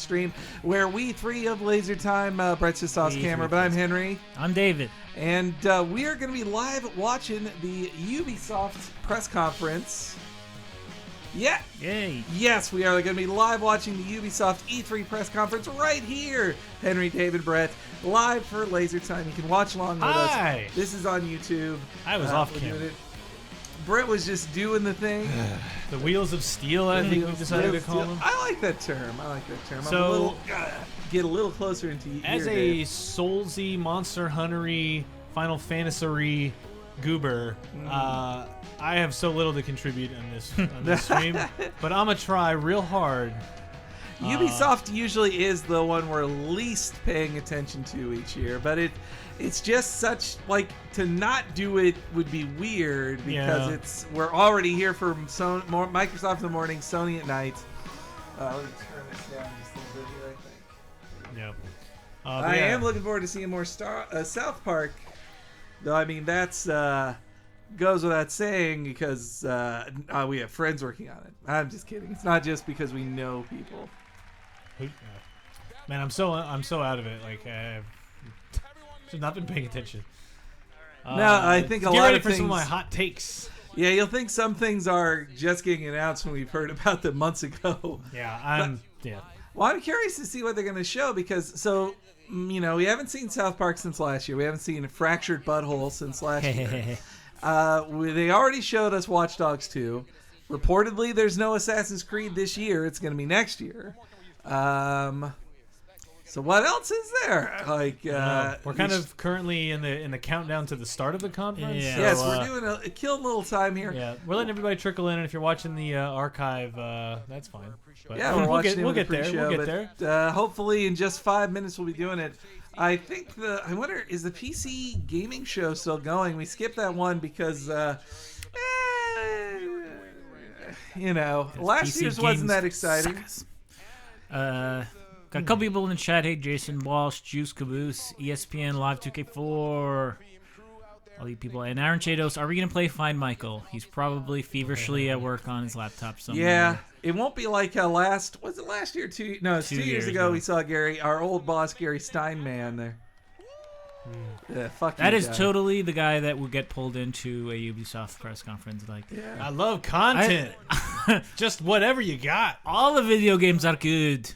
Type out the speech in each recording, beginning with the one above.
stream where we three of Laser Time, Brett's just off camera, but I'm Henry. I'm David. And we are going to be live watching the Ubisoft press conference. Yeah. Yay. Yes, we are going to be live watching the Ubisoft E3 press conference right here. Henry, David, Brett, live for Laser Time. You can watch along with us. This is on YouTube. I was off camera. Brett was just doing the thing. The wheels of steel, I think we decided to call them. I like that term. So, get a little closer into your as a soulsy, monster huntery, Final Fantasy goober, I have so little to contribute on this stream, but I'm gonna try real hard. Ubisoft usually is the one we're least paying attention to each year, but it's just such, like, to not do it would be weird because we're already here for Microsoft in the morning, Sony at night. Let me turn this down just a little bit here, I think. I am looking forward to seeing more South Park, though. I mean, that's goes without saying because we have friends working on it. I'm just kidding. It's not just because we know people. Man, I'm so out of it. Like, I've just not been paying attention. No, I think a lot of things. Get ready for some of my hot takes. Yeah, you'll think some things are just getting announced when we've heard about them months ago. Yeah, Well, I'm curious to see what they're going to show because, we haven't seen South Park since last year. We haven't seen a Fractured Butthole since last year. They already showed us Watch Dogs 2. Reportedly, there's no Assassin's Creed this year. It's going to be next year. So what else is there? Like we're kind of currently in the countdown to the start of the conference. Yeah. Yes, we're doing a killing little time here. Yeah, we're letting everybody trickle in, and if you're watching the archive, that's fine. But yeah, we'll get there. We'll get there. Hopefully, in just 5 minutes, we'll be doing it. I think I wonder, is the PC gaming show still going? We skipped that one because, last year's wasn't that exciting. Got a couple people in the chat. Hey, Jason Walsh, Juice Caboose, ESPN Live 2K4. All you people. And Aaron Chados, are we going to play Find Michael? He's probably feverishly at work on his laptop somewhere. Yeah, it won't be like was it last year? 2 years ago we saw our old boss, Gary Steinman there. Yeah, fuck that is totally the guy that will get pulled into a Ubisoft press conference. I love content. Just whatever you got. All the video games are good.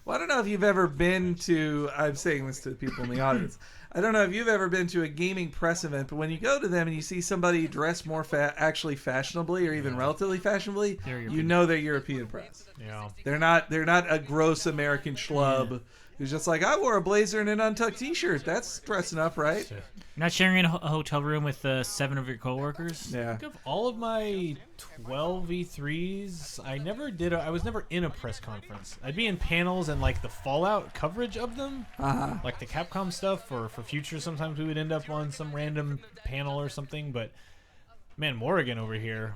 Well, I don't know if you've ever been to, I'm saying this to the people in the audience, I don't know if you've ever been to a gaming press event, but when you go to them and you see somebody dressed more actually fashionably or even relatively fashionably, you know they're European press. Yeah. They're not a gross American schlub who's just like, I wore a blazer and an untucked t-shirt. That's dressing up, right? You're not sharing a hotel room with 7 of your coworkers? Yeah. Of all of my 12 E3s, I was never in a press conference. I'd be in panels and like the Fallout coverage of them, like the Capcom stuff, or for future sometimes we would end up on some random panel or something. But man, Morrigan over here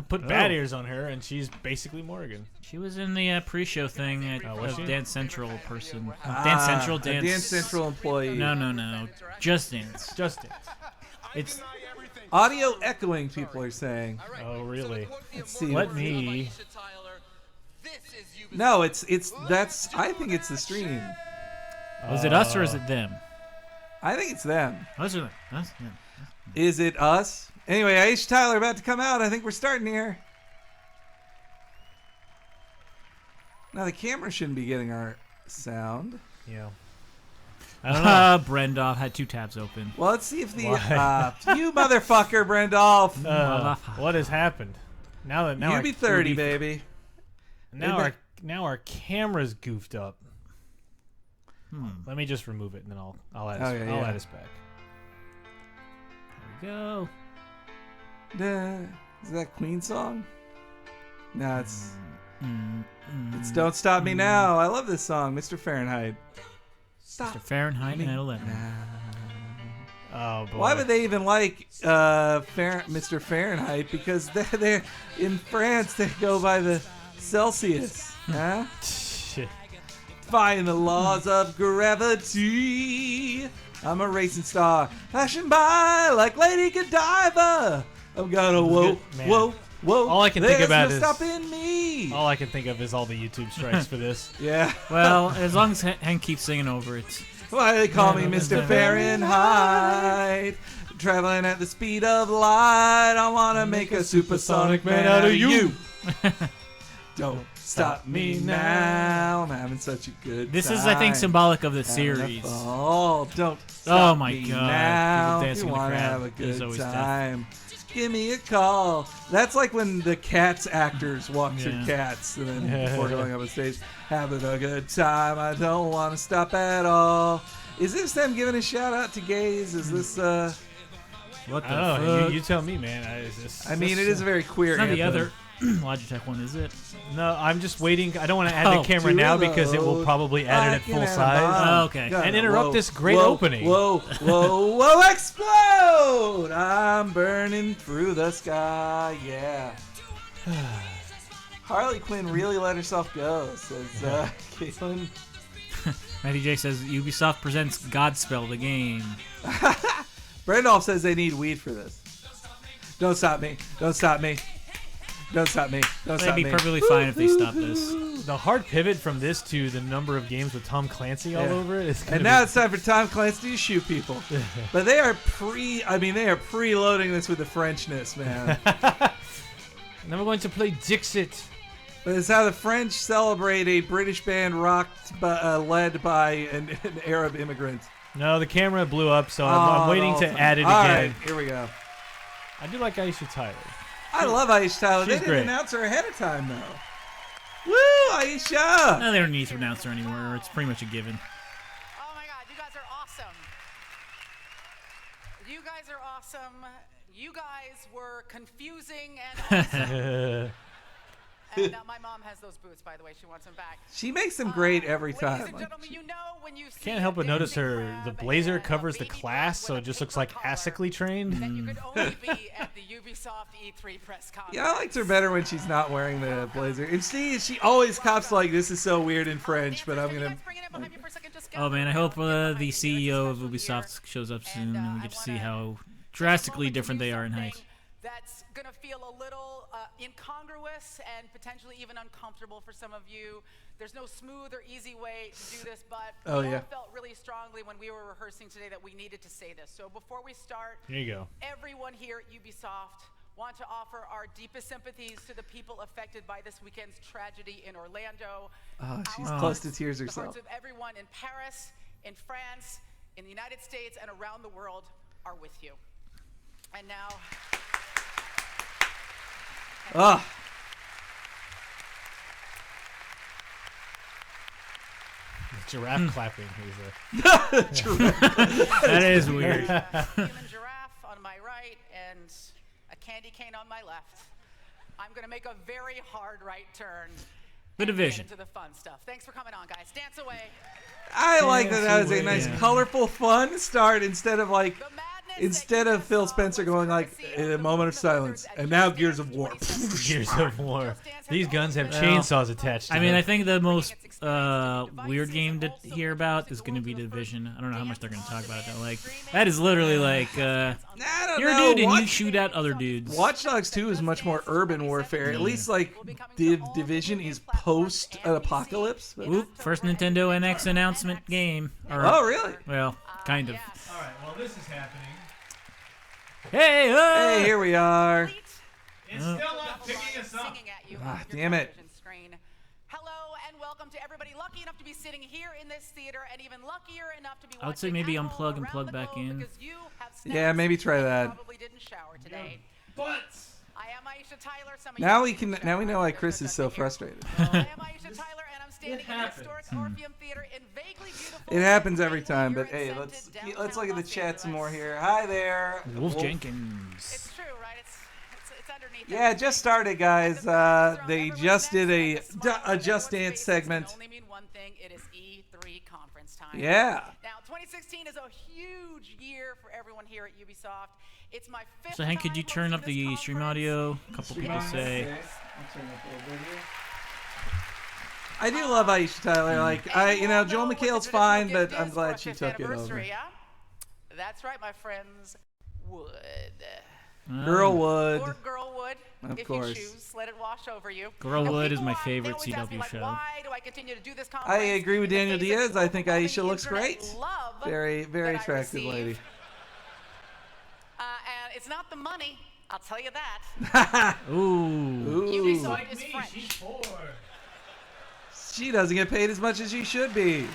put bad ears on her, and she's basically Morrigan. She was in the pre-show thing at Dance Central person. Dance Central employee. No. Just Dance. It's audio echoing, people are saying. Oh, really? Let's see. Let me. No, I think it's the stream. Is it us or is it them? I think it's them. Us or them? Is it us? Anyway, H. Tyler about to come out. I think we're starting here. Now the camera shouldn't be getting our sound. Yeah. I don't know. Brendolf had 2 tabs open. Well, let's see if the you motherfucker, Brendolf. What has happened? Now you be 30, baby. Now our camera's goofed up. Let me just remove it and then I'll add us back. There we go. Is that Queen song? No, it's Don't Stop Me Now. I love this song, Mr. Fahrenheit. Mr. Fahrenheit 9/11. Oh boy. Why would they even like Mr. Fahrenheit? Because they're in France. They go by the Celsius. Huh? Shit. Defying the laws of gravity. I'm a racing star, flashing by like Lady Godiva. I'm gonna whoa, Whoa! All I can think about is is stopping me. all I can think of is all the YouTube strikes for this. Yeah. Well, as long as Hank keeps singing over it. Why they call me Mr. Fahrenheit? Traveling at the speed of light. I wanna make a supersonic man out of you. Don't stop me now. I'm having such a good time. This is, I think, symbolic of the series. Oh, don't stop my me God. now. People If dancing you in the want to crowd have a is good always tough. time, give me a call. That's like when the Cats actors walk through Cats and then before going up on stage, having a good time. I don't want to stop at all. Is this them giving a shout out to gays? Is this What the I don't know. fuck? You tell me, man. I mean, it is a very queer It's not the anthem. other Logitech one, is it? No, I'm just waiting. I don't want to add the camera To now because it will load. probably add it at full size. Oh, okay. And interrupt this great opening. Whoa, whoa, whoa, explode! I'm burning through the sky, yeah. Harley Quinn really let herself go, says Caitlin. Matthew J says Ubisoft presents Godspell, the game. Brandolph says they need weed for this. Don't stop me. Don't stop me. Don't stop me. Don't That'd stop be me. perfectly fine if they stopped this. The hard pivot from this to the number of games with Tom Clancy all Yeah. over it is gonna And now it's time for Tom Clancy to shoot people. But they are preloading this with the Frenchness, man. Now we're going to play Dixit. But it's how the French celebrate a British band led by an Arab immigrant. No, the camera blew up, so I'm waiting to add it All again. right, here we go. I do like Aisha Tyler. I love Aisha Tyler. They She's didn't great. announce her ahead of time, though. Woo, Aisha! No, they don't need to announce her anymore. It's pretty much a given. Oh my God, you guys are awesome. You guys are awesome. You guys were confusing and awesome. And my mom has those boots, by the way. She wants them back. She makes them great every Ladies time. and Like, gentlemen, you know when you see Can't help but a notice dancing her. The crab blazer and a covers the baby class, bird so with it just a looks like pink collar, assically trained. then you could only be at the Ubisoft E3 press conference. yeah, I liked her better when she's not wearing the blazer. And she always cops like, this is so weird in French, but I'm going to... Oh man, I hope the CEO of Ubisoft shows up soon and we get to see how drastically different they are in height. That's going to feel a little incongruous and potentially even uncomfortable for some of you. There's no smooth or easy way to do this, but we all felt really strongly when we were rehearsing today that we needed to say this. So before we start, Here you go. everyone here at Ubisoft want to offer our deepest sympathies to the people affected by this weekend's tragedy in Orlando. Oh, she's Our close hearts, to tears the herself. hearts of everyone in Paris, in France, in the United States, and around the world are with you. And now... Ugh. Giraffe clapping. Here's That is weird. Human giraffe on my right and a candy cane on my left. I'm going to make a very hard right turn. The and get Division. into the fun stuff. Thanks for coming on, guys. Dance away. I like that was a away. nice, Yeah. colorful, fun start instead of like... The madness Instead that you of just Phil saw Spencer was going like, courtesy in a of the moment of Movement silence, Brothers and at now Just Gears Dance of War. 2017. Gears of War. These guns have chainsaws attached to I mean, them. I think the most weird game to hear about is going to be Division. I don't know how much they're going to talk about it though. Like that is literally like I don't you're a know. dude and you shoot at other dudes. Watch Dogs 2 is much more urban warfare. At least like Division is post-apocalypse. Oop, first Nintendo NX announcement game. Or, Oh, really? well, kind of. All right, well, this is happening. Hey, Hey, here we are. It's still not picking us up. Singing at you Ah, on your damn it. television screen. Hello and welcome to everybody lucky enough to be sitting here in this theater and even luckier enough to be I would say watching maybe at home unplug and around plug the back globe in. because you have Yeah, snacks maybe try and you that. Probably didn't shower today. But I am Aisha Tyler. Some of Now you we can. didn't Now we shower. know why There's Chris no is so judgment here. frustrated. I am Aisha Tyler, and I'm standing in the happens. historic Orpheum Theater in vaguely beautiful. It happens every vaguely time, but hey, urine-scented let's look at the downtown chat Los some more Angeles. here. Hi there, Wolf Wolf. Jenkins. It's true, right? It's underneath. Yeah, it. just started, guys. They just did a Just Dance segment. Only mean one thing. It is E3 conference time. Yeah. Now, 2016 is a huge year for everyone here at Ubisoft. It's my fifth. So Hank, could you time turn up hosting the this stream conference. audio? A couple people say. I do love Aisha Tyler. Like Joel McHale's fine, but I'm glad she took it over. Yeah? That's right, my friends. Wood. Girlwood. Or Girlwood, Of if course. you choose. Let it wash over you. Girlwood is my They favorite always ask me, CW like, show. why do I continue to do this I conference agree with in the Daniel face of Diaz. the I think overwhelming Aisha looks internet great. love Very, very that I attractive receive. lady. And it's not the money, I'll tell you that. Ooh. Ubisoft is French. She doesn't get paid as much as she should be.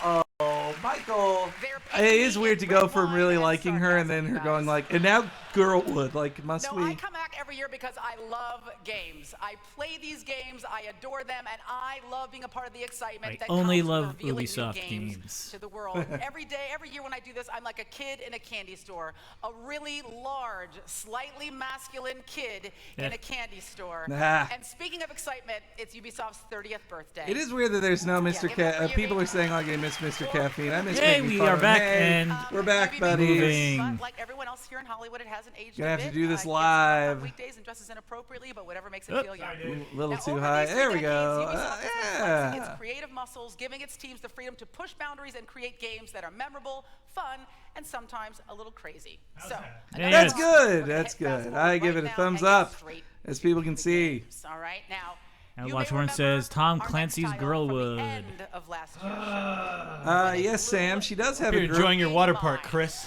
Oh, Michael. It is weird to go from really liking her and then her going like, and now Girlwood. Like, must No, we? I come back every year because I love games. I play these games, I adore them, and I love being a part of the excitement I that only comes love from revealing Ubisoft new games games. to the world. Every day, every year when I do this, I'm like a kid in a candy store. A really large, slightly masculine kid in a candy store. And speaking of excitement, it's Ubisoft's 30th birthday. It is weird that there's no Mr. People are saying like I miss Mr. Caffeine. I miss Hey, making we fun are of back, him. and we're back, maybe buddies. Moving. But like everyone else here in Hollywood, it hasn't aged Gonna a have bit. to do this Gets dressed live. on weekdays and dresses inappropriately, but whatever makes it feel young. A little Now, too over high. these There we decades, go. Ubisoft has been flexing Yeah. its creative muscles, giving its teams the freedom to push boundaries and create games that are memorable, fun, and sometimes a little crazy. So Yeah, That's yeah. good. That's Hit fast good. forward I give right it a now thumbs and get up, straight as people can to see. games. All right, now. And you Watchworn may remember says Tom our next Clancy's title from the Girlwood. end of last year's show. Yes, Sam. She does have You're a girl. enjoying your water park, Chris.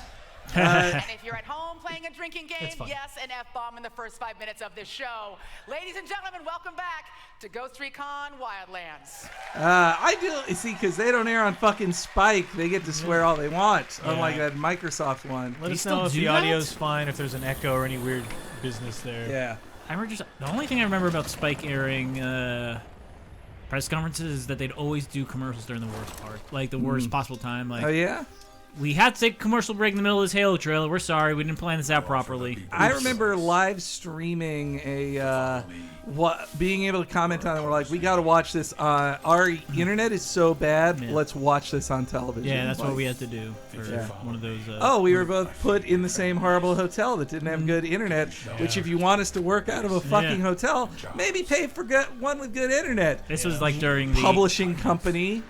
And if you're at home playing a drinking game, That's fine. yes, an F-bomb in the first 5 minutes of this show. Ladies and gentlemen, welcome back to Ghost Recon Wildlands. I do see because they don't air on fucking Spike. They get to swear all they want, unlike that Microsoft one. Let us still know if do the that? audio's fine, if there's an echo or any weird business there. Yeah. I remember the only thing I remember about Spike airing press conferences is that they'd always do commercials during the worst part, like the worst possible time. Like, Oh yeah. we had to take a commercial break in the middle of this Halo trailer. We're sorry, we didn't plan this out properly. I Oops. remember live streaming being able to comment on it. We're like, we got to watch this. Our internet is so bad. Yeah. Let's watch this on television. Yeah, that's Like, what we had to do for Yeah. one of those. Oh, we were both put in the same horrible hotel that didn't have good internet. Which, if you want us to work out of a fucking Yeah. hotel, maybe pay for one with good internet. This was like during the Publishing company.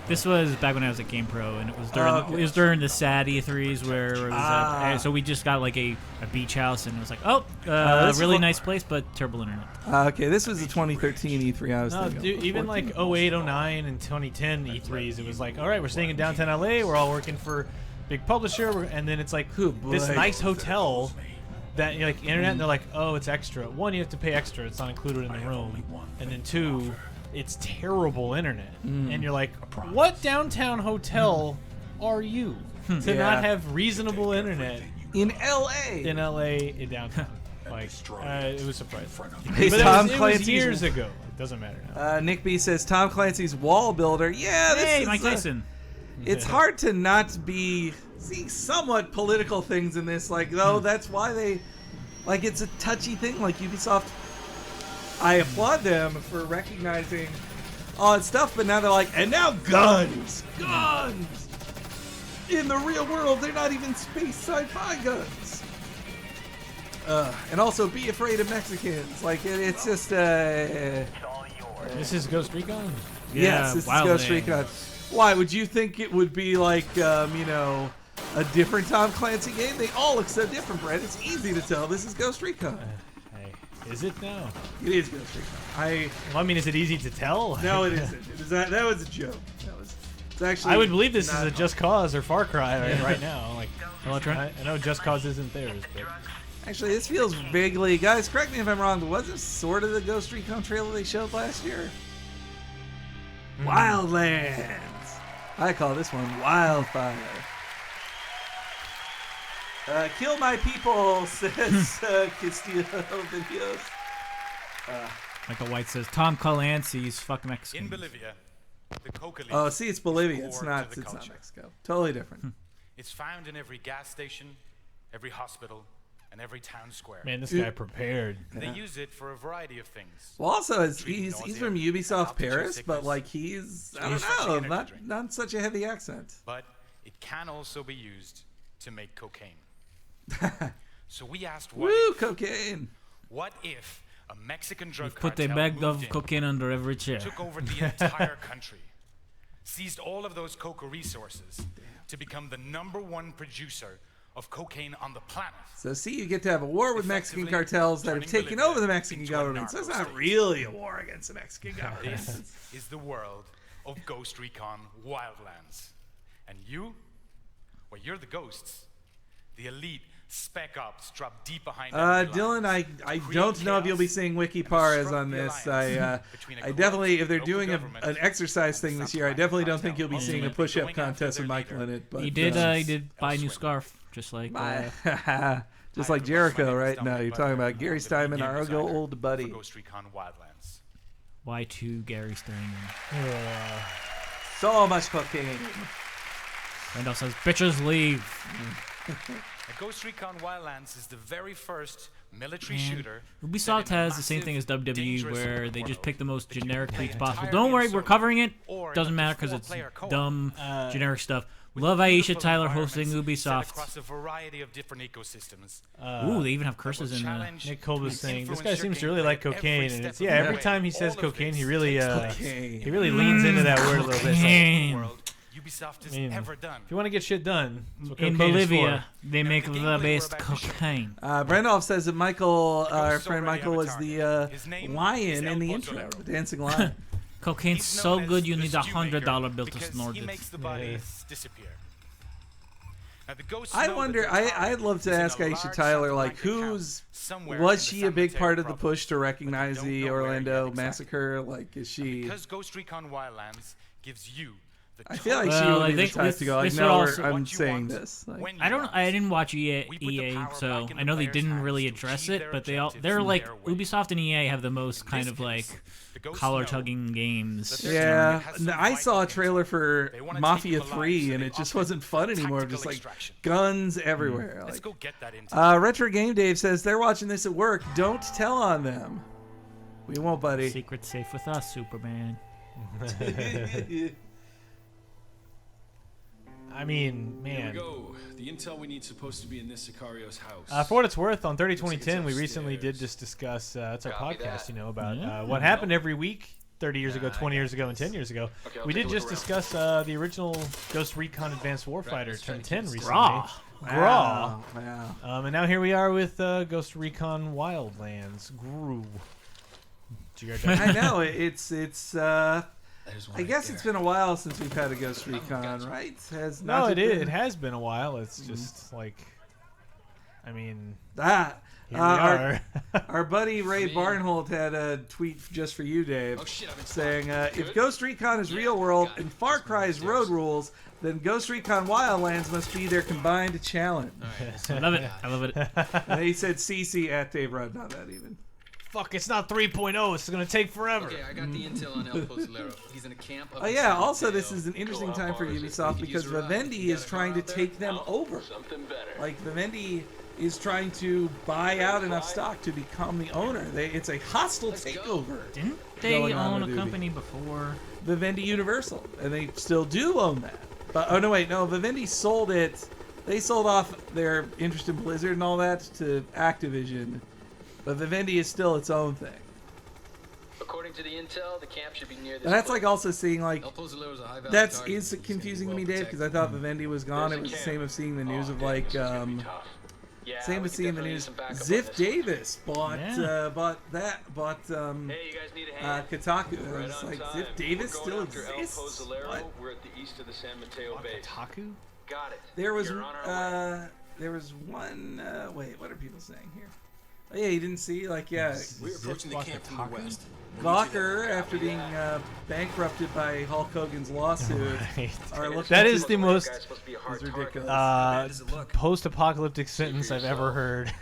This was back when I was at GamePro, and it was during okay. it was during the sad E3s where it was so we just got like a beach house, and it was like, this really is- nice place, but terrible internet. Okay, this was the 2013 E3 I was No, thinking. dude, even like 08, 09, and 2010 E3s, it was like, all right, we're staying in downtown LA. We're all working for big publisher, and then it's like this boy. nice hotel that like internet. And they're like, oh, it's extra. One, you have to pay extra. It's not included in the room. And then two, it's terrible internet. And you're like, what downtown hotel are you to Yeah. not have reasonable internet in LA. in LA in downtown? Like, it was surprising. Hey, But Tom it was Clancy's- years ago. It doesn't matter now. Nick B says Tom Clancy's Wall Builder. Yeah, this Hey, is Mike Tyson. It's hard to not be seeing somewhat political things in this. Like, though, that's why they like it's a touchy thing. Like Ubisoft, I applaud them for recognizing all that stuff, but now they're like, and now guns. In the real world, they're not even space sci-fi guns. And also, be afraid of Mexicans. Like, it's just. This is Ghost Recon? Yes, this is Ghost Recon. Why would you think it would be like, a different Tom Clancy game? They all look so different, Brett. It's easy to tell. This is Ghost Recon. Hey, is it now? It is Ghost Recon. Well, I mean, is it easy to tell? No, it isn't. It is that was a joke. It's actually. I would believe this is not- a Just Cause or Far Cry right now. Like, Electron? I know Just Cause isn't theirs, but Actually, this feels vaguely. Guys, correct me if I'm wrong, but was this sort of the Ghost Recon trailer they showed last year? Wildlands. I call this one Wildfire. Kill my people, says Castillo Videos. Michael White says Tom Clancy's fucking Mexican. In Bolivia, the coca leaf Oh, see, it's Bolivia. It's core not. to the It's not culture. Mexico. Totally different. It's found in every gas station, every hospital, and every town square. man, this guy prepared. They use it for a variety of things. Well, also, Treating he's nausea, from Ubisoft altitude Paris, but sickness, like he's I refreshing don't know, energy drink. not such a heavy accent. But it can also be used to make cocaine. So we asked, Woo, cocaine. what if a Mexican drug Put a cartel bag moved of in, cocaine under every chair. took over the entire country? seized all of those coca resources to become the #1 producer of cocaine on the planet. So see, you get to have a war with Mexican cartels that have taken over the Mexican government. So it's not really a war against the Mexican government. This is the world of Ghost Recon Wildlands. And you, well, you're the ghosts. The elite spec ops drop deep behind Dylan, I don't know if you'll be seeing Wiki Pares on this. I definitely, if they're doing an exercise thing this year, I definitely don't think you'll be seeing a push-up contest with Michael in it. But he did buy a new scarf, just like just like Jericho, right? No, you're talking about Gary Steinman, our old buddy. Ghost Recon Wildlands. Y2 Gary Steinman. So much cocaine. Randall says, "Bitches leave." Ghost Recon Wildlands is the very first military shooter. Ubisoft has the same thing as WWE, where they just pick the most generic leaks possible. Don't worry, we're covering it. Doesn't matter because it's dumb, generic stuff. Love Aisha Tyler hosting Ubisoft. Across a variety of different ecosystems. Ooh, they even have curses in Nick Cole was saying this guy seems to really like cocaine, and it's every time he says cocaine, he really leans into that word a little bit. Ubisoft has ever done. If you want to get shit done, in Bolivia, they make the best cocaine. Brandolph says that Michael, our friend Michael, was the lion in the intro, the dancing lion. Cocaine's so good, you need $100 bill to snort he it. makes the bodies disappear. Now, the ghosts I wonder. I'd love to ask Aisha Tyler, like, was she a big part of the push to recognize the Orlando massacre? Like, is she? Because Ghost Recon Wildlands gives you. I feel like she would be the type to go. Like, no, I'm saying this. Like, I didn't watch EA, so I know they didn't really address it, but they're like Ubisoft and EA have the most kind of like collar tugging games. Yeah, I saw a trailer for Mafia 3, and it just wasn't fun anymore. Just like guns everywhere. Let's go get that into Retro Game Dave says they're watching this at work. Don't tell on them. We won't, buddy. Secret safe with us, Superman. I mean, man. Here we go. The intel we need supposed to be in this Sicario's house. For what it's worth, on 30-2010, we recently did just discuss, it's our podcast, about what happened every week 30 years ago, 20 years ago, and 10 years ago. We did just discuss the original Ghost Recon Advanced Warfighter turned 10 recently. Graw. Wow. And now here we are with Ghost Recon Wildlands. Gru. I know. It's I guess it's been a while since we've had a Ghost Recon, right? It has been a while. It's just like, I mean, our buddy Ray Barnholt had a tweet just for you, Dave, saying, if Ghost Recon is real world and Far Cry is road rules, then Ghost Recon Wildlands must be their combined challenge. I love it. I love it. And he said CC at Dave Rudd, not that even. Fuck, it's not 3.0. It's going to take forever. Okay, I got the intel on El Pozolero. He's in a camp. Oh, yeah. Also, this is an interesting time for Ubisoft because Vivendi is trying to take them over. Like, Vivendi is trying to buy out enough stock to become the owner. It's a hostile takeover. Didn't they own a company before? Vivendi Universal. And they still do own that. But, Vivendi sold it. They sold off their interest in Blizzard and all that to Activision. But Vivendi is still its own thing. According to the intel, the camp should be near this. And that's like also seeing like is confusing to me, Dave, because I thought Vivendi was gone. It was the same as seeing the news of like same as seeing the news. Ziff Davis bought Kotaku. And I was like, Ziff Davis still exists? What? We're at the east of the San Mateo base. Kotaku? Got it. There was one. Wait, what are people saying here? Oh, yeah, you didn't see? Like, yeah. We're approaching the camp from the west. Gawker, after being bankrupted by Hulk Hogan's lawsuit, are looking that is the most ridiculous. Post-apocalyptic sentence I've ever heard.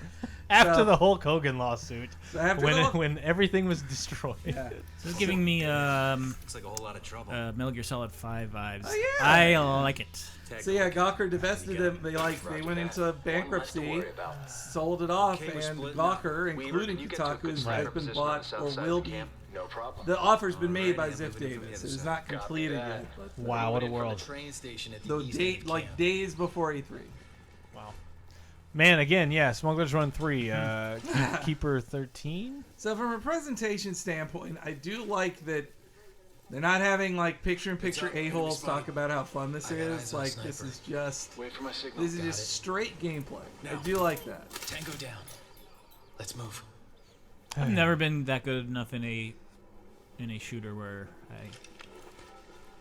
After the Hulk Hogan lawsuit, when everything was destroyed. Yeah. This is giving me looks like a whole lot of trouble. Metal Gear Solid 5 vibes. Oh, yeah. I like it. So yeah, Gawker divested them. They went into bankruptcy, sold it off, and Gawker, including Kotaku, has been bought or will be. The offer's been made by Ziff Davis. It is not completed yet. Wow, what a world! So days before E3. Wow. Man, again, yeah, Smuggler's Run 3, Keeper 13. So from a presentation standpoint, I do like that They're not having like picture-in-picture a-holes talk about how fun this is. Like this is just straight gameplay. I do like that. Tango down. Let's move. I've never been that good enough in a shooter where I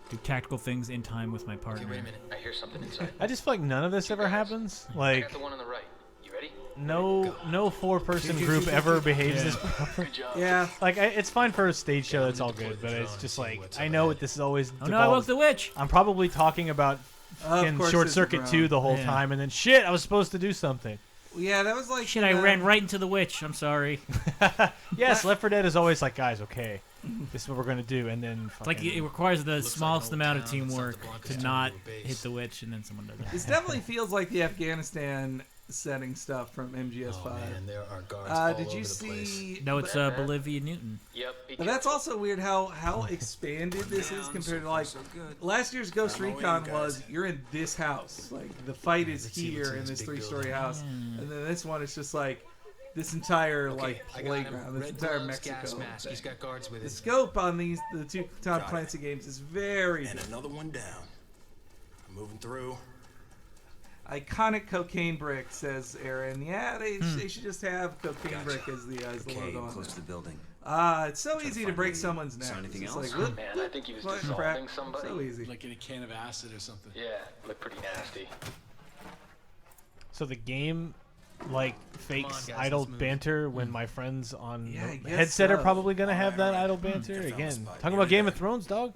do tactical things in time with my partner. Okay, wait a minute. I hear something inside. I just feel like none of this ever happens. I Like got the one on the right. You ready? no four-person group ever behaves this proper. Good job. Yeah. Like it's fine for a stage show, it's all good, but it's just like I know what this is always. Oh no, I woke the witch. I'm probably talking about Of course Short it's Circuit brown. 2 the whole Yeah. time, and then shit, I was supposed to do something. Yeah, that was like Shit, I ran right into the witch. I'm sorry. Yes, Left 4 Dead is always like, guys, okay, this is what we're gonna do, and then Like fucking- it requires the Looks smallest like an amount old of town that's teamwork not the Broncos to turn not into a hit base. the witch, and then someone does it. This definitely feels like the Afghanistan setting stuff from Oh MGS5. man, there are guards all Did over you the place. see? No, it's Bolivia Newton. Yep. Be But that's careful. also weird how expanded this is compared to like last year's Ghost Recon was you're in this house, like the fight is let's see what's here in in this this big 3-story building. house, and then this one is just like this entire like I got him. playground, this Red entire gloves, Mexico. gas mask. He's got guards with The him. scope on the two Tom Clancy games is very And big. another one down. I'm moving through. Iconic cocaine brick, says Aaron. Yeah, they should just have cocaine brick as the logo on close it. to the building. It's so easy to break someone's neck. Saw anything It's else? just like, whoop, Man, I think he was whoop, dissolving crap. somebody. So easy. Like in a can of acid or something. Yeah, looked pretty nasty. So the game like fakes guys, idle let's move. banter when my friends on Yeah, I the guess headset are so. probably gonna have that idle banter Good again. spot. Talking Here about we Game go. of Thrones, dog.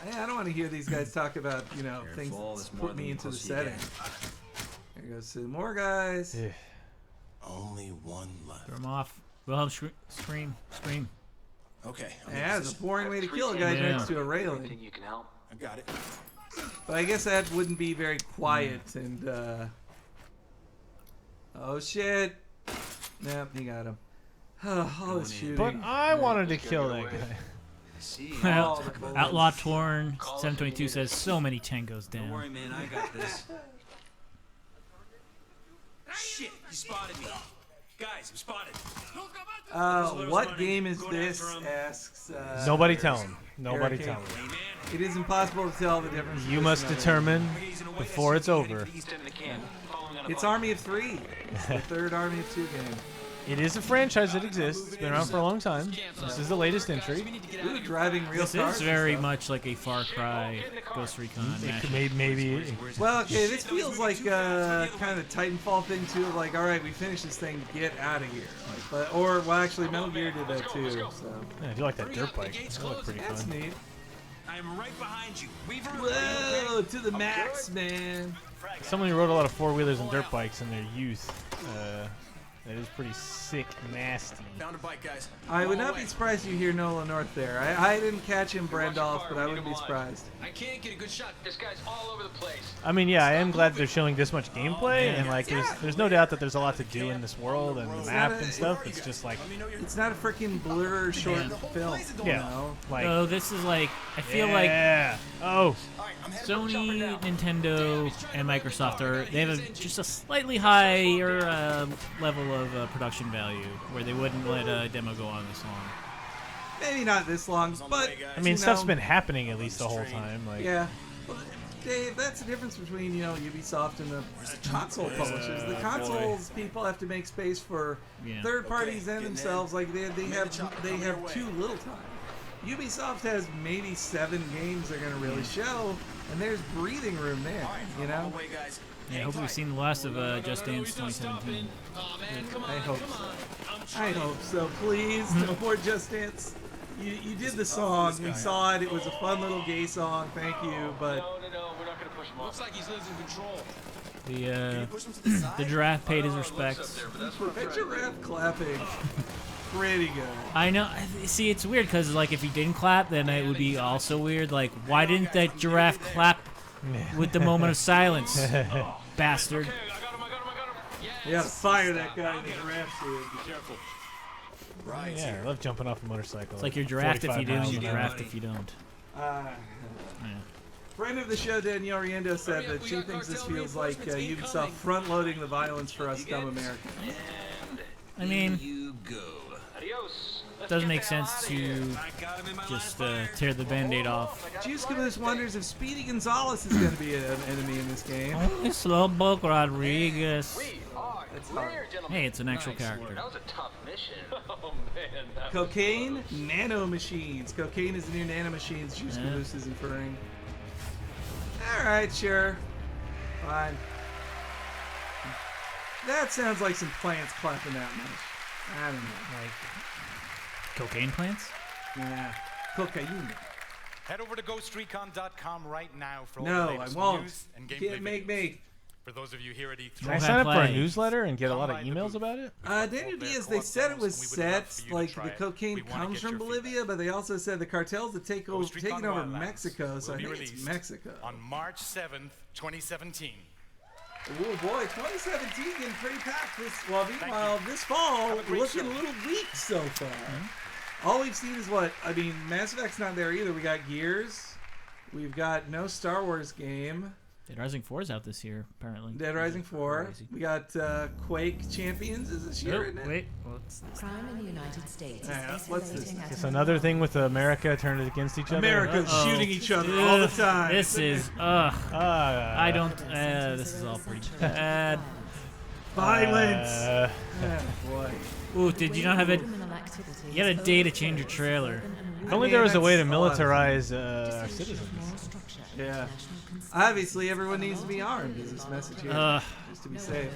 I don't want to hear these guys talk about, things Careful, that there's more put than me you into the close you setting. get. Here goes some more guys. Yeah. Only one left. Throw him off. Wilhelm scream. Okay. I'm Yeah, in it's a position. boring way to kill a guy Yeah. next to a Think railing. you can help? I got it. But I guess that wouldn't be very quiet and, oh shit. Nope, you got him. All this shooting. But I wanted to kill that guy. See, All the bullets. Outlaw Torn 722 says so many tangos don't worry, down. man. I got this. Shit, you spotted me. Guys, I'm spotted. What game is this? Asks. Nobody tell him. Nobody Eric tell him. Hey, man. It is impossible to tell the difference. You between must another. determine before it's over. East end of the camp. Following on a It's bike. Army of 3. It's the third Army of 2 game. It is a franchise that exists. It's been around for a long time. This is the latest entry. Ooh, driving real This cars. is and very stuff. much like a Far Cry Ghost Recon. It could mashup. maybe Well, okay, this feels like kind of Titanfall thing too. Of like, all right, we finished this thing, get out of here. But well, actually, Metal Gear did that too. So yeah, I do like that dirt bike. That looked pretty that's fun. neat. I am right behind you. Weaver. Whoa, to the max, man. Someone who rode a lot of four-wheelers and dirt bikes in their youth. That is pretty sick, nasty. Found a bike, guys. I would not be surprised if you hear Nolan North there. I didn't catch him, Brandolph, but I wouldn't be surprised. I can't get a good shot. This guy's all over the place. I mean, yeah, I am glad they're showing this much gameplay, and like, there's no doubt that there's a lot to do in this world and the map and stuff. It's just like, It's not a freaking blur short film. yeah, You know? like, Oh, this is like I feel like yeah. Oh, Sony, Nintendo, and Microsoft they have just a slightly higher level of production value where they wouldn't let a demo go on this long. Maybe not this long, but I mean, you stuff's know, been happening at least the whole time. Like, Yeah. Well, Dave, that's the difference between Ubisoft and the console publishers. The consoles people have to make space for Yeah. third parties and themselves. Like they have too little time. Ubisoft has maybe 7 games they're gonna really show, and there's breathing room there. You know. Yeah, hopefully we've seen the last of Just Dance 2017. I hope so. I hope so. Please, no more Just Dance. You did the song. We saw it. It was a fun little gay song. Thank you, but. No, we're not gonna push him off. Looks like he's losing control. The giraffe paid his respects. That giraffe clapping. Pretty good. I know. See, it's weird because like if he didn't clap, then it would be also weird. Like, why didn't that giraffe clap with the moment of silence, bastard? You gotta fire that guy in the giraffe suit. Be careful. yeah, I love jumping off a motorcycle. It's like you're giraffe if you do, and 45 you're miles an hour. giraffe if you don't. Friend of the show, Danielle Riendo, said that she thinks this feels like Ubisoft front-loading the violence for us dumb Americans. I mean, You go. Adios. doesn't make sense to just tear the Band-Aid off. Juice Caboose wonders if Speedy Gonzalez is going to be an enemy in this game. Only Slowpoke Rodriguez. That's hard. Hey, it's an actual character. That was a tough mission. Oh man. Cocaine Nano Machines. Cocaine is the new Nano Machines Juice Caboose is inferring. Alright, sure. Fine. That sounds like some plants clapping that much. I don't know. Like cocaine plants? Yeah. Cocaine. Head over to GhostRecon.com right now for all No, the I latest won't. news and You gameplay can't make videos. me. For those of you here at E3, Can I sign up for a newsletter and get a lot of emails about it? Daniel Diaz, they said it was set, like the cocaine comes from Bolivia, but they also said the cartels that taking over Mexico, so I think it's Mexico. On March 7th, 2017. Oh boy, 2017 getting pretty packed. Meanwhile, this fall, looking a little weak so far. All we've seen is what? I mean, Mass Effect's not there either. We got Gears. We've got no Star Wars game. Dead Rising 4 is out this year, apparently. Dead Rising 4. We got Quake Champions is this year, isn't it? Wait, what's this? Crime in the United States is what's this? It's another thing with America turned against each other. America's shooting each other all the time. This is, I don't, this is all pretty bad. Violence! Oh, boy. Ooh, did you not have it? You had a day to change your trailer. If only there was a way to militarize our citizens. Yeah. Obviously, everyone needs to be armed, is this message here. Just to be safe.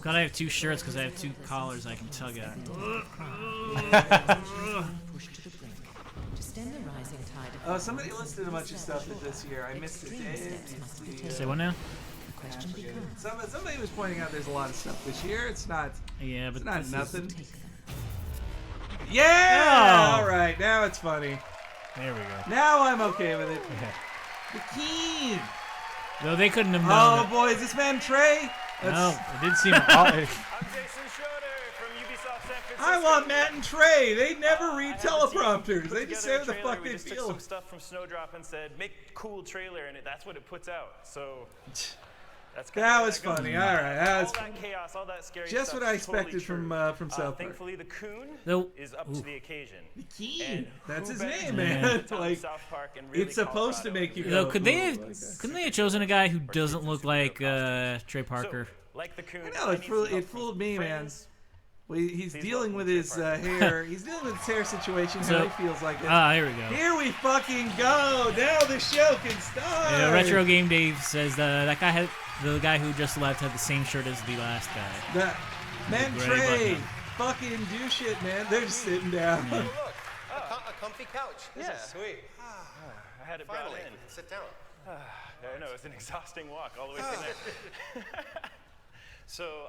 God, I have two shirts because I have two collars I can tug at. Oh, somebody listed a bunch of stuff this year. I missed it. Say what now? Somebody was pointing out there's a lot of stuff this year. It's not. Yeah, but it's not nothing. Yeah! Oh. All right, now it's funny. There we go. Now I'm okay with it. The Keen. No, they couldn't have known. Oh boy, is this man Trey? No, it did seem. I'm Jason Schroeder from Ubisoft San Francisco. I want Matt and Trey. They never read teleprompters. They just say what the fuck they just feel. Took some stuff from Snowdrop and said, "Make cool trailer," and that's what it puts out. So. That was funny. All right, that was all that chaos, all that scary just stuff what I is totally expected true. from South Park. Thankfully, the Coon is up to the occasion. The Keen. That's his better name, than man. South Park and really it's supposed to make you Though, go. couldn't they have chosen a guy who doesn't look like Trey Parker? Like the Coon, I know it fooled me, man. Well, he's dealing with his hair. He's dealing with his hair situation. How he feels like it. Here we go. Here we fucking go. Now the show can start. Yeah, Retro Game Dave says that guy had the guy who just left had the same shirt as the last guy. Man, Trey, fucking do shit, man. They're just sitting down. Oh, look, a comfy couch. This is sweet. I had it Finally, brought in. sit down. I know, it was an exhausting walk all the way from there. So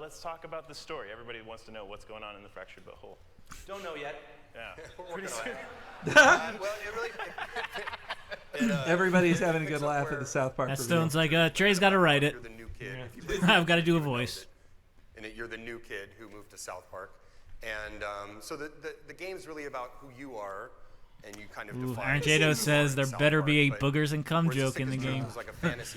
let's talk about the story. Everybody wants to know what's going on in the fractured butthole. Don't know yet. Yeah. Pretty soon. Everybody's having a good laugh at the South Park. That Stone's like, Trey's got to write it. You're the new kid. I've got to do a voice. And you're the new kid who moved to South Park. And so the game's really about who you are, and you kind of define. Arnjado says there better be a boogers and cum joke in the game.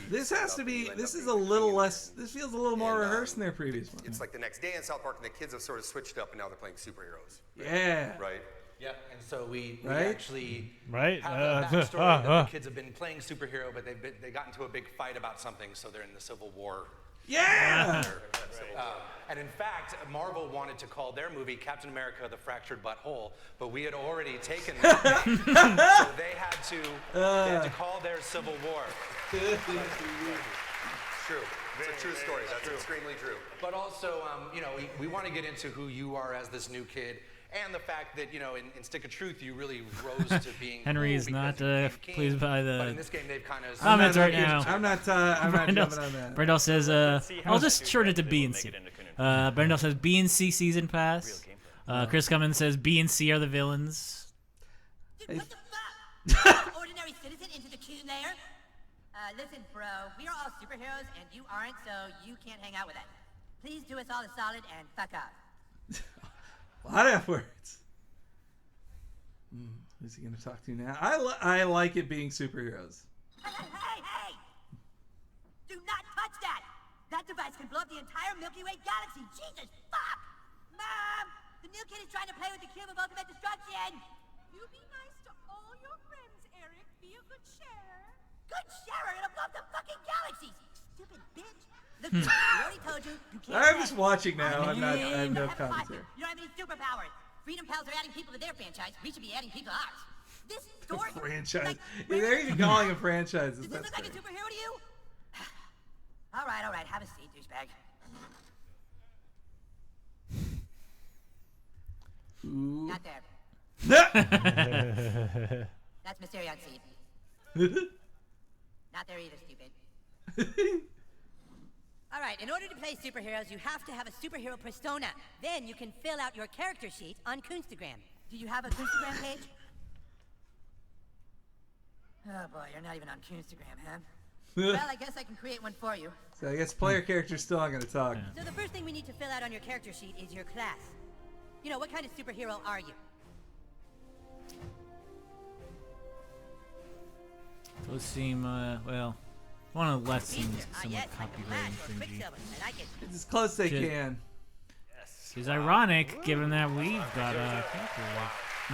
This has to be. This is a little less. This feels a little more rehearsed than their previous one. It's like the next day in South Park, and the kids have sort of switched up, and now they're playing superheroes. Yeah. Right. Yeah, and so we Right? Right. have a backstory that the kids have been playing superhero, but they got into a big fight about something, so they're in the Civil War. Yeah. And in fact, Marvel wanted to call their movie Captain America: The Fractured Butthole, but we had already taken that. So they had to call their Civil War. It's true. It's a true story. That's extremely true. But also, we want to get into who you are as this new kid. And the fact that, in Stick of Truth, you really rose to being Henry is not pleased by the but in this game, they've kind of comments right now. I'm not jumping on that. Brendel says, I'll just short it to B and C. Brendel says B and C season pass. Chris Cummins says B and C are the villains. Dude, what the fuck? Ordinary citizen into the Coon lair? Listen, bro, we are all superheroes and you aren't, so you can't hang out with us. Please do us all a solid and fuck off. A lot of words. Who's he going to talk to now? I like it being superheroes. Hey! Do not touch that! That device can blow up the entire Milky Way galaxy. Jesus fuck! Mom! The new kid is trying to play with the cube of ultimate destruction. You be nice to all your friends, Eric. Be a good sharer. Good sharer, it'll blow up the fucking galaxies. Stupid bitch. Look, I already told you, you can't. I'm just watching now. I have no commentary. You don't have any superpowers. Freedom Pals are adding people to their franchise. We should be adding people to ours. This story. Franchise. Yeah, they're even calling them franchises. Does this look like a superhero to you? All right. Have a seat, douchebag. Ooh. Not there. That's Mysterion's seat. Not there either, stupid. All right, in order to play superheroes, you have to have a superhero persona. Then you can fill out your character sheet on Coonstagram. Do you have a Coonstagram page? Oh boy, you're not even on Coonstagram, huh? Well, I guess I can create one for you. So I guess player character's still not going to talk. So the first thing we need to fill out on your character sheet is your class. You know, what kind of superhero are you? Those seem, well, one of the less seems somewhat copyright infringing. It's as close as they can. It's ironic, given that we've got a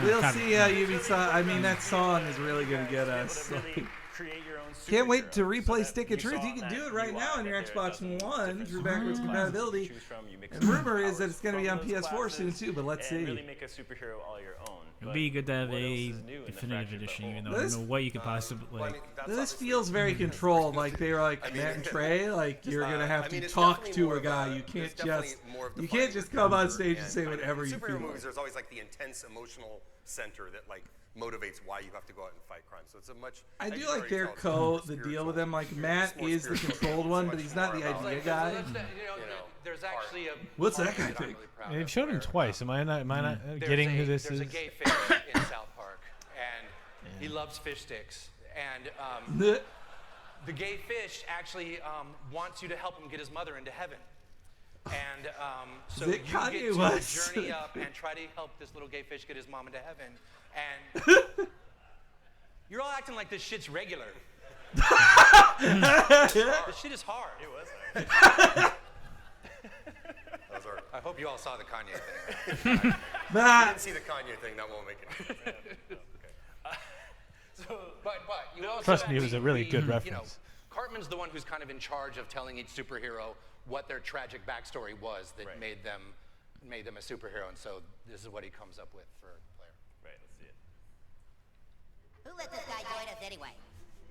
We'll see Ubisoft. I mean, that song is really going to get us. Can't wait to replay Stick of Truth. You can do it right now on your Xbox One through backwards compatibility. And rumor is that it's going to be on PS4 soon too, but let's see. Really make a superhero all your own. It'd be good to have a definitive edition, even though I don't know what you could possibly like. This feels very controlled. Like they were like Matt and Trey. Like you're gonna have to talk to a guy. You can't just come on stage and say whatever you feel. Superhero movies, there's always like the intense emotional center that like motivates why you have to go out and fight crime. So it's a much. I do like their the deal with them. Like Matt is the controlled one, but he's not the idea guy. There's actually a. What's that guy think? They've shown him twice. Am I not getting who this is? There's a gay fish in South Park, and he loves fish sticks. And the gay fish actually wants you to help him get his mother into heaven. And so you get to journey up and try to help this little gay fish get his mom into heaven. And you're all acting like this shit's regular. This shit is hard. It was. I hope you all saw the Kanye thing. If you didn't see the Kanye thing, that won't make it. But you also trust me, it was a really good reference. You know, Cartman's the one who's kind of in charge of telling each superhero what their tragic backstory was that made them a superhero, and so this is what he comes up with for the player. Right, let's see it. Who let this guy join us anyway?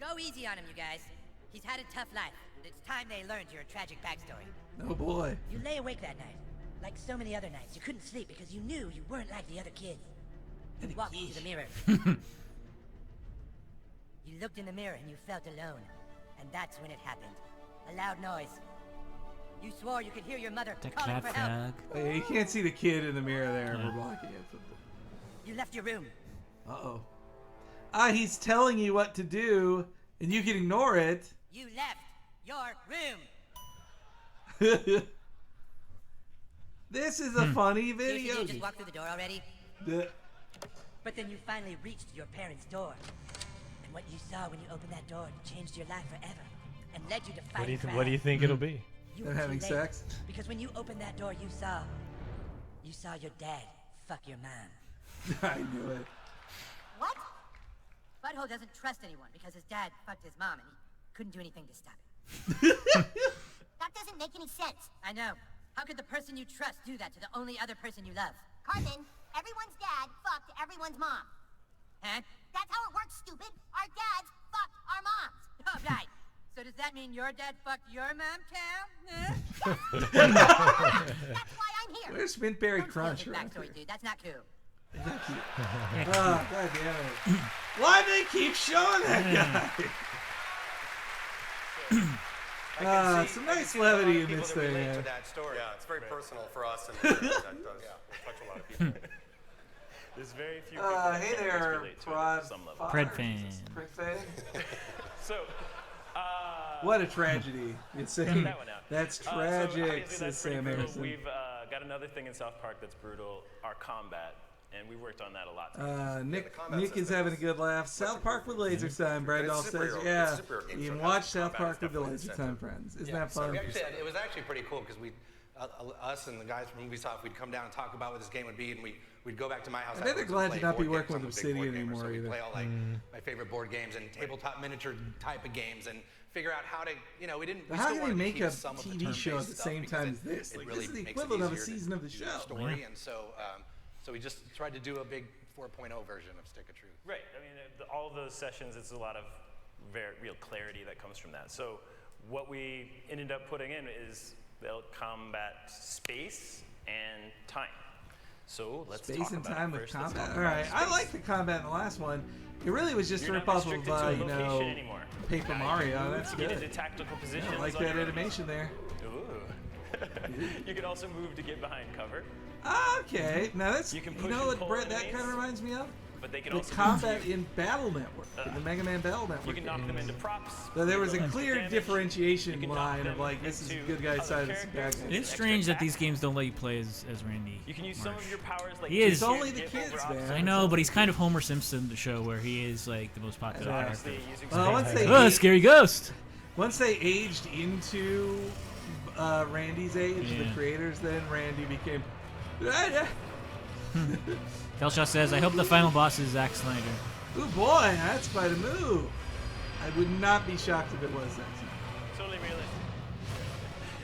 Go easy on him, you guys. He's had a tough life, and it's time they learned your tragic backstory. Oh boy. You lay awake that night, like so many other nights. You couldn't sleep because you knew you weren't like the other kids. You walked to the mirror. You looked in the mirror and you felt alone. And that's when it happened. A loud noise. You swore you could hear your mother calling for help. Hey, you can't see the kid in the mirror there. We're blocking it. You left your room. Uh-oh. He's telling you what to do, and you can ignore it. You left your room. This is a funny video. Seriously, you just walked through the door already? But then you finally reached your parents' door. And what you saw when you opened that door changed your life forever and led you to fight crime. What do you think it'll be? They're having sex? Because when you opened that door, you saw your dad fuck your mom. I knew it. What? Butthole doesn't trust anyone because his dad fucked his mom and he couldn't do anything to stop it. That doesn't make any sense. I know. How could the person you trust do that to the only other person you love? Cartman, everyone's dad fucked everyone's mom. Huh? That's how it works, stupid. Our dads fucked our moms. Oh, right. So does that mean your dad fucked your mom, Cal? Huh? That's why I'm here. Where's Mintberry Crunch? Backstory, dude. That's not cool. God damn it. Why do they keep showing that guy? Some nice levity in this thing. Yeah, it's very personal for us, and that does touch a lot of people. There's very few people that hey can there, relate to it at some level. Pred fan. So, what a tragedy. It's saying that one out. That's So tragic, obviously says that's pretty Sam brutal. Harrison. We've got another thing in South Park that's brutal, our combat, and we worked on that a lot. Nick is having a good laugh. South Park with Laser Time, Brandolph says, yeah. You can watch South Park with the Laser Time friends. Isn't that fun? It was actually pretty cool because we us and the guys from Ubisoft, we'd come down and talk about what this game would be, and we'd go back to my house. I bet they're afterwards and glad to play not be board working games. with I'm a big board Obsidian gamer, anymore so we either. play all my favorite board games and tabletop miniature type of games, and figure out how to, we didn't. But how can they make a TV show at the same time as this? Like, this is the equivalent of a season of the show. Story, and so we just tried to do a big 4.0 version of Stick of Truth. Right. I mean, all of those sessions, it's a lot of very real clarity that comes from that. So what we ended up putting in is they'll combat space and time. So let's Space talk and about time it with first. Let's combat. talk All about right, space. I like the combat in the last one. It really was just a You're not rip-off of, restricted to a location anymore. Paper Now Mario. you can That's get good. into tactical positions. I like on that your own. animation there. Ooh. You can also move to get behind cover. Okay, now that's You can you push know and what pull Brett that enemies, kind of reminds me of. But they can The also combat in Battle Network, in the Mega Man Battle Network. You can knock them games. into props. So there was a deal extra clear damage. differentiation knock line of them like this is a into good guy's other side, this is a bad characters. guy's It is side. strange that these games don't let you play as Randy. You can use some of your powers like He is. It's only the kids, man. I know, but he's kind of Homer Simpson, the show where he is like the most popular character. Once they Oh, scary ghost. Once they aged into Randy's age, the Yeah. creators, then Randy became. Telshaw says, I hope the final boss is Zack Snyder. Ooh boy, that's quite a move. I would not be shocked if it was that. Totally realistic.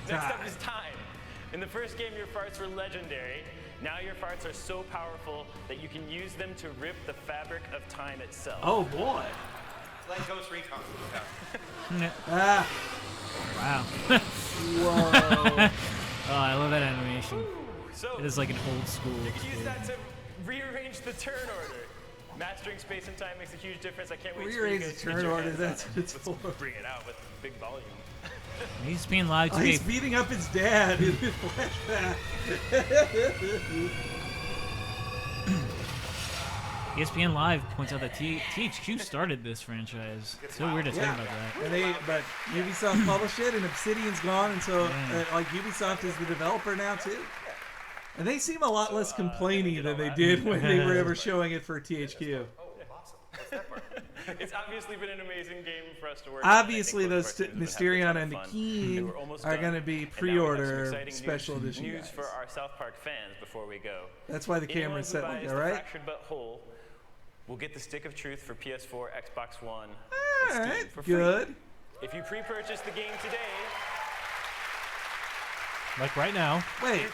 Next up is time. In the first game, your farts were legendary. Now your farts are so powerful that you can use them to rip the fabric of time itself. Oh boy. Like Ghost Recon. Ah. Wow. Whoa. Oh, I love that animation. So, It is like an old school. You can use that to rearrange the turn order. Mastering space and time makes a huge difference. I can't wait Rearrange for you the guys to get turn your order, hands that's on what it's for. Let's bring it out with big volume. He's being live Oh, to he's beating up his dad in his flashback. ESPN Live points out that THQ started this franchise. It's so weird to think about that. And but Ubisoft published it, and Obsidian's gone, and so like Ubisoft is the developer now too. And they seem a lot less complainy than they did when they were ever showing it for THQ. It's obviously been an amazing game for us to work Obviously, on. those Mysterion and the Keen are going to be pre-order special edition news guys. for our South Park fans before we go. That's why the camera's set like that, right? Fractured but whole will get the Stick of Truth for PS4, Xbox One, All and Steam right, for free. good. If you pre-purchase the game today, Like right now. Wait,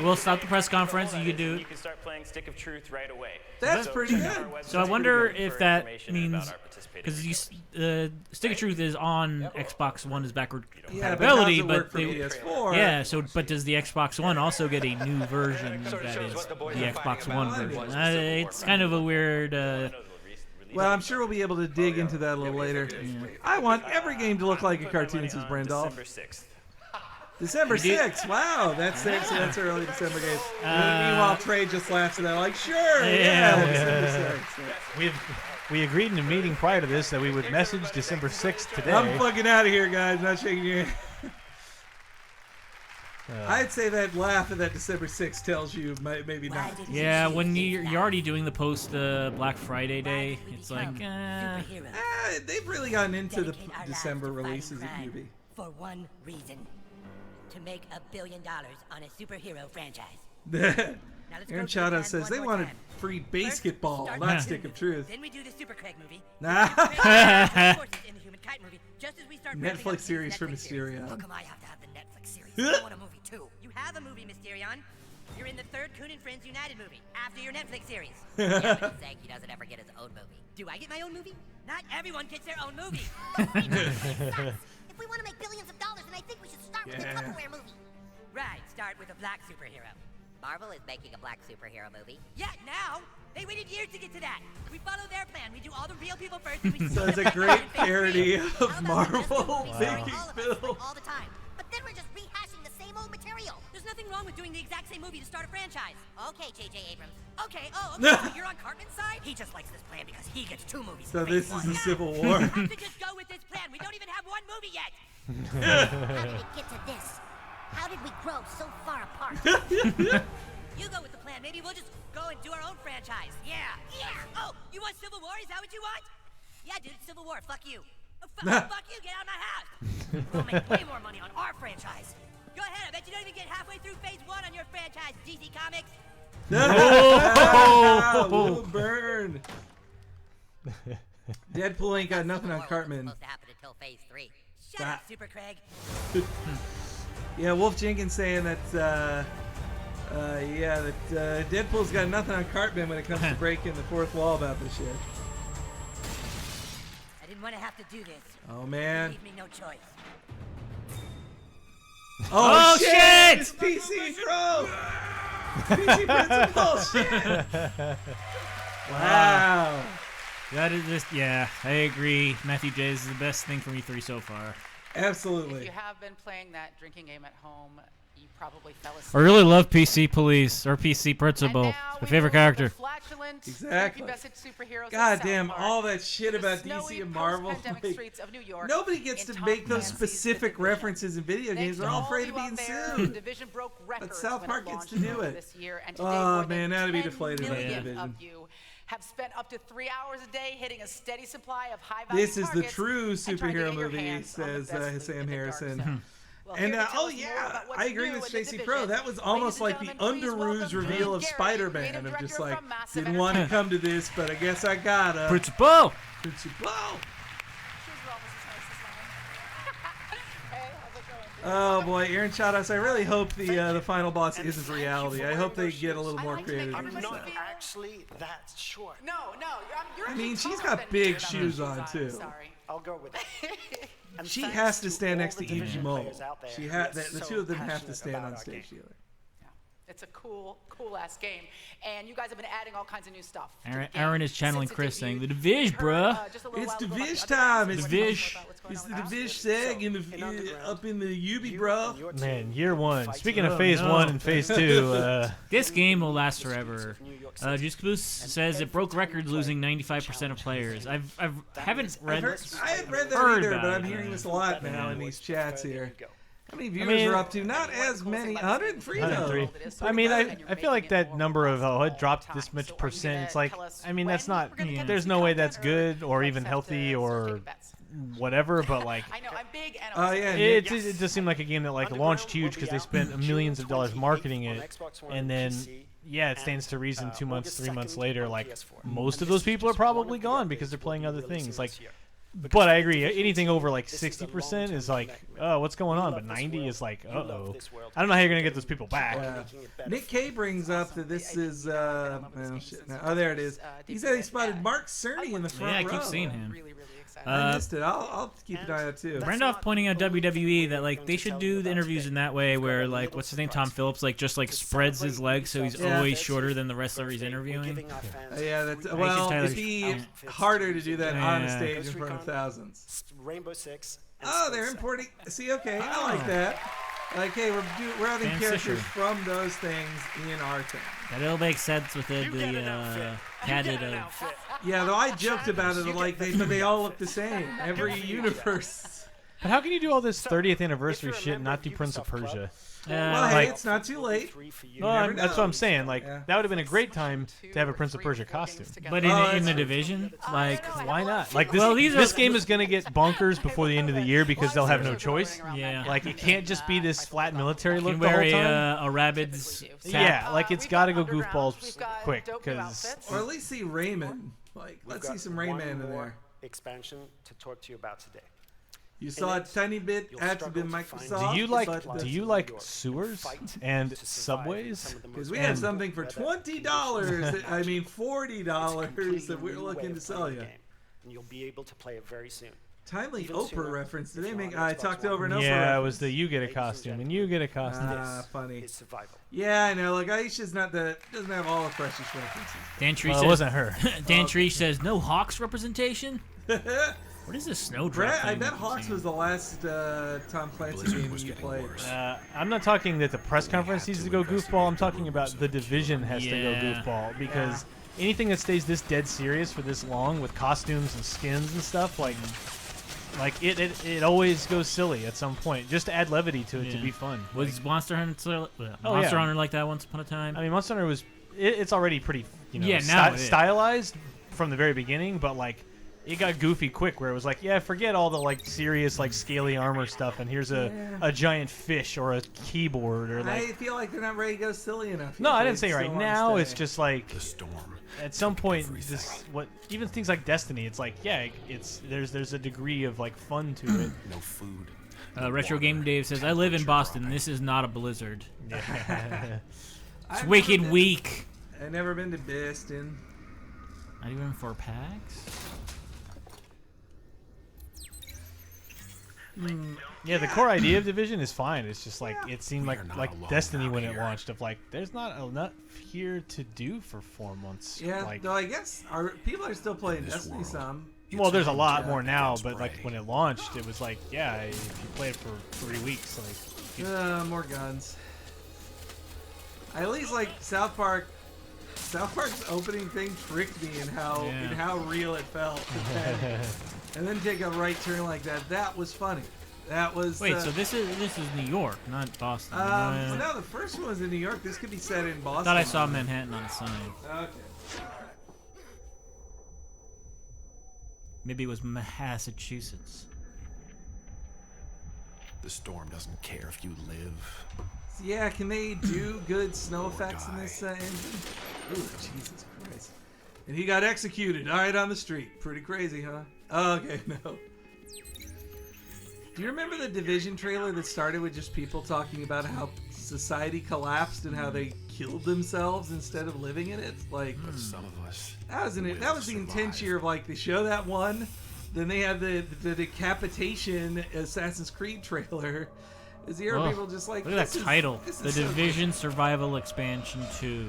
We'll stop the press conference. You can do. you can start playing Stick of Truth right away. That's So pretty check out good. our website So I wonder for if that information means about our participating because Stick of Truth is on Xbox One as backward Yeah, compatibility, but but how's it work for PS4? yeah. So, but does the Xbox One also get a new version that is the Xbox One version? It's kind of a weird. Well, I'm sure we'll be able to dig into that a little later. I want every game to look like a cartoon, says Brandolph. December 6th. December 6th. Wow, that's early December game. Meanwhile, Trey just laughs at that, like, sure, yeah, December 6th. We agreed in a meeting prior to this that we would message December 6th today. I'm fucking out of here, guys. Not shaking your hand. I'd say that laugh at that December 6th tells you maybe not. Yeah, when you're already doing the post Black Friday day, it's like. They've really gotten into the December releases at UB. For one reason. To make $1 billion on a superhero franchise. Aaron Chado says they wanted free basketball, not Stick of Truth. Then we do the Super Craig movie. In the Human Kite movie, just as we start Netflix series for Mysterion. How come I have to have the Netflix series? I want a movie too. You have a movie, Mysterion. You're in the third Coon and Friends United movie after your Netflix series. Yeah, but Zanky doesn't ever get his own movie. Do I get my own movie? Not everyone gets their own movie. If we want to make billions of dollars, then I think we should start with a Tupperware movie. Right, start with a black superhero. Marvel is making a black superhero movie. Yeah, now! They waited years to get to that. We follow their plan. We do all the real people first. And we So it's a great parody of Marvel making films. All the time. But then we're just rehashing the same old material. There's nothing wrong with doing the exact same movie to start a franchise. Okay, J.J. Abrams. Okay, okay, so you're on Cartman's side? He just likes this plan because he gets 2 movies. So this is the Civil We War. have to just go with this plan. We don't even have 1 movie yet. How did it get to this? How did we grow so far apart? You go with the plan. Maybe we'll just go and do our own franchise. Yeah. Yeah. Oh, you want Civil War? Is that what you want? Yeah, dude, Civil War. Fuck you. Oh, fuck you. Get out of my house. We'll make way more money on our franchise. Go ahead. I bet you don't even get halfway through phase 1 on your franchise, DC Comics. Blue burn. Deadpool ain't got nothing on Cartman. Supposed to happen until phase 3. Shut up, Super Craig. Yeah, Wolf Jenkins saying that Deadpool's got nothing on Cartman when it comes to breaking the fourth wall about this shit. I didn't want to have to do this. Oh man. Leave me no choice. Oh shit! It's PC Pro. PC principal shit. Wow. That is just, yeah, I agree. Matthew J is the best thing from E3 so far. Absolutely. If you have been playing that drinking game at home, you probably fell asleep. I really love PC Police or PC Principal. It's my favorite character. Exactly. God damn, all that shit about DC and Marvel. Like, nobody gets to make those specific references in video games. They're all afraid of being sued. But South Park gets to do it. Oh man, that'd be deflated by the Division. Have spent up to 3 hours a day hitting a steady supply of high-value This is the true superhero movie, says Sam Harrison. And oh yeah, I agree with Stacey Pro. That was almost like the under-ruse reveal of Spider-Man. Of just like, didn't want to come to this, but I guess I gotta. Principal! Oh boy, Aaron Chados, I really hope the final boss isn't reality. I hope they get a little more creative. I'm not actually that short. No, I mean, she's got big shoes on too. I'll go with it. She has to stand next to E.G. Mole. She the two of them have to stand on stage together. It's a cool ass game, and you guys have been adding all kinds of new stuff. Aaron is channeling Chris saying, "The Division, bruh." It's Division time. It's Division. It's the Division seg up in the Ubi, bro. Man, year 1. Speaking of phase 1 and phase 2, this game will last forever. Juice Caboose says it broke records, losing 95% of players. I haven't read. I hadn't read that either, but I'm hearing this a lot now in these chats here. How many viewers are up to? Not as many. 103 though. I mean, I feel like that number of it dropped this much percent. It's like, I mean, that's not. There's no way that's good or even healthy or whatever. But like, it does seem like a game that like launched huge because they spent millions of dollars marketing it, and then yeah, it stands to reason 2 months, 3 months later, like most of those people are probably gone because they're playing other things. Like. But I agree. Anything over like 60% is like, oh, what's going on? But 90 is like, uh-oh. I don't know how you're gonna get those people back. Nick K brings up that this is oh shit. Oh, there it is. He said he spotted Mark Cerny in the front row. Yeah, I keep seeing him. I missed it. I'll keep an eye out too. Brandoff pointing out WWE that like they should do the interviews in that way where like what's his name, Tom Phillips, like just like spreads his legs so he's always shorter than the wrestler he's interviewing. Yeah, that's it'd be harder to do that on a stage in front of thousands. Rainbow Six. Oh, they're importing. See, okay, I like that. Like, hey, we're having characters from those things in our thing. That'll make sense with the canon of. Yeah, though I joked about it, like they all look the same. Every universe. But how can you do all this 30th anniversary shit and not do Prince of Persia? Well, hey, it's not too late. No, that's what I'm saying. Like that would have been a great time to have a Prince of Persia costume. But in the Division, like why not? Like this game is gonna get bonkers before the end of the year because they'll have no choice. Yeah. Like it can't just be this flat military look can the whole wear time. a Rabbids. Yeah, like it's got to go goofballs quick because. Or at least see Rayman. Like let's see some Rayman in there. Expansion to talk to you about today. You saw a tiny bit at the Microsoft. Do you like sewers and subways? Because we have something for $20. I mean $40 that we're looking to sell you. And you'll be able to play it very soon. Timely Oprah reference. Did they make? I talked over and over. Yeah, it was the you get a costume and you get a costume. Funny. Yeah, I know. Like Aisha's doesn't have all the freshest references. Dan Tree it wasn't her. Dan Tree says no Hawks representation. What is this snowdrop? I bet Hawks was the last Tom Clancy game you played. I'm not talking that the press conference needs to go goofball. I'm talking about the Division has to go goofball because anything that stays this dead serious for this long with costumes and skins and stuff, like it always goes silly at some point. Just to add levity to it to be fun. Was Monster Hunter Hunter like that once upon a time? I mean, Monster Hunter was it's already pretty now stylized from the very beginning, but like. it got goofy quick, where it was like, yeah, forget all the like serious like scaly armor stuff, and here's a giant fish or a keyboard or like. I feel like they're not ready to go silly enough. No, yet. I didn't say They right still wanna now. stay. It's just like The storm. at some point, this even things like Destiny. It's like there's a degree of like fun to it. No food. Retro Game Dave says, "I live in Boston. This is not a blizzard. Yeah. It's wicked weak. I've never been to Boston. Not even for PAX." Yeah, the core idea of Division is fine. It's just like it seemed like Destiny when it launched. Of like, there's not enough here to do for 4 months. Yeah, like, though I guess people are still playing Destiny some. well, there's a lot more now, but like when it launched, it was like, yeah, if you play it for 3 weeks, like more guns. I at least like South Park. South Park's opening thing tricked me in how real it felt. And then take a right turn like that. That was funny. That was. Wait, so this is New York, not Boston. No, the first one was in New York. This could be set in Boston. I thought I saw Manhattan on the sign. Okay. Maybe it was Massachusetts. The storm doesn't care if you live. Yeah, can they do good snow effects in this engine? Ooh, Jesus Christ. And he got executed. All right, on the street. Pretty crazy, huh? Oh, okay, no. Do you remember the Division trailer that started with just people talking about how society collapsed and how they killed themselves instead of living in it? Like, but some of us. That was the intense year of like they show that one, then they have the decapitation Assassin's Creed trailer. Is the era people just like look at that title, The Division Survival Expansion 2.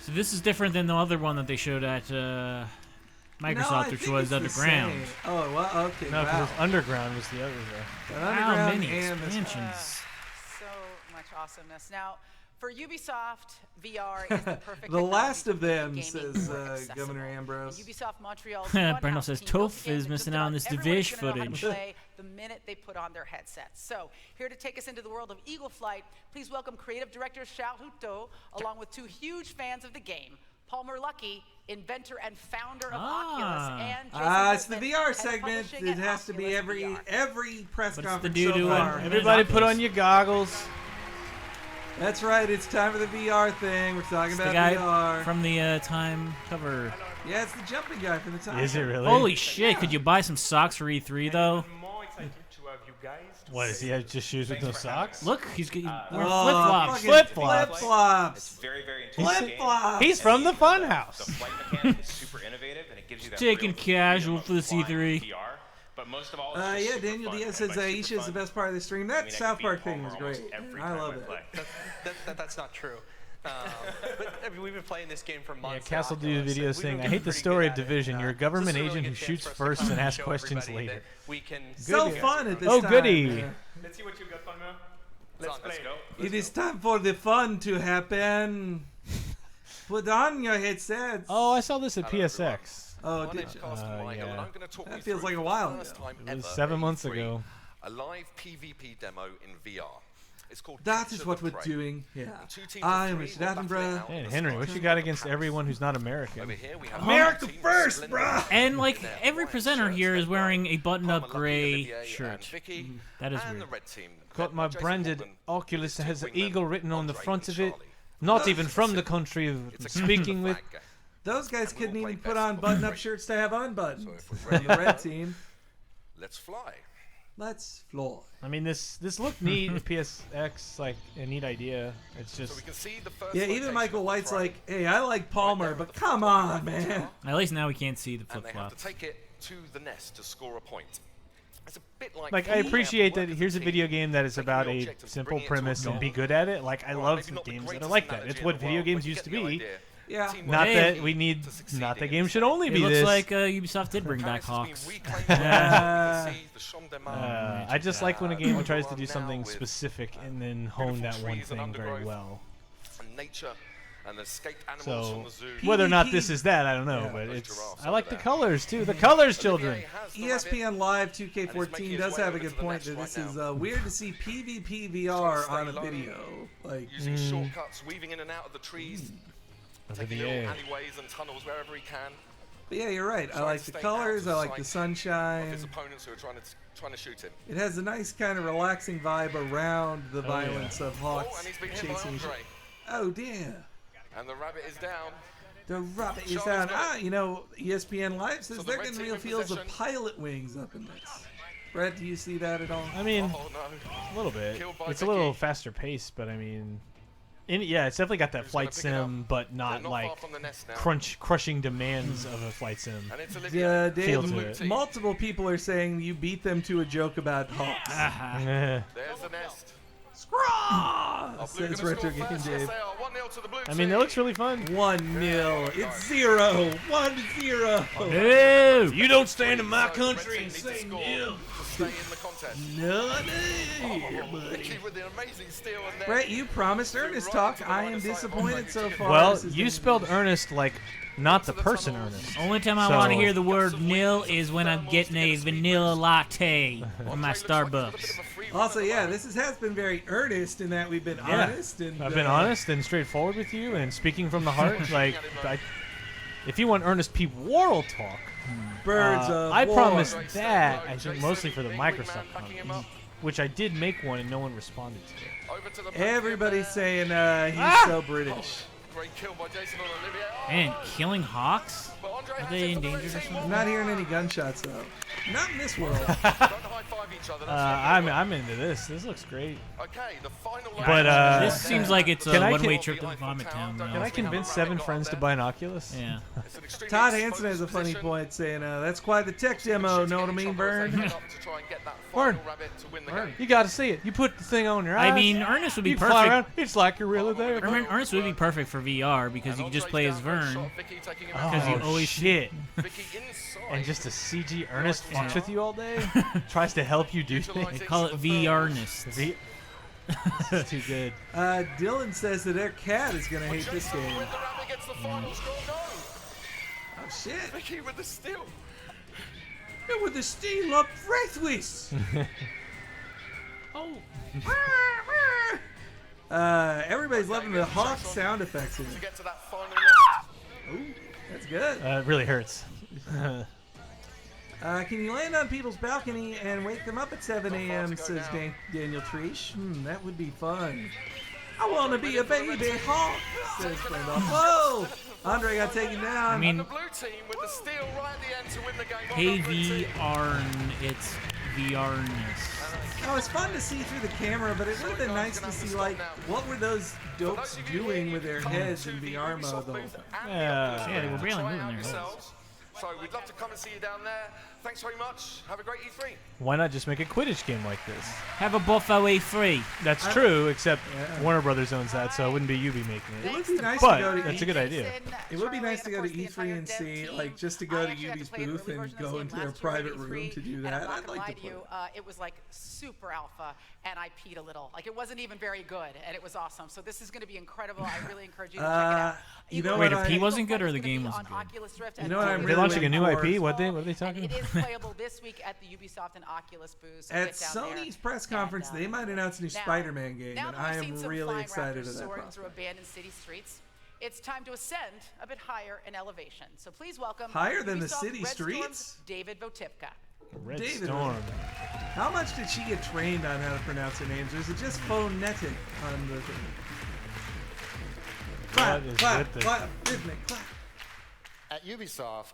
So this is different than the other one that they showed at Microsoft, which was Underground. Oh, well, okay. No, because Underground was the other guy. How many expansions? So much awesomeness. Now, for Ubisoft, VR is the perfect The last of technology them, to make gaming says more accessible. Governor Ambrose. And Ubisoft Montreal's Brendel says Toph is missing out on this Division footage. play the minute they put on their headsets. So, here to take us into the world of Eagle Flight, please welcome creative director Charles Houteau, along with 2 huge fans of the game, Palmer Luckey, inventor and founder of Oculus, and Jason it's the VR segment. It has to be every press conference so far. Everybody put on your goggles. That's right. It's time for the VR thing. We're talking about the guy VR. from the Time cover. Yeah, it's the jumping guy from the Time. Is it really? Holy shit! Could you buy some socks for E3 though? What, does he have just shoes with no socks? Look, he's wearing flip-flops. Flip-flops. It's very, very interesting. Flip-flops. He's from the Funhouse. The flight mechanic is super innovative, and it gives you that taking real casual feeling for of the flying C3. VR. But most of all, it's just Yeah, super Daniel fun. Diaz And says by super Aisha is the fun, best part of the stream. I That mean, I South could Park beat thing was Palmer great. almost every I time love I it. play. That's not true. But I mean, we've been playing this game for Yeah, months. Castle do Oculus, videos and saying, we've I been hate the pretty story good of at it, Division. and, You're a government this is a agent really who good shoots chance for us to first come and asks show questions everybody later. that we can So Goody. fun at this Oh, time. goody. Yeah. Let's see what you got, Palmer. Let's play. It is time for the fun to happen. Put on your headsets. Oh, I saw this at PSX. Oh, did you? Yeah. That feels like a while ago. It was 7 months ago. A live PvP demo in VR. It's called That is what we're doing. Yeah. I am Mr. Attenborough. Hey, Henry, what you got against everyone who's not American? America first, bruh! And like every presenter here is wearing a button-up gray shirt. That is weird. Got my branded Oculus that has an eagle written on the front of it. Not even from the country I'm speaking with. Those guys couldn't even put on button-up shirts to have unbuttoned. The red team. Let's fly. Let's fly. I mean, this looked neat at PSX, like a neat idea. It's just. Yeah, even Michael White's like, hey, I like Palmer, but come on, man. At least now we can't see the And they have flip-flops. to take it to the nest to score a point. It's a bit Like, I appreciate that here's a video game that is about a simple premise and be good at it. Like, I love games that are like that. It's what video games used to be. Yeah. Not that we need. Not that games should only be It looks this. like Ubisoft did bring back Hawks. I just like when a game tries to do something specific and then hone that one thing very well. Nature and escaped animals from So the zoo. whether or not this is that, I don't know, but it's. I like the colors too. The colors, children. ESPN Live 2K14 does have a good point that this is weird to see PvP VR on a video. Like using shortcuts, weaving in and out of the trees, taking the little air. alleyways and tunnels wherever he can. But yeah, you're right. I like the colors. I like the sunshine. His opponents who are trying to shoot him. It has a nice kind of relaxing vibe around the violence of Hawks and he's been hit by chasing. Andre. Oh dear. And the rabbit is down. The rabbit is down. You know, ESPN Live says they're getting real feels of pilot wings up in this. Brett, do you see that at all? I mean, a little bit. It's a little faster paced, but I mean, yeah, it's definitely got that flight sim, but not like crushing demands of a flight sim. Yeah, feel to it. Multiple people are saying you beat them to a joke about Hawks. There's the nest. Scraw! Says Retro Game Dave. I mean, it looks really fun. 1-0. It's 0. 1-0. No! You don't stand in my country and say nil. Stay in the contest. No, Brett, you promised Ernest talk. I am disappointed so far. Well, you spelled Ernest like not the person Ernest. Only time I want to hear the word nil is when I'm getting a vanilla latte from my Starbucks. Also, yeah, this has been very earnest in that we've been honest. And, I've been honest and straightforward with you and speaking from the heart. Like, if you want Ernest P. Worrell talk, Birds of I War. promised that, I think, mostly for the Microsoft conference, which I did make one and no one responded to it. Everybody's saying he's so British. Great kill by Jason on Olivier. And killing Hawks? Are they endangered or something? I'm not hearing any gunshots, though. Not in this world. I'm into this. This looks great. Okay, the final but this seems like it's a one-way trip to Vomit Town. Can I convince 7 friends to buy an Oculus? Yeah. Todd Hansen has a funny point saying, that's quite the tech demo, know what I mean, Vern? Vern, you got to see it. You put the thing on your eyes. I mean, Ernest would be you perfect. Fly around, it's like you're really there. Ernest would be perfect for VR because you can just play as Vern. Because you always shit. And just a CG Ernest fucks with you all day? Tries to help you do things. They call it VR-nest. This is too good. Dylan says that their cat is going to hate this game. Oh, shit. Vicky with the steal. And with the steal up breathless. Oh. Everybody's loving the Hawk sound effects in it. Ooh, that's good. It really hurts. Can you land on people's balcony and wake them up at 7 a.m., says Daniel Treesh. That would be fun. I want to be a baby hawk, says Randolph. Whoa! Andre got taken down. I mean, the blue team with the steal right at the end to win the game. it's VR-ness. Oh, it's fun to see through the camera, but it would have been nice to see, like, what were those dopes doing with their heads in VR mode the whole time? Yeah, they were barely moving their heads. So we'd love to come and see you down there. Thanks very much. Have a great E3. Why not just make a Quidditch game like this? Have a Buffo E3. That's true, except Warner Brothers owns that, so it wouldn't be Ubi making it. It would be nice but to go to that's a good idea. It would be nice to go to E3 and see, like, just to go to Ubi's booth and go into their private room to do that. I'd like to play. It was like super alpha, and I peed a little. Like, it wasn't even very good, and it was awesome. So this is going to be you. I really encourage you to check it out. You know Wait, what? if he wasn't good or the game wasn't good? You know what I'm Are really they launching a new waiting IP? for? What are they talking It about? is playable this week at the Ubisoft and Oculus booths. So At get down Sony's there. press conference, they might announce a new Spider-Man game, Now and that we've I am seen some really flying excited raptors at that soaring prospect. through abandoned city streets, it's time to ascend a bit higher in elevation. So please welcome Higher than the Ubisoft city Red streets? Storm's David Votipka. Red David, Storm. how much did she get trained on how to pronounce her names, or is it just phonetic on the thing? Clap, What is clap, with this? clap, rhythmic, clap. At Ubisoft,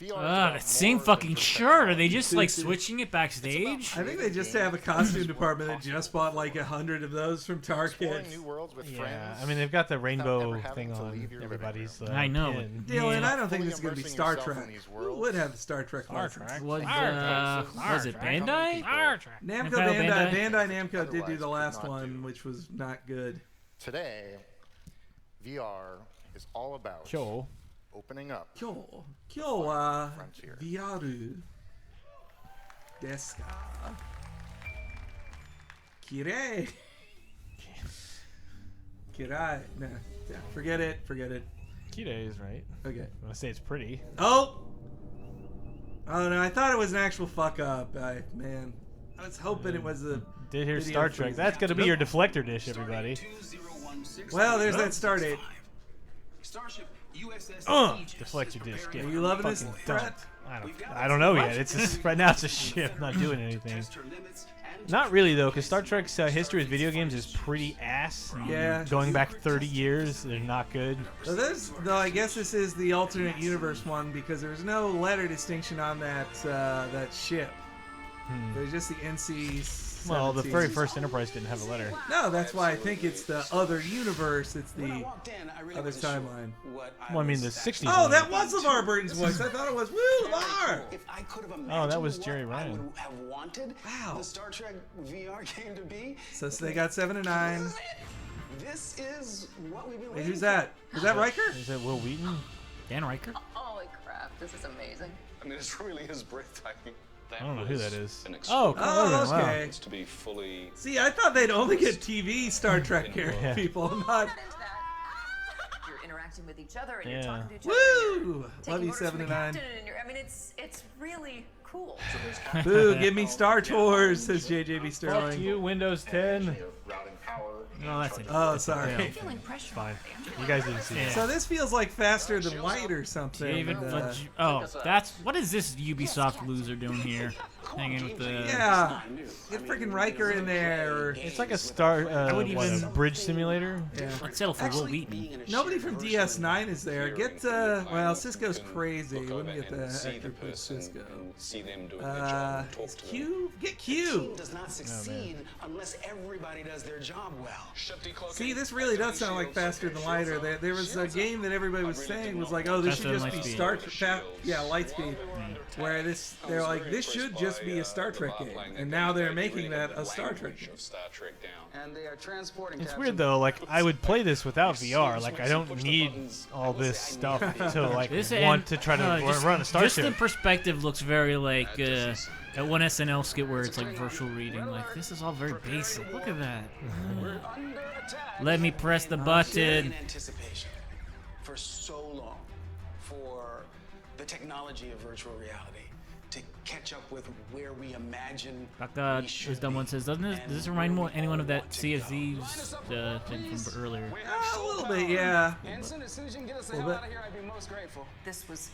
VR Same fucking shirt. Are they just like switching it backstage? I think they just have a costume department that just bought like 100 of those from Target. new worlds with Yeah, friends. I mean they've got the rainbow ever having thing to on leave your everybody's. I know. pin. Dylan, Yeah. I don't think Fully this is going to be immersing Star yourself Trek. in these Who worlds. would have the Star Trek Star license? Trek. Was it Bandai? Namco Namco Bandai. Bandai? Bandai Namco did do Otherwise the last could not one, do. which was not good. Today, VR is all about Cool. opening up. Kyo wa Frontier. VR desu ka? Kirei. Kirai. Nah, yeah, forget it. Kide is right. Okay. I want to say it's pretty. Oh no! I thought it was an actual fuck up. Man, I was hoping it was a. Did hear video Star Trek. freeze. That's gonna be your deflector dish, everybody. Well, there's that Stardate. Starship Deflect your disc. Are you loving this, Brett? I don't know yet. It's just, right now it's a ship, not doing anything. Not really though, because Star Trek's history with video games is pretty ass. Yeah. Going back 30 years, they're not good. Though I guess this is the alternate universe one because there's no letter distinction on that ship. There's just the NC. Well, the very first Enterprise didn't have a letter. No, that's why I think it's the other universe. It's the other timeline. Well, I mean the 60s. Oh, that was LeVar Burton's voice. I thought it was LeVar. Oh, that was Jerry Ryan. I would have wanted the Star Trek VR game to be. So they got 7 and 9. This is what we've been Wait, waiting who's that? Is that Riker? Is that Will Wheaton? Dan Riker? Holy crap, this is amazing. I mean, it really is breathtaking. I don't know who that is. Oh, okay. To be fully. See, I thought they'd only get TV Star Trek people, not. You're interacting with each other and Yeah. you're talking to each other. Woo! Love you, 7 and 9. I mean, it's really cool. Boo! Give me Star Tours, says JJB Sterling. Fuck you, Windows 10. No, that's it. Oh, sorry. I'm feeling pressure. Fine. You guys didn't see it. So this feels like Faster Than Light or something. David that's what is this Ubisoft loser doing here? Hanging with the Yeah, get freaking Riker in there. It's like a star. A bridge simulator. Yeah. Let's settle for Will Wheaton. Nobody from DS9 is there. Get well, Cisco's crazy. Wouldn't get the actor for Cisco. Is Q? Get Q. Does not succeed unless everybody does their job well. See, this really does sound like Faster Than Lighter. There was a game that everybody was saying was like, oh, this should just be Lightspeed. Where they're like, this should just be a Star Trek game, and now they're making that a Star Trek game. And they are transporting. It's weird though. Like I would play this without VR. Like I don't need all this stuff to like want to try to run a starship. Just the perspective looks very like that one SNL skit where it's like virtual reading. Like this is all very basic. Look at that. Let me press the button. Anticipation for so long for the technology of virtual reality to catch up with where we imagine. His dumb one says, does this remind anyone of that Sea of Thieves thing from earlier? A little bit, yeah. Anson, as soon as you can get us the hell out of here, I'd be most grateful. This was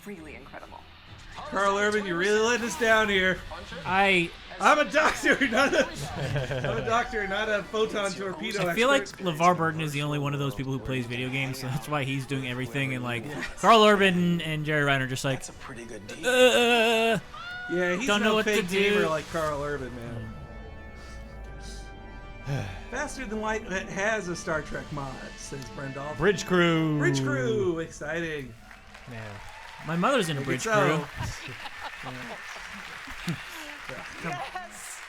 really incredible. Carl Urban, you're really letting us down here. I'm a doctor, not a photon torpedo. I feel like LeVar Burton is the only one of those people who plays video games, so that's why he's doing everything. And like Carl Urban and Jerry Ryan are just like, that's a pretty good deal. Yeah, he's don't know what fake to do. gamer like Carl Urban, man. Faster Than Light has a Star Trek mod, says Brendolph. Bridge Crew. Bridge Crew, exciting. Man. My mother's in a Bridge Crew. Yes.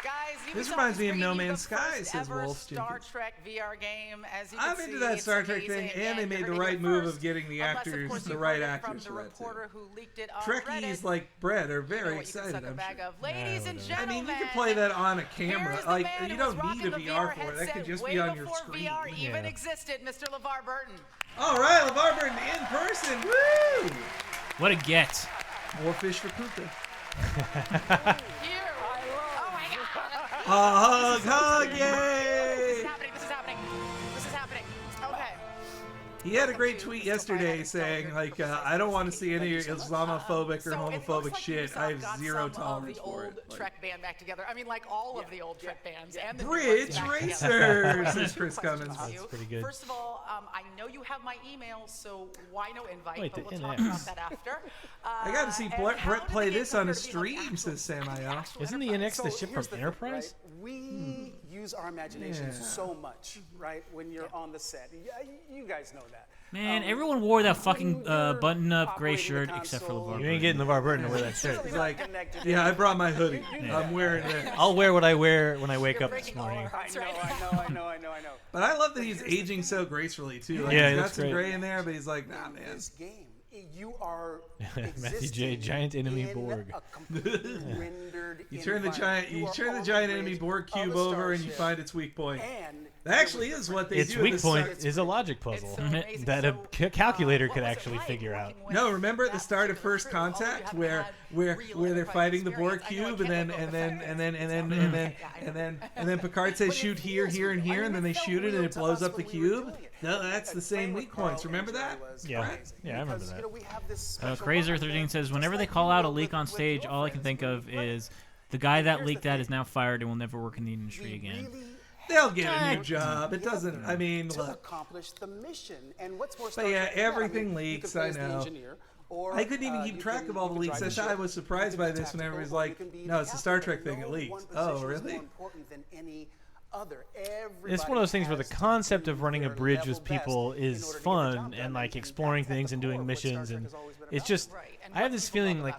Guys, this reminds me of No Man's Sky, says Wolf. Star Trek VR game, as you I'm can into see, that it's Star Trek amazing, thing, and they made the you're right gonna be move first, of getting the unless, of actors, course, the you right heard it actors from for the that too. reporter who leaked it on Trekkies Reddit. like Brett are very You know what you can excited. suck a I'm bag sure. of. Ladies and I gentlemen, mean, you can play that on a camera. here's the Like man you who was don't need a rocking the VR for it. That headset could just way be on your before screen. VR even existed, Mr. LeVar Burton. All right, LeVar Burton in person. Woo! What a get! More fish for Kuka. Oh my God! Hug, yay! This is happening. This is happening. Okay. He had a great tweet yesterday saying, like, I don't want to see any Islamophobic or homophobic shit. I have zero tolerance for it. Old Trek band back together. I mean, like all of the old Trek bands and the Bridge Racers, says Chris Cummins. That's pretty good. First of all, I know you have my email, so why no invite? Wait, but the we'll talk NX. about that after. I got to see Brett play this on a stream, says Sam I.O. Isn't the NX the ship from Enterprise? We use our imagination so much, right? When you're on the set, you guys know that. Man, everyone wore that fucking button-up gray shirt except for LeVar. You ain't getting LeVar Burton to wear that shirt. He's like, yeah, I brought my hoodie. I'm wearing it. I'll wear what I wear when I wake up this morning. I know. But I love that he's aging so gracefully too. Like, Yeah, he's got that's some great. gray in there, but he's like, nah, man. This game, you are Matthew J. Giant enemy Borg. You turn the giant enemy Borg cube over, and you find its weak point. That actually is what they Its do. weak point is a logic puzzle that a calculator could actually figure out. No, remember at the start of First Contact where they're fighting the Borg cube, and then Picard says shoot here, here, and here, and then they shoot it and it blows up the cube. No, that's the same weak points. Remember that? Yeah, yeah, I remember that. Crazer13 says, whenever they call out a leak on stage, all I can think of is the guy that leaked that is now fired and will never work in the industry again. They'll get a new job. It doesn't. I mean, look. Accomplish the mission. And what's more, But yeah, everything leaks. I know. I couldn't even keep track of all the leaks. That's how I was surprised by this when everybody's like, "No, it's a Star Trek thing. It leaked." Oh, really? It's one of those things where the concept of running a bridge with people is fun and like exploring things and doing missions, and it's just I have this feeling like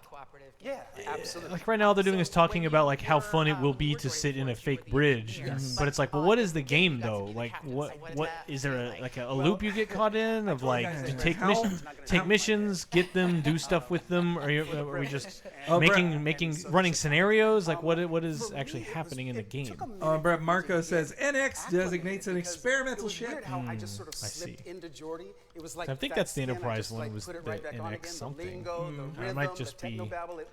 Yeah, absolutely. like right now all they're doing is talking about like how fun it will be to sit in a fake bridge, but it's like, well, what is the game though? Like, what is there a loop you get caught in of like to take missions, get them, do stuff with them, or are we just running scenarios? Like, what is actually happening in the game? Brett Marco says NX designates an experimental ship. I just sort of slipped into Geordie. It was like I think that's the Enterprise one. Was the NX something? I might just be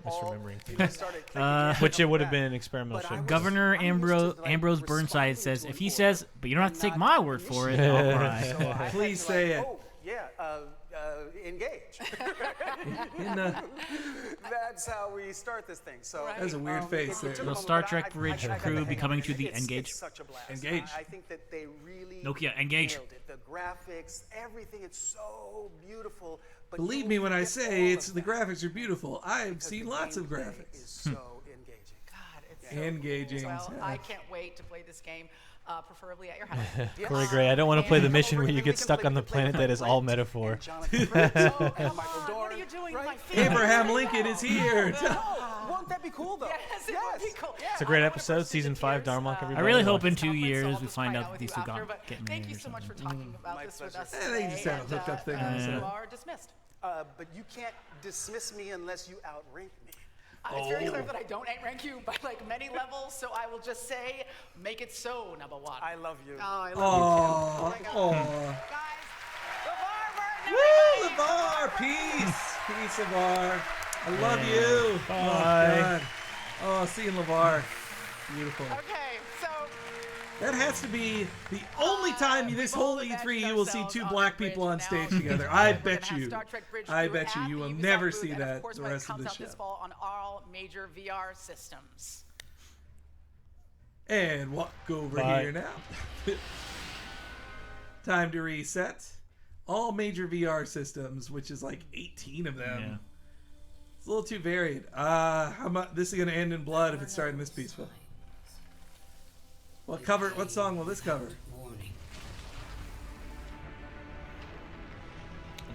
misremembering things. Which it would have been an experimental ship. Governor Ambrose Burnside says, if he says, but you don't have to take my word for it, I'll cry. Please say it. Oh, yeah, engage. That's how we start this thing. So that's a weird face there. The Star Trek Bridge crew be coming to the Engage. It's such a blast. Engage. I think that they really Nokia, engage. nailed it. The graphics, everything, it's so beautiful. But Believe me when I say the graphics are beautiful. I've seen lots of graphics. Is so engaging. God, it's so engaging. Cool. Well, Yeah. I can't wait to play this game, preferably at your house. Corey Gray, I don't want to play the mission where you get stuck on the planet that is all metaphor. What are you doing? My Abraham Lincoln is here. Won't that be cool, though? Yes, it would be cool. It's a great episode, season 5, Darmok. Everybody. I really hope in 2 years we find out that these two got getting married. Thank you so much for talking about this with us They just have a hookup thing on the You side. are dismissed. But you can't dismiss me unless you outrank me. It's very clear that I don't rank you by like many levels, so I will just say, make it so, number one. I love you. Oh, I love you too. Oh. Woo, LeVar! Peace! Peace, LeVar. I love you. Bye. Oh, God. Oh, seeing LeVar. Beautiful. Okay, so that has to be the only time this whole E3 you will see two black people on stage together. I bet you. I bet you. You will never see that the rest of the show. This fall on all major VR systems. And walk over here now. Time to reset. All major VR systems, which is like 18 of them. Yeah. It's a little too varied. This is going to end in blood if it's starting this peaceful. What song will this cover?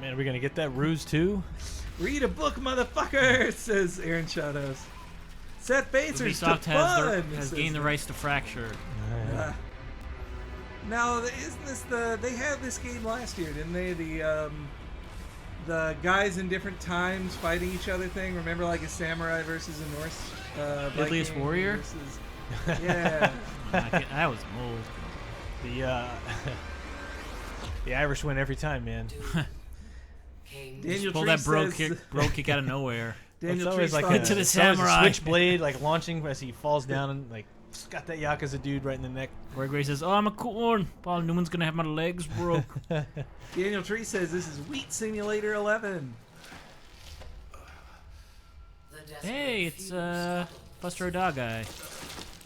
Man, are we gonna get that ruse too? Read a book, motherfucker, says Aaron Shadows. Seth Baser's to fun. has gained the rights to Fracture. Now, isn't this they had this game last year, didn't they? The guys in different times fighting each other thing. Remember, like a samurai versus a Norse Deadliest Viking Warrior. Versus, yeah. That was old. The Irish win every time, man. Daniel pull Tree that bro says, kick out of nowhere. Daniel It's always Tree's like to the it's always samurai. a switchblade, like launching as he falls down and like got that Yakuza dude right in the neck. Corey Gray says, "Oh, I'm a corn. Paul Newman's gonna have my legs broke." Daniel Tree says this is Wheat Simulator 11. Hey, it's Buster O'Dog guy.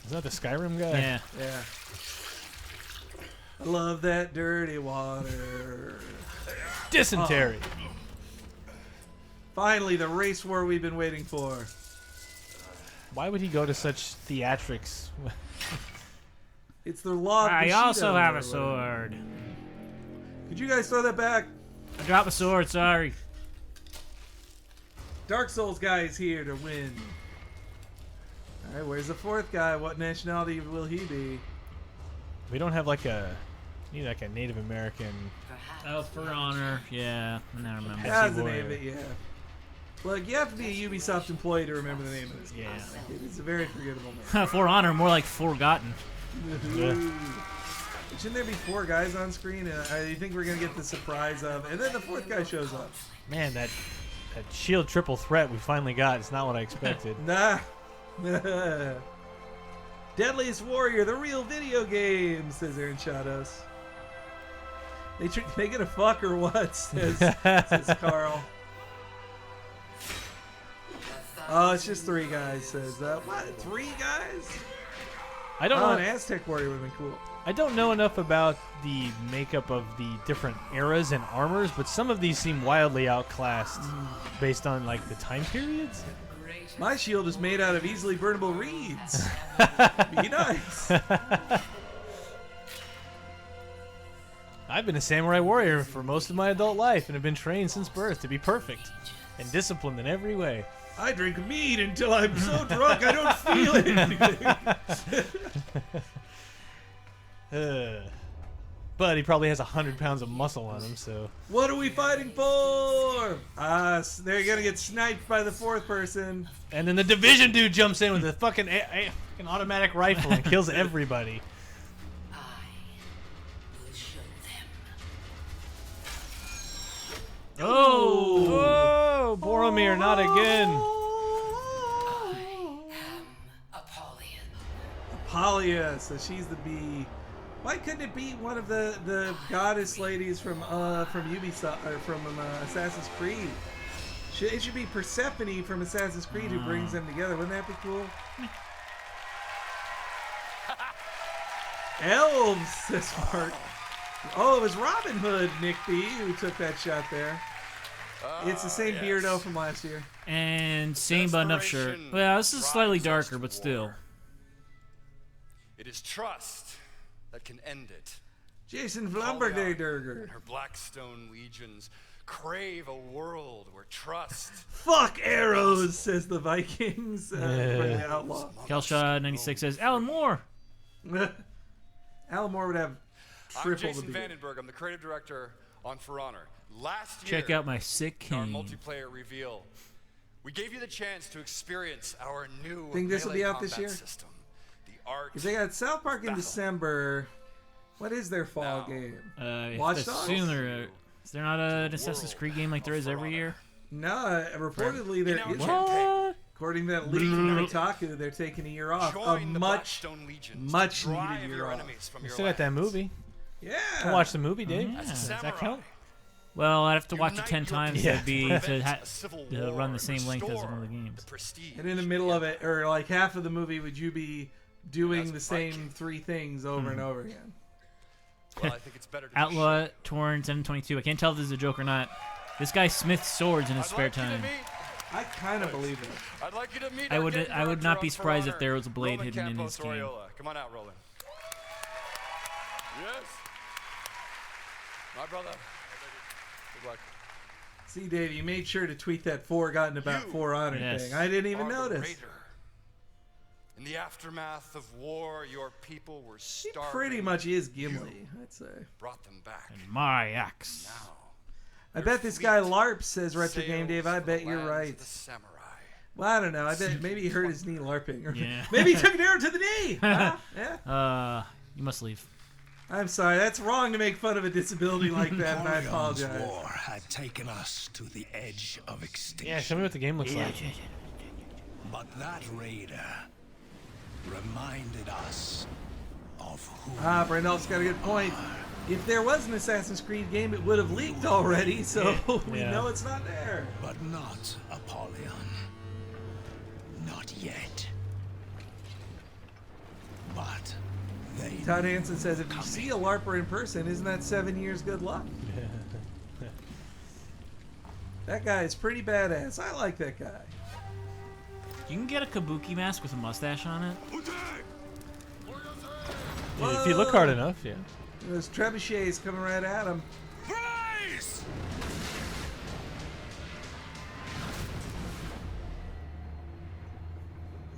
Is that the Skyrim guy? Yeah. Yeah. I love that dirty water. Dysentery. Finally, the race war we've been waiting for. Why would he go to such theatrics? It's the law of I Bushido also have or a whatever. sword. Could you guys throw that back? I dropped a sword. Sorry. Dark Souls guy is here to win. All right, where's the fourth guy? What nationality will he be? We don't have like a Native American. Oh, For Honor. Yeah, I now remember. That's the name of it, yeah. Look, you have to be a Ubisoft employee to remember the name of this. Yeah. It's a very forgettable name. For Honor, more like Forgotten. Shouldn't there be 4 guys on screen? And I think we're going to get the surprise of... And then the 4th guy shows up. Man, that shield triple threat we finally got. It's not what I expected. Nah. Deadliest Warrior, the real video game, says Aaron Shadows. They gonna fuck or what? Says Carl. Oh, it's just 3 guys. Says what? 3 guys? I don't know. An Aztec warrior would have been cool. I don't know enough about the makeup of the different eras and armors, but some of these seem wildly outclassed based on like the time periods. My shield is made out of easily burnable reeds. Be nice. I've been a samurai warrior for most of my adult life and have been trained since birth to be perfect and disciplined in every way. I drink mead until I'm so drunk I don't feel anything. But he probably has 100 pounds of muscle on him, so... What are we fighting for? They're gonna get sniped by the 4th person. And then the division dude jumps in with a fucking automatic rifle and kills everybody. Oh, Boromir, not again. Apollia, so she's the bee. Why couldn't it be one of the goddess ladies from Ubisoft or from Assassin's Creed? It should be Persephone from Assassin's Creed who brings them together. Wouldn't that be cool? Elves, says Mark. Oh, it was Robin Hood, Nick B, who took that shot there. It's the same Beardo from last year. And same button-up shirt. Well, this is slightly darker, but still. It is trust that can end it. Jason Vlamberderger. Her Blackstone legions crave a world where trust. Fuck arrows, says the Vikings. For the outlaw. Kelshot96 says, Alan Moore. Alan Moore would have I'm Jason Vandenberg. I'm the creative director on For Honor. Last year, check out my sick in our cane. multiplayer reveal, we gave you the chance to experience our new Think this will be out this year? System. The art. If they got South Park in December, what is their fall game? Watch Dogs? Sooner. Is there not an Assassin's Creed game like there is every year? No, reportedly there is. According to that leak from Kotaku, they're taking a year off. A much needed year off. You still got that movie. Yeah. Can watch the movie, Dave. Does that count? Well, I'd have to watch it 10 times to run the same length as one of the games. And in the middle of it, or like half of the movie, would you be doing the same 3 things over and over again? Well, I think it's better to Outlaw Torn 722. I can't tell if this is a joke or not. This guy smiths swords in his spare time. I kind of believe it. I'd like you to meet I would not be surprised if there was a blade hidden in his game. Come on out, Roland. Yes. My brother. Good luck. See, Dave, you made sure to tweet that Forgotten About For Honor thing. I didn't even notice. In the aftermath of war, your people were starving. He pretty much is Gimli, I'd say. Brought them back. And my axe. Now, I bet this guy LARP, says Retro Game Dave. I bet you're right. Well, I don't know. I bet maybe he hurt his knee LARPing. Or maybe he took an arrow to the knee. Huh? Yeah. You must leave. I'm sorry. That's wrong to make fun of a disability like that, and I Napoleon's apologize. war had taken us to the edge of extinction. Yeah, show me what the game looks like. But that raider reminded us of who Brandolph's got a good point. If there was an Assassin's Creed game, it would have leaked already, so we know it's not there. But not Apollyon. Not yet. But they... Todd Hansen says, if you see a LARPer in person, isn't that 7 years good luck? That guy is pretty badass. I like that guy. You can get a kabuki mask with a mustache on it. If you look hard enough, yeah. Those trebuchets coming right at him. Freeze!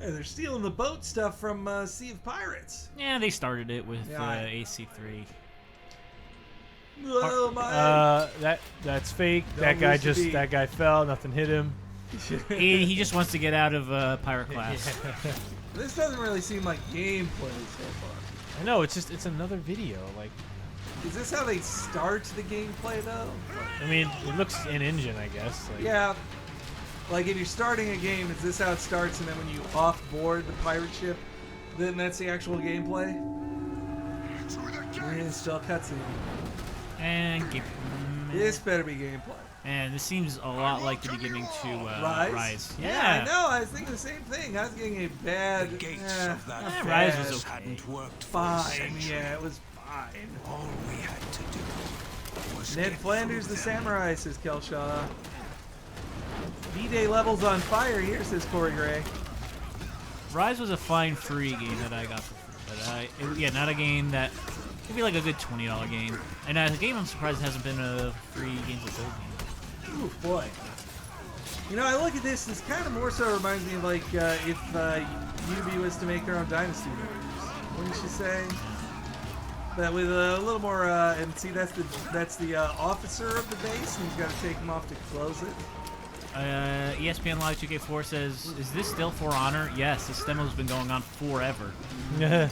Hey, they're stealing the boat stuff from Sea of Pirates. Yeah, they started it with AC3. Oh my! That's fake. That guy fell. Nothing hit him. he just wants to get out of pirate class. This doesn't really seem like gameplay so far. I know, it's another video. Like, is this how they start the gameplay though? I mean, it looks in-engine, I guess. Like, yeah. Like if you're starting a game, is this how it starts? And then when you off-board the pirate ship, then that's the actual gameplay. And it's still cutscene. And this better be gameplay. And this seems a lot like the beginning to Rise. Yeah, I know. I was thinking the same thing. I was getting a bad. The gates of that Rise was okay. hadn't worked for Fine. Yeah, it was fine. All we had to do was Ned get Flanders, the through them. samurai, says Kelshaw. D-Day levels on fire here, says Corey Gray. Rise was a fine free game that I got for free, but not a game that could be like a good $20 game. And as a game, I'm surprised it hasn't been a free game for gold game. Ooh, boy. You know, I look at this. This kind of more so reminds me of like if Ubi was to make their own Dynasty Warriors. Wouldn't you say? But with a little more, and see, that's the officer of the base, and he's got to take him off to close it. ESPN Live 2K4 says, "Is this still For Honor?" Yes, this demo's been going on forever. There.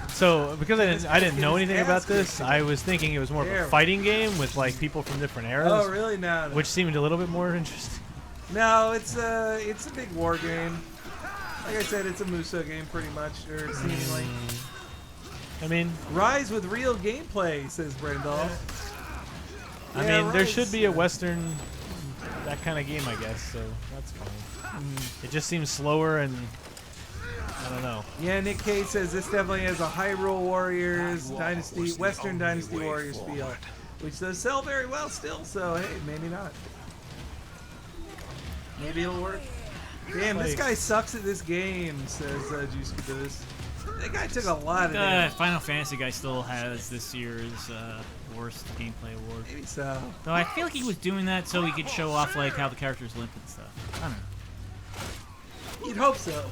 So because I didn't know anything about this, I was thinking it was more of a fighting game with like people from different eras. Oh, really? No. Which seemed a little bit more interesting. No, it's a big war game. Like I said, it's a Muso game pretty much, or seemingly. I mean, Rise with real gameplay, says Brendel. I mean, there should be a Western that kind of game, I guess. So that's fine. It just seems slower and. I don't know. Yeah, Nick K says this definitely has a Hyrule Warriors Dynasty, Western Dynasty Warriors feel, which does sell very well still. So hey, maybe not. Maybe it'll work. Damn, this guy sucks at this game, says Juice Caboose. That guy took a lot of damage. Final Fantasy guy still has this year's worst gameplay award. Maybe so. Though I feel like he was doing that so he could show off like how the characters limp and stuff. I don't know. You'd hope so.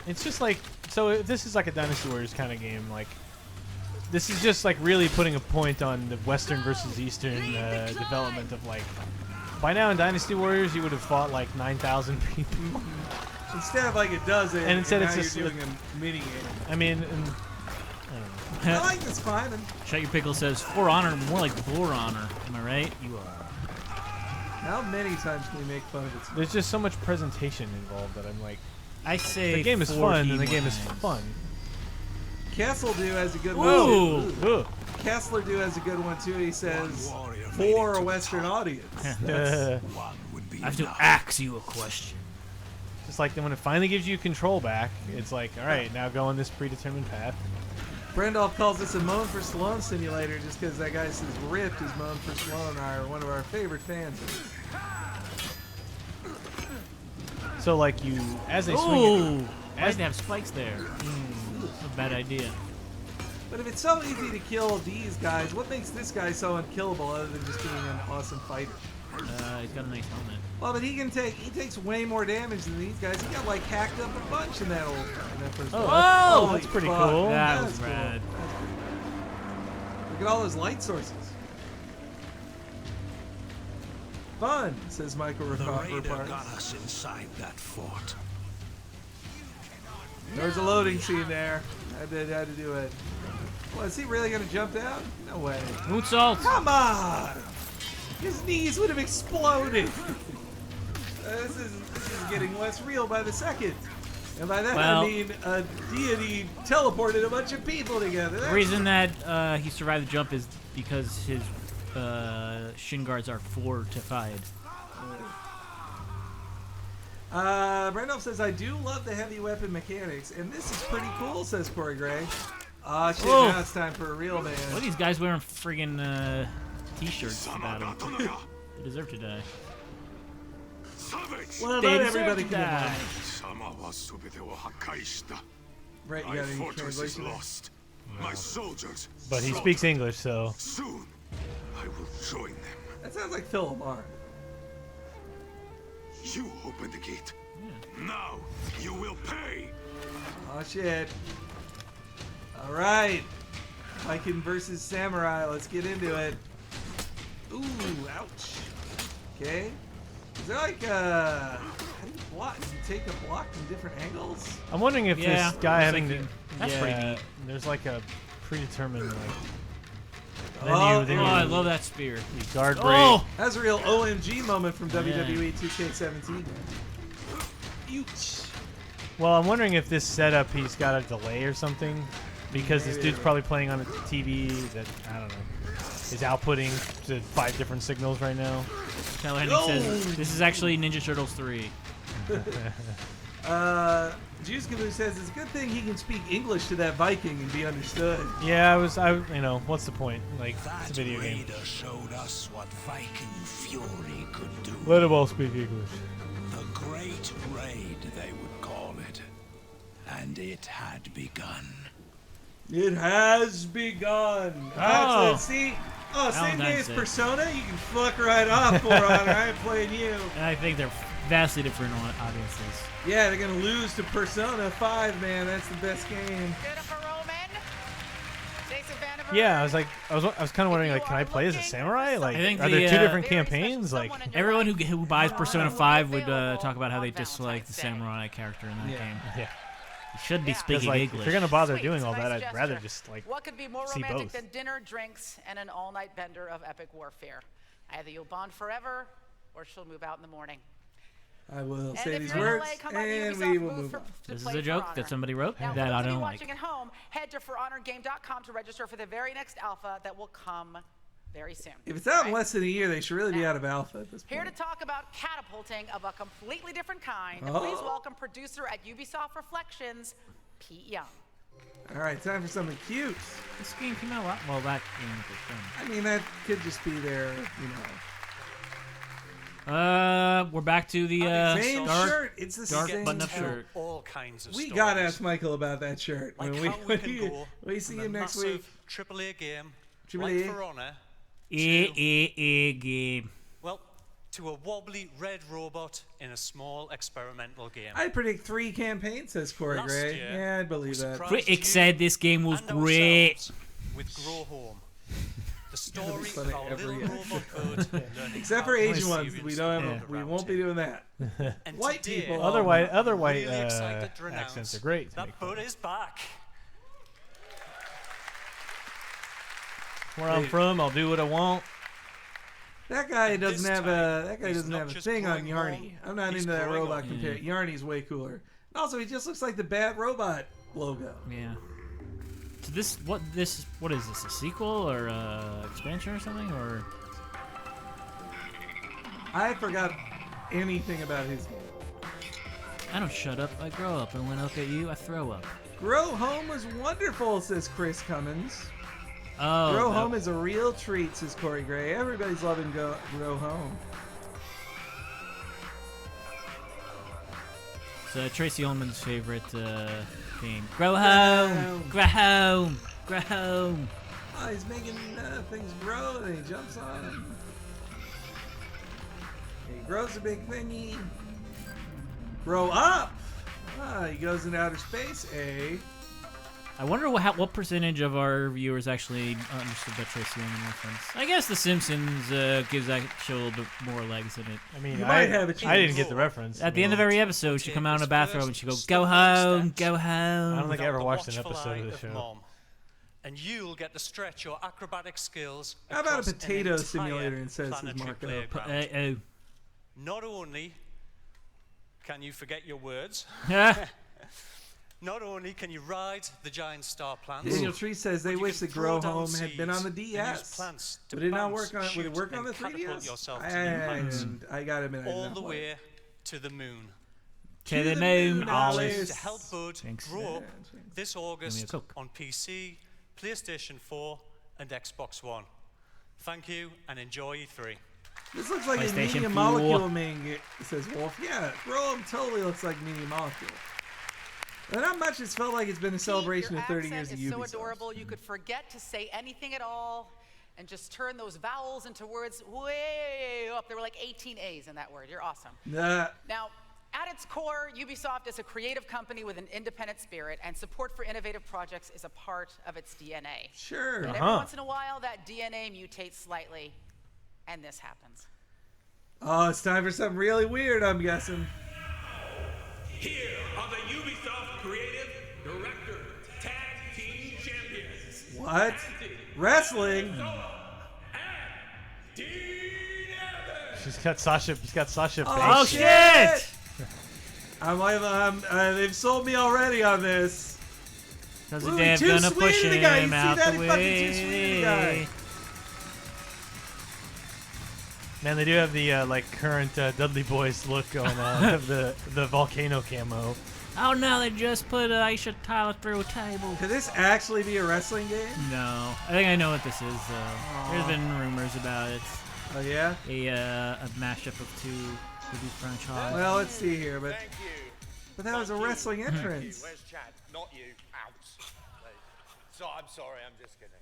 It's just like, so if this is like a Dynasty Warriors kind of game, like, this is just like really putting a point on the Western versus Eastern development of like, by now in Dynasty Warriors you would have fought like 9,000 people. Instead of like a dozen, and instead it's now just you're doing a mini game. I mean, I don't know. I like this fine. Shut Your Pickle says, For Honor, more like For Honor. Am I right? You are. How many times can we make fun of it? There's just so much presentation involved that I'm like, I say the game is fun, and the game is fun. Castle Do has a good one. Ooh. Castler Do has a good one too. He says, for a Western audience. I have to ask you a question. Just like when it finally gives you control back, it's like, all right, now go on this predetermined path. Brendolph calls this a Moan for Sloan simulator just because that guy says Ripped is Moan for Sloan, one of our favorite fans. So like you, as they swing Ooh! Why did they have spikes there? That's a bad idea. But if it's so easy to kill these guys, what makes this guy so unkillable other than just being an awesome fighter? He's got a nice helmet. Well, but he takes way more damage than these guys. He got like hacked up a bunch in that first Oh, that's pretty cool. That was rad. Cool. Look at all those light sources. Fun, says Michael The Rickoff. raider got us inside that fort. There's a loading scene there. I had to do it. Well, is he really going to jump down? No way. Moonsault. Come on! His knees would have exploded. This is getting less real by the second. And by that I mean a deity teleported a bunch of people together. The reason that he survived the jump is because his shin guards are fortified. Brandolph says, I do love the heavy weapon mechanics, and this is pretty cool, says Corey Gray. Ah, shit, now it's time for a real man. What are these guys wearing friggin' t-shirts about him? They deserve to die. Well, They not deserve everybody to can die. Right, you got any translation? My soldiers. But he speaks English, so. Soon, I will join them. That sounds like Phil Lamar. You open the gate. Now you will pay. Oh shit. All right. Viking versus Samurai. Let's get into it. Ooh, ouch. Okay. Is there like how do you block? Do you take a block from different angles? I'm wondering if this guy having like the that's pretty neat. There's like a predetermined like Oh, I love that spear. The guard break. Oh, that's a real OMG moment from WWE 2K17. Ouch. Well, I'm wondering if this setup he's got a delay or something. Because this dude's probably playing on a TV that, I don't know, is outputting to 5 different signals right now. Tyler Henning says, this is actually Ninja Turtles 3. Juice Caboose says it's a good thing he can speak English to that Viking and be understood. Yeah, what's the point? Like, it's a video game. Raider showed us what Viking fury could do. Let them all speak English. The Great Raid, they would call it. And it had begun. It has begun. Oh. See? Same Valentine's day as Day. Persona? You can fuck right off, For Honor. I ain't playing you. And I think they're vastly different audiences. Yeah, they're going to lose to Persona 5, man. That's the best game. Yeah, I was kind of wondering, like, can I play as a samurai? Like, I think are there 2 different campaigns? Like, everyone who buys Persona 5 would talk about how they dislike the samurai character in that game. Yeah. You should be speaking like, English. if you're gonna bother doing all that, I'd gesture. rather just like What could be more see romantic both. than dinner, drinks, and an all-night bender of epic warfare? Either you'll bond forever, or she'll move out in the morning. I will And say if these you're in words, LA, come by the and Ubisoft we will booth move on. to This is play a For joke Honor. that somebody wrote Now, that for I those of you don't like. watching at home, head to ForHonorGame.com to register for the very next alpha that will come very soon. If it's out in less than a year, they should really be out of alpha at this Here point. to talk about catapulting of a completely different kind, Oh. please welcome producer at Ubisoft Reflections, Pete Young. All right, time for something cute. This game came out a lot. Well, that game was fun. I mean, that could just be their, We're back to the same dark, shirt. It's the dark same button-up shirt. shirt. All kinds of We stories. gotta ask Michael about that shirt Like when how we can we, go we see from him a next massive week. AAA game AAA. like For Honor game. well, to a wobbly red robot in a small experimental game. I predict 3 campaigns, says Corey Last Gray. year, Yeah, I'd believe that. Critics said this game was and great. ourselves with Grow Home. The story It's of funny our every little robot code learning Except how for to Asian ones, experience we the don't world have. We around won't be you. doing that. And White today, people. Other white really excited to announce accents are great. to That make fun boat is back. of. Where I'm from, I'll do what I want. That guy And doesn't this have time, a. That guy he's doesn't not have a just thing on growing Yarny. home, I'm not he's into that growing robot up. compare. Yarny's way cooler. And also, he just looks like the Bad Robot logo. Yeah. So what is this? A sequel or expansion or something? Or I forgot anything about his game. I don't shut up. I grow up, and when I look at you, I throw up. Grow Home was wonderful, says Chris Cummins. Oh, Grow Home is a real treat, says Corey Gray. Everybody's loving Grow Home. It's Tracy Ullman's favorite game. Grow home, grow home, grow home. Oh, he's making things grow, and he jumps on them. He grows a big thingy. Grow up! Ah, he goes into outer space, I wonder what percentage of our viewers actually understood that Tracy Ullman reference. I guess The Simpsons gives that show a little bit more legs in it. I mean, You might have a chance. I didn't get the reference. At the end of every episode, she'd come out in a bathrobe and she'd go, "Go home, go home." I don't think I ever The watched an watchful episode of eye the show. Mom. And you'll get to stretch your acrobatic skills. How about a across an potato entire simulator and says his planetary Marco? playground. Not only can you forget your words, not only can you ride the giant star plants. Daniel Tree says they but you wish can the throw Grow down Home had been on the seeds and use DS. plants to Would it not bounce, work on? Would it shoot, work on the and catapult 3DS? yourself to new heights. And I gotta admit, I did all not the play. way to the moon. To the moon, Alice. To help Bud Thanks. grow up this Give me a August Coke. on PC, PlayStation 4, and Xbox One. Thank you and enjoy E3. This looks like a PlayStation Media 4. Molecule main, says Wolf. Yeah, Grow Home totally looks like Media Molecule. But not much. It's felt like it's been a celebration of 30 years of Your Ubisoft. accent is so adorable, you could forget to say anything at all and just turn those vowels into words way up. There were like 18 A's in that word. You're awesome. Nah. Now, at its core, Ubisoft is a creative company with an independent spirit, and support for innovative projects is a part of its DNA. Sure. But every once in a while, that DNA mutates slightly, and this happens. Oh, it's time for something really weird, I'm guessing. Here are the Ubisoft Creative Director Tag Team Champions. What? Wrestling? She's got Sasha. He's got Sasha. Oh, face. shit! They've sold me already on this. Because the Dev gonna push him out the way. Man, they do have the like current Dudley Boys look going on of the volcano camo. Oh no, they just put Aisha Tyler through a table. Could this actually be a wrestling game? No, I think I know what this is. There's been rumors about it. Oh yeah? A mashup of two movie franchises. Well, let's see here, but that was a wrestling entrance. Where's Chad? Not you. Out. So I'm sorry. I'm just kidding.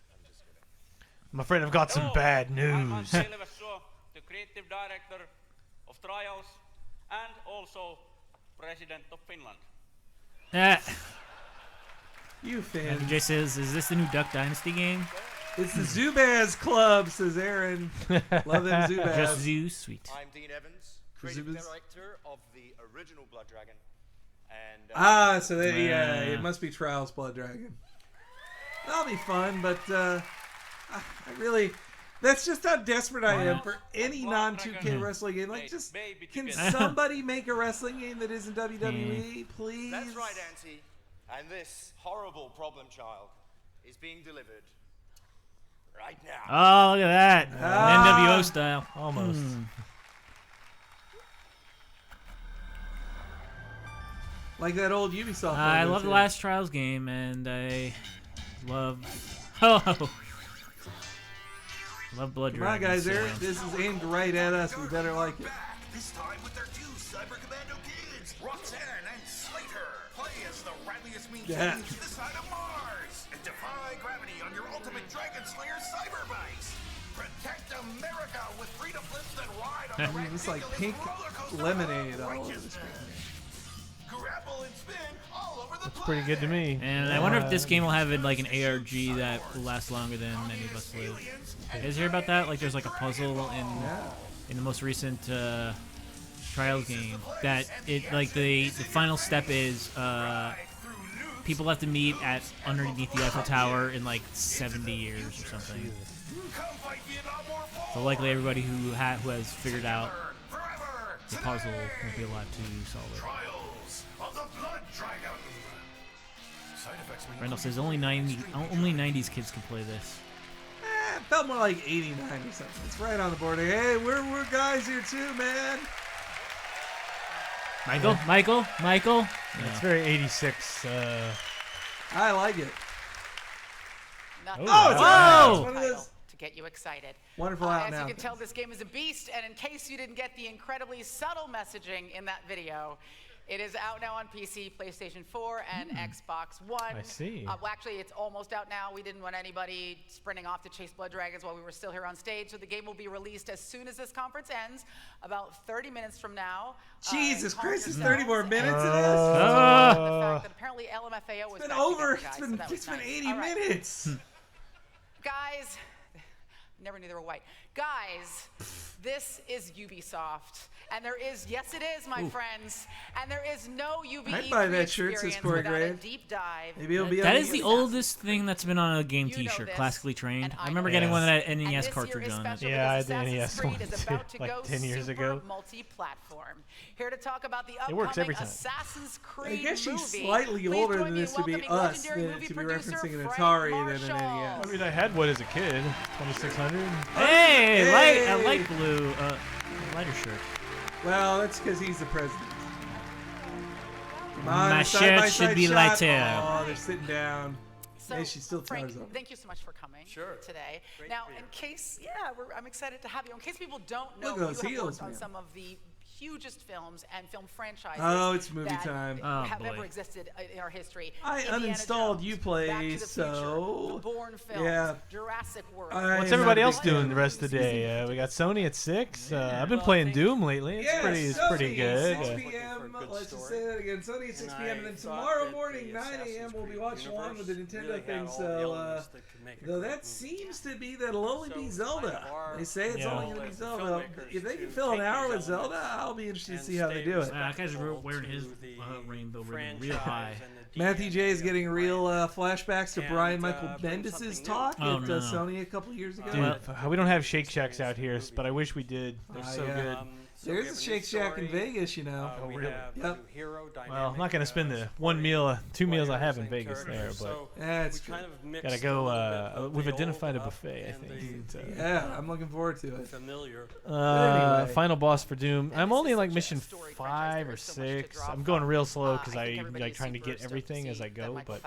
I'm afraid I've got some bad news. The creative director of Trials and also president of Finland. You fan. Jay says, "Is this the new Duck Dynasty game?" It's the Zubaz Club, says Aaron. Love them Zubaz. Just Zoo, sweet. I'm Dean Evans, creative director of the original Blood Dragon. And so they, it must be Trials Blood Dragon. That'll be fun, but I really... That's just how desperate I am for any non-2K wrestling game. Like, just, can somebody make a wrestling game that isn't WWE, please? That's right, Auntie. And this horrible problem child is being delivered right now. Oh, look at that. NWO style. Almost. Like that old Ubisoft. I love the last Trials game, and I love... Oh! Love Blood Come on, Dragon. guys, Eric. This is aimed right at us. We better like it. This time with their two Cyber Commando kids, Roxanne and Slater. Play as the Radliest Mean Kings this side of Mars. And defy gravity on your ultimate Dragon Slayer cyber bikes. Protect America with freedom flips that ride on the It's like pink lemonade all over the screen. Grapple and spin all over the Looks pretty good to me. And I wonder if this game will have like an ARG that will last longer than many of us live. You guys hear about that? Like, there's like a puzzle in the most recent Trials game that it like the final step is people have to meet at underneath the Eiffel Tower in like 70 years or something. So likely everybody who has figured out the puzzle won't be allowed to solve it. Randall says only 90s kids can play this. It felt more like 89 or something. It's right on the board. Hey, we're guys here too, man. Michael. Yeah. It's very 86. I like it. It's one of those to get you excited. Wonderful out as now. you can tell, this game is a beast, and in case you didn't get the incredibly subtle messaging in that video, it is out now on PC, PlayStation 4, and Xbox One. I see. Well, actually, it's almost out now. We didn't want anybody sprinting off to chase Blood Dragons while we were still here on stage, so the game will be released as soon as this conference ends, about 30 minutes from now. Jesus Christ, there's 30 more minutes of this? The fact that apparently LMFAO was It's been over. It's been 80 minutes. Guys, never knew they were white. Guys, this is Ubisoft. And there is, yes it is, my friends, and there is no UBE I'd buy that shirt, says Corey Gray. deep dive. Maybe it'll be That is the oldest thing that's been on a game t-shirt, classically trained. I remember getting one of that NES cartridge on it. Yeah, I had the NES one too, like 10 years ago. Multi-platform. Here to talk about the It works every upcoming time. Assassin's Creed I guess she's movie. slightly Please older join than me in this to be welcoming us legendary than movie to be producer referencing an Frank Atari than Marshall. an NES. I mean, I had one as a kid, 2600. Hey, a light blue, lighter shirt. Well, that's because he's the president. Come on, My side by shirt should side be shot. lighter. Oh, they're sitting down. So, Hey, she's still Frank, towers up. thank you so much for coming today. Great now, for you. in case, I'm excited to have you. In case people don't know, Look at you those have heels, worked on man. some of the hugest films and film franchises Oh, it's movie that time. have Oh, ever boy. existed in our history. I Indiana uninstalled Jones, Uplay, Back to the so Future, the Bourne films, yeah. Jurassic World. What's everybody else doing the rest of the day? We got Sony at 6. I've been playing Doom lately. It's pretty good. 6 p.m. Let's just say that again. Sony at 6 p.m. And then tomorrow morning, 9 a.m. we'll be watching along with the Nintendo thing. So, though that seems to be that it'll only be Zelda. They say it's only going to be Zelda. If they can fill an hour with Zelda, I'll be interested to see how they do it. That guy's wearing his rainbow ribbon real high. Matthew J is getting real flashbacks to Brian Michael Bendis' talk at Sony a couple years ago. Dude, we don't have Shake Shacks out here, but I wish we did. They're so good. There's a Shake Shack in Vegas, you know. Oh, really? Yep. Well, I'm not gonna spend the two meals I have in Vegas there, but yeah, it's true. Gotta go. We've identified a buffet, I think. Yeah, I'm looking forward to it. Anyway. Final boss for Doom. I'm only like mission 5 or 6. I'm going real slow because I like trying to get everything as I go. But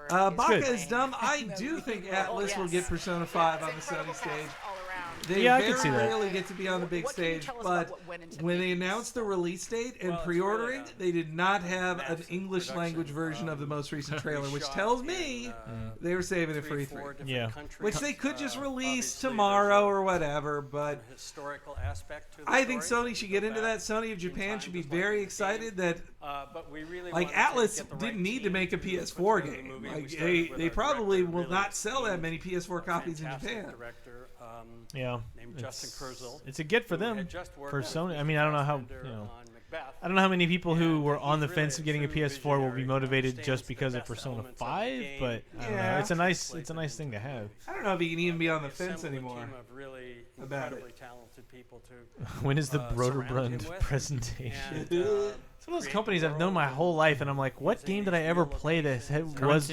Baka is dumb. I do think Atlas will get Persona 5 on the Sony stage. They I can see that. rarely get to be on the big stage, but when they announced the release date and pre-ordering, they did not have an English language version of the most recent trailer, which tells me they were saving it for E3. Yeah. Which they could just release tomorrow or whatever, but I think Sony should get into that. Sony of Japan should be very excited that like Atlas didn't need to make a PS4 game. Like they probably will not sell that many PS4 copies in Japan. Yeah, it's a get for them. For Sony, I mean, I don't know how I don't know how many people who were on the fence of getting a PS4 will be motivated just because of Persona 5, but I don't know. It's a nice thing to have. I don't know if you can even be on the fence anymore about it. When is the Broderbrand presentation? Some of those companies I've known my whole life, and I'm like, what game did I ever play this? Was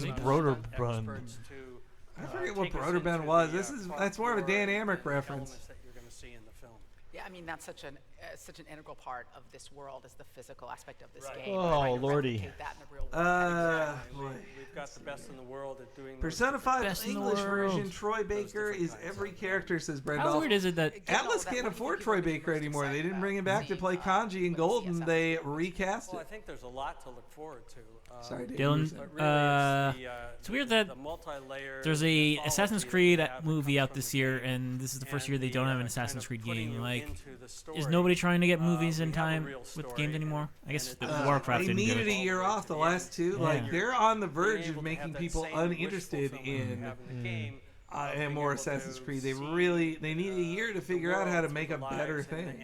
Broderbrand? I forget what Broderbrand was. That's more of a Dan Amrich reference. Yeah, I mean that's such an integral part of this world is the physical aspect of this game. Oh lordy! We've got the best in the world at doing Persona 5 English version. Troy Baker is every character, says Brendolph. How weird is it that Atlas can't afford Troy Baker anymore? They didn't bring him back to play Kanji and Golden. They recast it. I think there's a lot to look forward to. Sorry, Dave. Dylan. It's weird that there's a Assassin's Creed movie out this year, and this is the first year they don't have an Assassin's Creed game. Like, is nobody trying to get movies in time with games anymore? I guess Warcraft they didn't get needed it. a year off. The last two, like they're on the verge of making people uninterested in and more Assassin's Creed. They need a year to figure out how to make a better thing.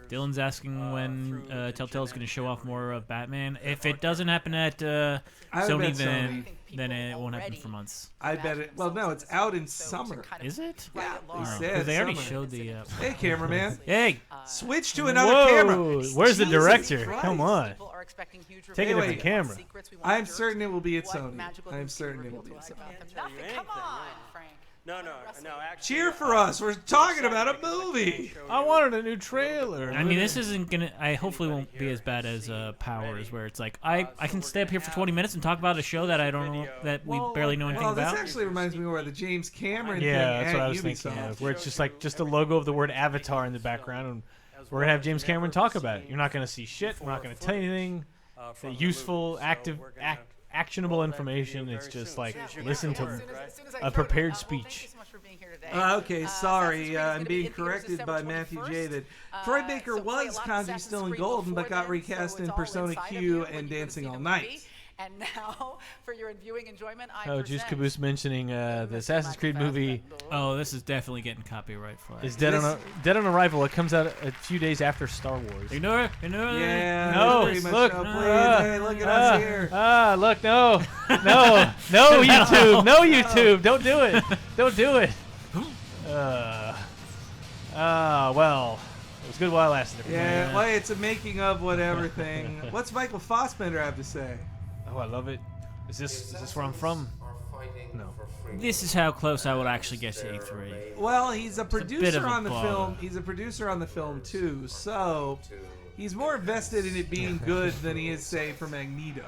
Dylan's asking when Telltale's going to show off more of Batman. If it doesn't happen at Sony, then it won't happen for months. I bet it. Well, no, it's out in summer. Is it? Yeah, they already showed the. Hey, cameraman. Hey, switch to another camera. Where's the director? Christ. Come on. Take it at the camera. I'm certain it will be at Sony. I'm certain it will be at Sony. Come on, Frank. No, actually. Cheer for us. We're talking about a movie. I wanted a new trailer. I mean, this isn't gonna. I hopefully won't be as bad as Powers, where it's like I can stay up here for 20 minutes and talk about a show that I don't know that we barely know anything about. This actually reminds me more of the James Cameron thing. Yeah, that's at what I was Ubisoft. thinking of, where it's just a logo of the word Avatar in the background, and we're gonna have James Cameron talk about it. You're not gonna see shit. We're not gonna tell you anything. Useful, actionable information. It's just like listen to a prepared speech. Okay, sorry. I'm being corrected by Matthew J. that Troy Baker was Kanji Still in Golden, but got recast in Persona Q and Dancing All Night. And now, for your viewing enjoyment, I Juice Caboose mentioning the Assassin's Creed movie. Oh, this is definitely getting copyright flagged. Is Dead on Arrival. It comes out a few days after Star Wars. Ignore it. Yeah. No. Look. Hey, look at us here. Look. No. YouTube. No YouTube. Don't do it. Don't do it. Well. It was good while it lasted. Yeah. Well, it's a making of whatever thing. What's Michael Fassbender have to say? Oh, I love it. Is this where I'm from? No. This is how close I would actually get to E3. Well, he's a producer on the film. He's a producer on the film too, so he's more invested in it being good than he is, say, for Magneto.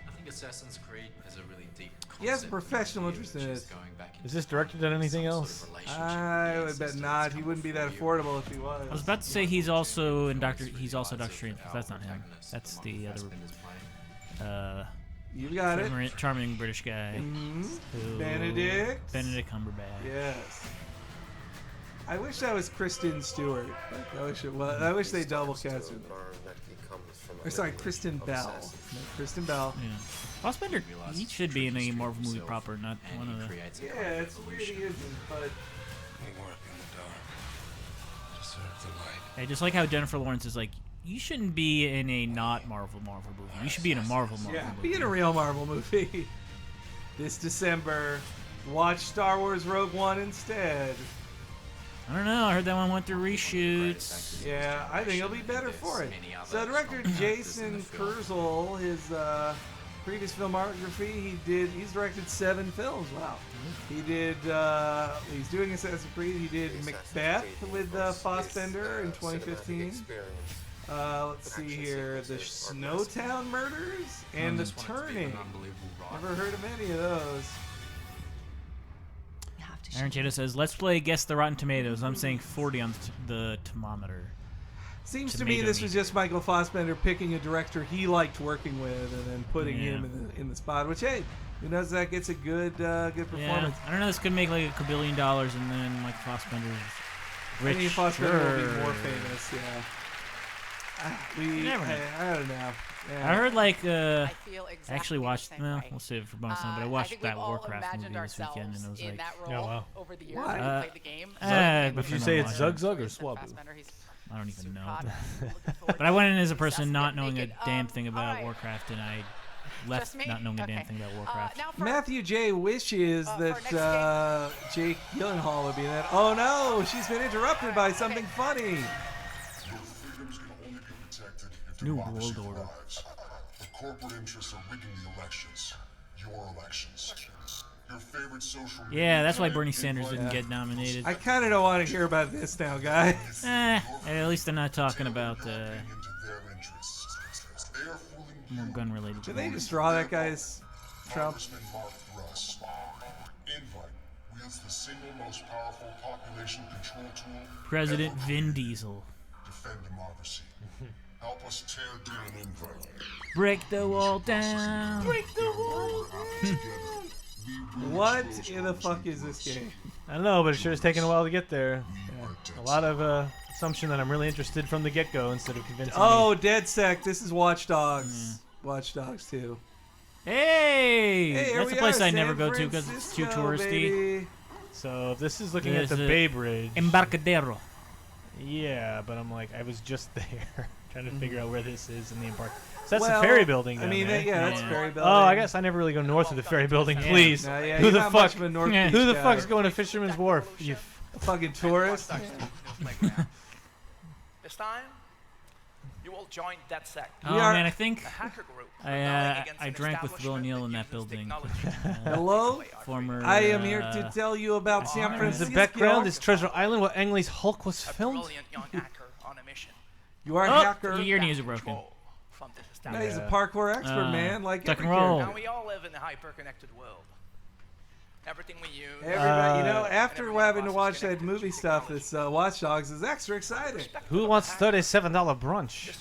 I think Assassin's Creed has a really deep concept. He has a professional interest in it. Is this directed at anything else? I would bet not. He wouldn't be that affordable if he was. I was about to say he's also Doctor Strange, but that's not him. That's the other. You got it. Charming British guy. Benedict Cumberbatch. Yes. I wish that was Kristen Stewart. I wish it was. I wish they double cast her. Or sorry, Kristen Bell. No, Kristen Bell. Yeah. Fassbender, he should be in a Marvel movie proper, not one of the. Yeah, it's weird he isn't, but. Hey, just like how Jennifer Lawrence is like, you shouldn't be in a not Marvel movie. You should be in a Marvel movie. Be in a real Marvel movie. This December, watch Star Wars Rogue One instead. I don't know. I heard that one went through reshoots. Yeah, I think it'll be better for it. So director Jason Kurzel, his previous filmography, he's directed 7 films. Wow. He did, he's doing Assassin's Creed. He did Macbeth with Fassbender in 2015. Let's see here, the Snowtown Murders and The Turning. Never heard of any of those. Aaron Chato says, let's play Guess the Rotten Tomatoes. I'm saying 40 on the thermometer. Seems to me this was just Michael Fassbender picking a director he liked working with and then putting him in the spot, which, hey, who knows, that gets a good performance. Yeah. I don't know, this could make like $1 billion and then Michael Fassbender's rich. I mean, Fassbender will be more famous, I don't know. Yeah. I heard like I actually watched. No, we'll save it for bonus time. But I watched that Warcraft movie this weekend, and I was like, "Oh wow!" Over the years, Would you say it's Zug Zug or Swabu? I don't even know. But I went in as a person not knowing a damn thing about Warcraft, and I left not knowing a damn thing about Warcraft. Matthew J. wishes that Jake Gyllenhaal would be in that. Oh no, she's been interrupted by something funny. New World Order. The corporate interests are rigging the elections. Your elections. Your favorite social media. Yeah, that's why Bernie Sanders didn't get nominated. I kind of don't want to hear about this now, guys. At least they're not talking about more gun-related. Did they just draw that guy's Trump? Wields the single most powerful population control tool. President Vin Diesel. Defend democracy. Help us tear down an invite. Break the wall down. Break the wall down. What in the fuck is this game? I don't know, but it sure is taking a while to get there. Yeah. A lot of assumption that I'm really interested from the get-go instead of convincing me. DedSec, this is Watch Dogs. Watch Dogs 2. Hey that's a place I never go to because it's too touristy. Baby. So this is looking at the Bay Bridge. Embarcadero. Yeah, but I'm like, I was just there trying to figure out where this is in the embark. So that's the ferry building. I mean, that's ferry building. Oh, I guess I never really go north of the ferry building. Please, who the fuck? Who the fuck's going to Fisherman's Wharf? You fucking tourist. This time, you will join DedSec. Oh man, I think I drank with Bill O'Neill in that building. Hello, former. I am here to tell you about San Francisco. The background is Treasure Island, where Ang Lee's Hulk was filmed. You are a hacker. Your knees are broken. No, he's a parkour expert, man. Like duck and roll. Now we all live in a hyper-connected world. Everything we use. Everybody, after having to watch that movie stuff, this Watch Dogs is extra exciting. Who wants $37 brunch?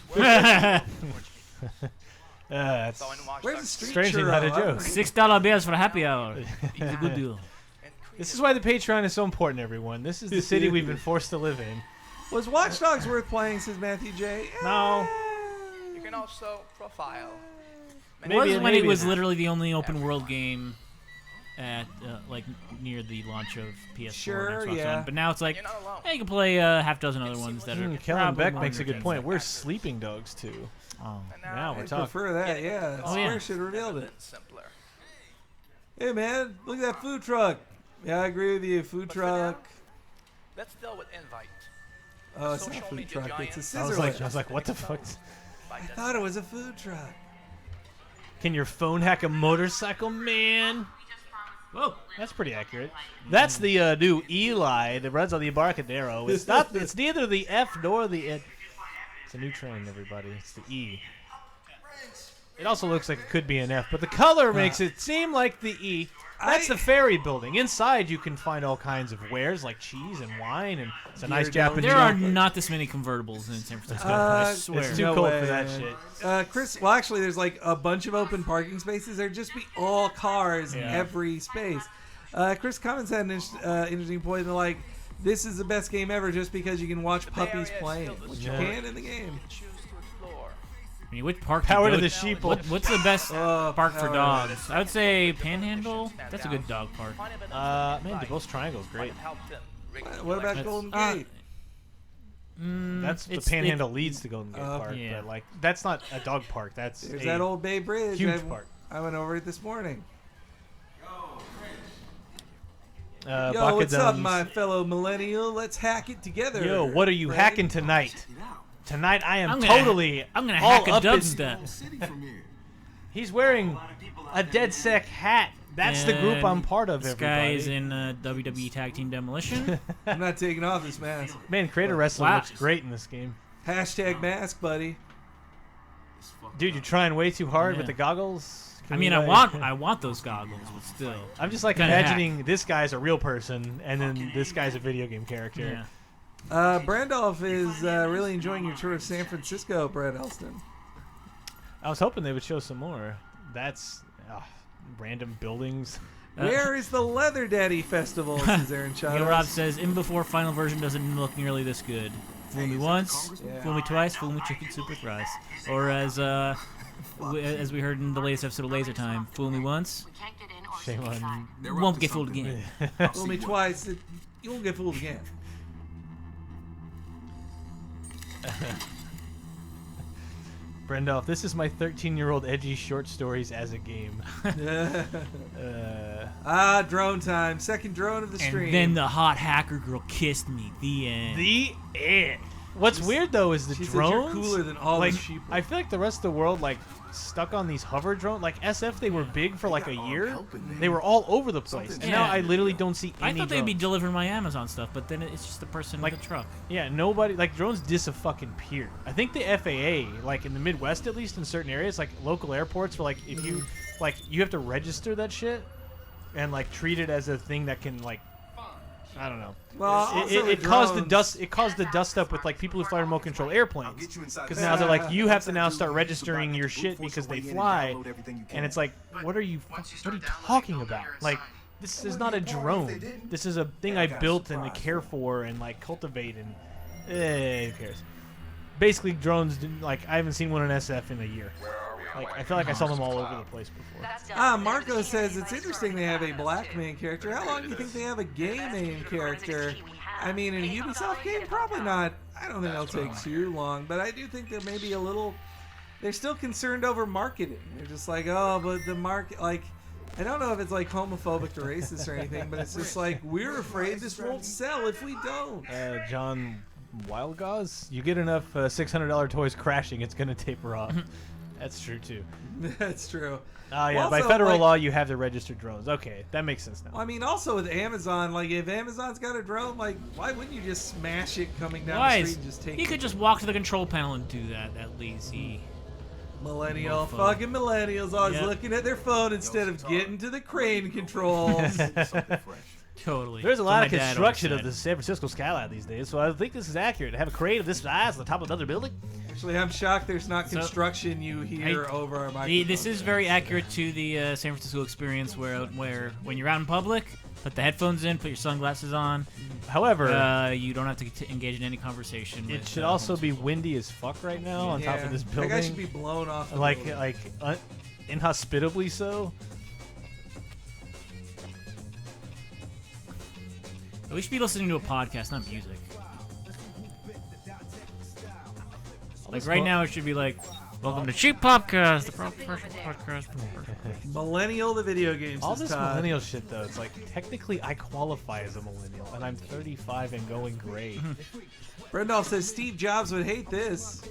Where's the street strangely churro? not a joke. $6 bills for happy hour. It's a good deal. This is why the Patreon is so important, everyone. This is the city we've been forced to live in. Was Watch Dogs worth playing, says Matthew J? No. You can also profile. When it was literally the only open world game at near the launch of PS4 and Xbox One. But now it's like, hey, you can play half dozen other ones that are. Kellen Beck makes a good point. We're Sleeping Dogs too. Oh, now we're I talking. prefer that. Yeah, Square should have revealed it. Hey man, look at that food truck. Yeah, I agree with you. Food truck. Let's deal with invite. Oh, it's not a food truck. It's a scissor I lift. was like, what the fuck? I thought it was a food truck. Can your phone hack a motorcycle, man? Whoa, that's pretty accurate. That's the new Eli that runs on the Embarcadero. It's not. It's neither the F nor the N. It's a new train, everybody. It's the E. It also looks like it could be an F, but the color makes it seem like the E. That's the ferry building. Inside, you can find all kinds of wares like cheese and wine, and it's a nice Japanese. There are not this many convertibles in San Francisco. I swear. It's too cold for that shit. Chris, well, actually, there's like a bunch of open parking spaces. There'd just be all cars in every space. Chris Cummins had an interesting point. They're like, this is the best game ever just because you can watch puppies playing, which you can in the game. I mean, which park? Power to the sheep. What's the best park for dogs? I would say Panhandle. That's a good dog park. Man, DeVos Triangle is great. What about Golden Gate? That's the Panhandle leads to Golden Gate Park, but like that's not a dog park. That's there's that old Bay Bridge. Huge park. I went over it this morning. Yo, what's up, my fellow millennial? Let's hack it together. Yo, what are you Fred? hacking tonight? Tonight I am I'm gonna all hack a up in- dubstep. He's wearing a DedSec hat. That's the group I'm part of, This everybody. guy is in WWE Tag Team Demolition. I'm not taking off this mask. Man, Creator Wrestling Wow. looks great in this game. Hashtag mask, buddy. Dude, you're trying way too hard Yeah. with the goggles. I mean, I want those goggles, but still. I'm just like Kinda imagining this guy's a real person, and then this guy's a video game character. Yeah. Brandolph is really enjoying your tour of San Francisco, Brett Elston. I was hoping they would show some more. That's random buildings. Where is the Leather Daddy Festival, says Aaron Chavez. Rob says, in before final version doesn't look nearly this good. Fool me once, fool me twice, fool me chicken soup with rice. Or as we heard in the latest episode of Laser Time, fool me once, shame on won't get fooled again. Fool me twice, you won't get fooled again. Brendolph, this is my 13-year-old edgy short stories as a game. Drone time. Second drone of the stream. And then the hot hacker girl kissed me. The end. The end. What's weird though is the she said, drones. "You're cooler than all like, the sheep." I feel like the rest of the world stuck on these hover drones. Like SF, they were big for like a year. They were all over the place, and now I literally don't see any. I thought they'd be drones. delivering my Amazon stuff, but then it's just the person with the truck. Yeah, nobody drones dis-a-fucking-peer. I think the FAA, like in the Midwest at least, in certain areas, like local airports, for if you you have to register that shit and treat it as a thing that can I don't know. Well, it caused the dust. It caused the dust up with people who fly remote control airplanes. Because now they're you have to now start registering your shit because they fly, and it's what are you talking about? This is not a drone. This is a thing I built and I care for and cultivate and who cares? Basically, drones. I haven't seen one in SF in a year. I feel like I saw them all over the place before. Marco says it's interesting they have a black main character. How long do you think they have a gay main character? I mean, in a Ubisoft game, probably not. I don't think it'll take too long, but I do think they're maybe a little. They're still concerned over marketing. They're just oh, but the market, I don't know if it's homophobic or racist or anything, but it's just we're afraid this won't sell if we don't. John Wildgauze, you get enough $600 toys crashing, it's gonna taper off. That's true too. That's true. Oh yeah, Also, by federal law you have to register drones. Okay, that makes sense now. I mean, also with Amazon, if Amazon's got a drone, why wouldn't you just smash it coming down the street and just take it? You could just walk to the control panel and do that lazy. Fucking millennials always looking at their phone instead of getting to the crane controls. Totally. There's a lot of construction of the San Francisco skyline these days, so I think this is accurate. To have a crane of this size on the top of another building. Actually, I'm shocked there's not construction you hear over our microphone. This is very accurate to the San Francisco experience, where when you're out in public, put the headphones in, put your sunglasses on. However, you don't have to engage in any conversation. It should also be windy as fuck right now on top of this building. That guy should be blown off. Inhospitably so. We should be listening to a podcast, not music. Right now, it should be welcome to Cheap Popcast, the professional podcast. Millennial, the video games. All this millennial shit, though, it's technically I qualify as a millennial, and I'm 35 and going gray. Brendolph says Steve Jobs would hate this.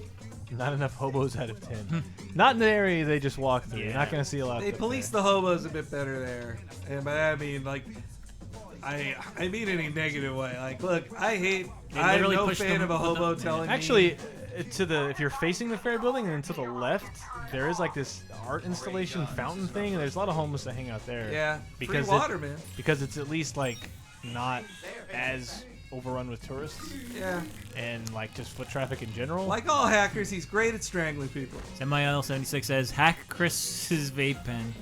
Not enough hobos out of 10. Not in the area they just walk through. You're not going to see a lot. They police the hobos a bit better there. And by that I mean, I mean in a negative way. Look, I'm no fan of a hobo telling me. Actually, if you're facing the fair building and to the left, there is this art installation fountain thing, and there's a lot of homeless that hang out there. Yeah, because free water, man. Because it's at least not as overrun with tourists. Yeah. And just foot traffic in general. Like all hackers, he's great at strangling people. MIL76 says hack Chris's vape pen.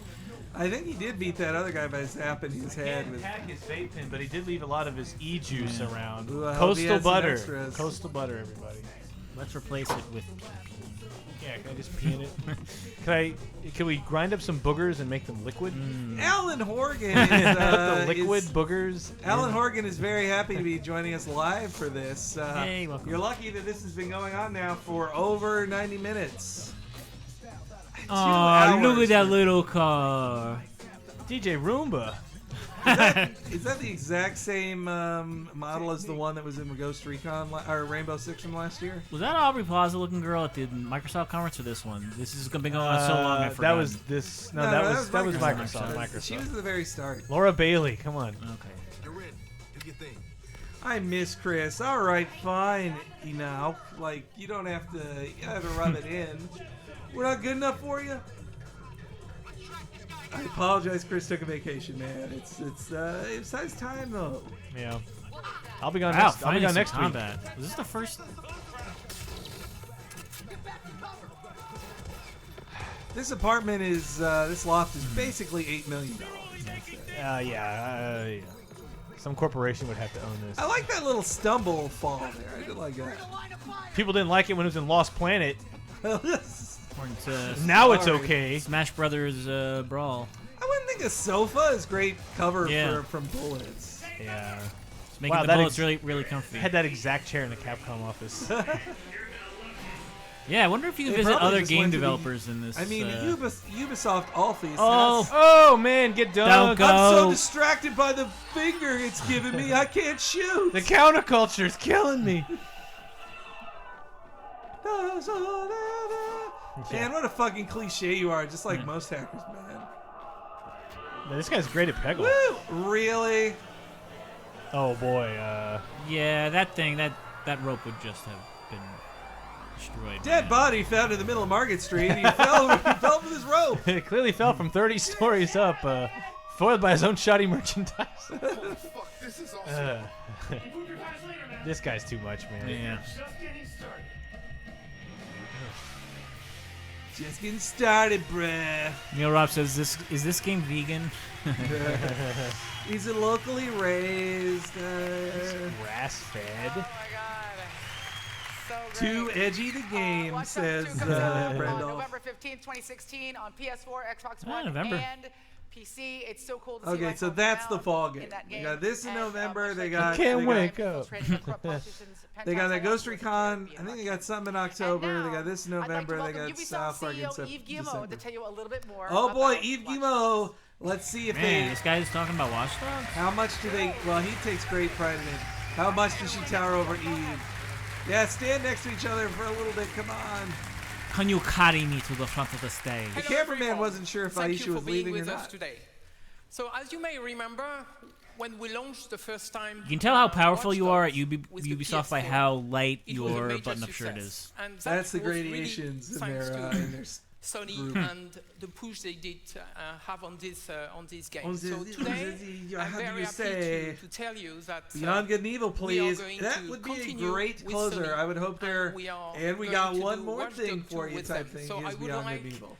I think he did beat that other guy by zapping his head. He hack his vape pen, but he did leave a lot of his e-juice around. Ooh, I hope he Coastal has some butter. extras. Coastal butter, everybody. Let's replace it with pee. Yeah, can I just pee in it? Can we grind up some boogers and make them liquid? Alan Horgan is the liquid boogers. Alan Horgan is very happy to be joining us live for this. Hey, welcome. You're lucky that this has been going on now for over 90 minutes. Oh, look at that little car. DJ Roomba. Is that the exact same model as the one that was in Ghost Recon or Rainbow Six from last year? Was that Aubrey Plaza looking girl at the Microsoft conference or this one? This has been going on so long. I forgot. That was this. No, that was Microsoft. She was at the very start. Laura Bailey, come on. Okay. You're in. Do your thing. I miss Chris. All right, fine. Like you don't have to rub it in. We're not good enough for you. I apologize. Chris took a vacation, man. It's his time though. Yeah. I'll be gone Wow, next. I'll be gone next week. combat. Was this the first? This apartment is this loft is basically $8 million. Yeah. Some corporation would have to own this. I like that little stumble fall there. I did like that. People didn't like it when it was in Lost Planet. Now Now it's okay. Smash Brothers Brawl. I wouldn't think a sofa is great cover from bullets. Yeah. It's making the bullets really comfy. I had that exact chair in the Capcom office. Yeah, I wonder if you can visit other game developers in this. I mean, Ubisoft Alphys. Oh man, get done. Don't go. I'm so distracted by the finger it's giving me. I can't shoot. The counterculture is killing me. Man, what a fucking cliche you are, just like most hackers, man. Man, this guy's great at Peggle. Woo! Really? Oh boy. Yeah, that thing, that rope would just have been destroyed. Dead body found in the middle of Market Street. He fell from his rope. It clearly fell from 30 stories up, foiled by his own shoddy merchandise. This is awesome. This guy's too much, man. Yeah. Just getting started, bruh. Neil Rob says, "Is this game vegan?" He's a locally raised. Grass-fed. Oh my god. So great. Too edgy the game, Watch says Dogs 2 comes out on Brendel. November 15th, 2016 on PS4, Xbox One, November. and PC. It's so cool to see Okay, Michael so that's the Brown fall game. in that They game. got this in And, November. much They like got. Can't they wake got, up. They got that Ghost Recon. I think they got something in October. They got this in November. They got South Park in Yves Guillemot to tell you a little bit more. Oh boy, about Yves Watch Guillemot. Let's see if Man, they. this guy's talking about Watch Dogs. How much do they? Well, he takes great pride in it. How much does she tower over Eve? Yeah, stand next to each other for a little bit. Come on. Can you carry me to the front of the stage? The cameraman wasn't sure if Aisha was leaving or not. Today. So as you may remember, when we launched the first time, You can tell how powerful Watch you are at Dogs with the Ubisoft by PS4, how light it was a your major button-up shirt success. is. And that That's the was really gradations in thanks their to Sony group. and the push they did have on this game. So today, I'm how do very you happy say? to tell you that Beyond Good and Evil, we are please. going That to would be a continue great with closer. Sony, I would hope there. and we are And we going got to one do more Watch thing Dogs for 2 you with type them. thing So is I would Beyond like Good and Evil.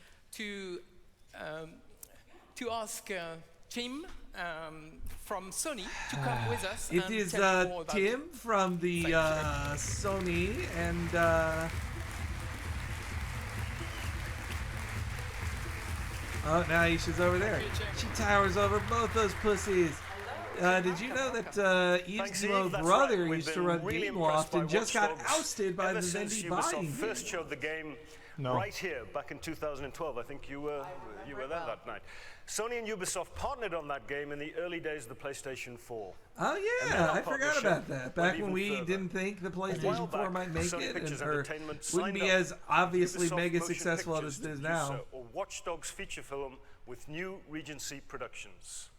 to ask Tim from Sony to come with us. It and is tell you more about Tim from the Sony and. Oh, now Aisha's over there. She towers over both those pussies. Did you know that Yves Guillemot's brother used to run Game Loft and just got ousted by the Vendy Biden? First showed the game right here back in 2012. I think you were there that night. Sony and Ubisoft partnered on that game in the early days of the PlayStation 4. Oh yeah, I forgot about that. Back when we didn't think the PlayStation 4 might make it, or wouldn't be as obviously mega successful as it is now. A Watch Dogs feature film with New Regency Productions.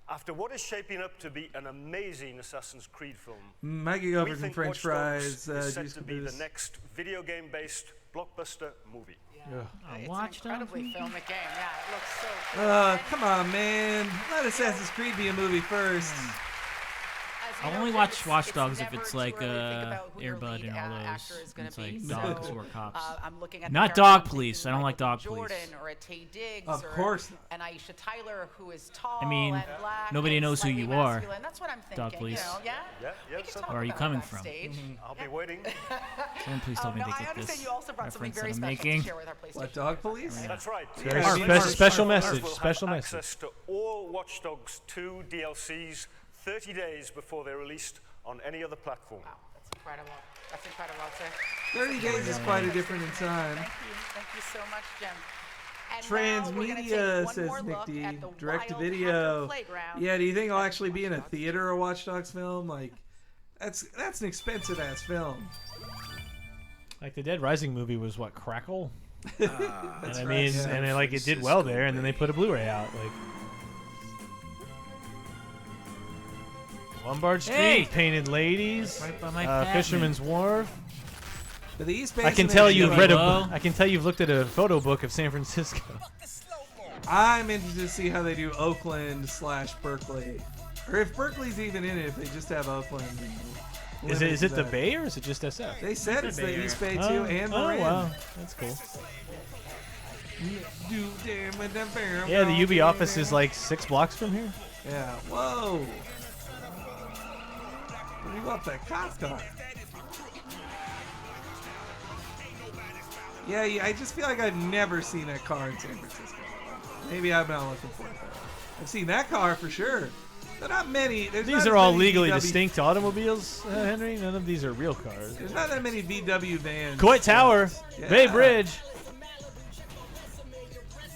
After what is shaping up to be an amazing Assassin's Creed film, Mikey over we some think French Watch Dogs fries. is set Juice to be the Caboose. next video game-based blockbuster movie. It's Watch an incredibly filmic game. Yeah, it looks so cool. Come on, man. Let Assassin's Creed be a movie first. I'll only watch Watch Dogs if it's like Airbud and all those. It's like dogs or cops. I'm looking at Not the Dog characters Police. I like don't like Dog Jordan Police. or a Tay Diggs Of or course an Aisha Tyler who is tall I mean, and black nobody and knows who slightly you are. masculine. That's what I'm thinking. Dog Police. You know, yeah? Yeah, Where are you coming from? I'll be waiting. Someone please tell me No, to I get understand this you also brought something reference very that I'm special making. to share with our PlayStation. What, Dog Police? That's right. Very special message. Will have Special access message. to all Watch Dogs 2 DLCs 30 days before they're released on any other platform. Wow, that's incredible. That's incredible, sir. 30 days is quite a different in time. Thank you. Thank you so much, Jim. Transmedia, says Nick D. Direct to video. Yeah, do you think it'll actually be in a theater, a Watch Dogs film? Like, that's an expensive ass film. Like the Dead Rising movie was what, Crackle? And I right, mean, yeah. and like it did well there, and then they put a Blu-ray out. Like Lombard Street, Painted Ladies, Right by my Fisherman's Wharf. But the East I can tell you've read I can tell you've looked at a photo book of San Francisco. I'm interested to see how they do Oakland / Berkeley, or if Berkeley's even in it. If they just have Oakland. Is it the Bay or is it just SF? They said it's the East Bay too, and Marin. Oh wow, that's cool. Yeah, Yeah, the UB office is like 6 blocks from here. Yeah. Whoa. What do you want that cop car? Yeah, I just feel like I've never seen that car in San Francisco. Maybe I'm not looking for it though. I've seen that car for sure. But not many. These are all legally distinct automobiles, Henry. None of these are real cars. There's not that many VW vans. Coit Tower, Yeah. Bay Bridge.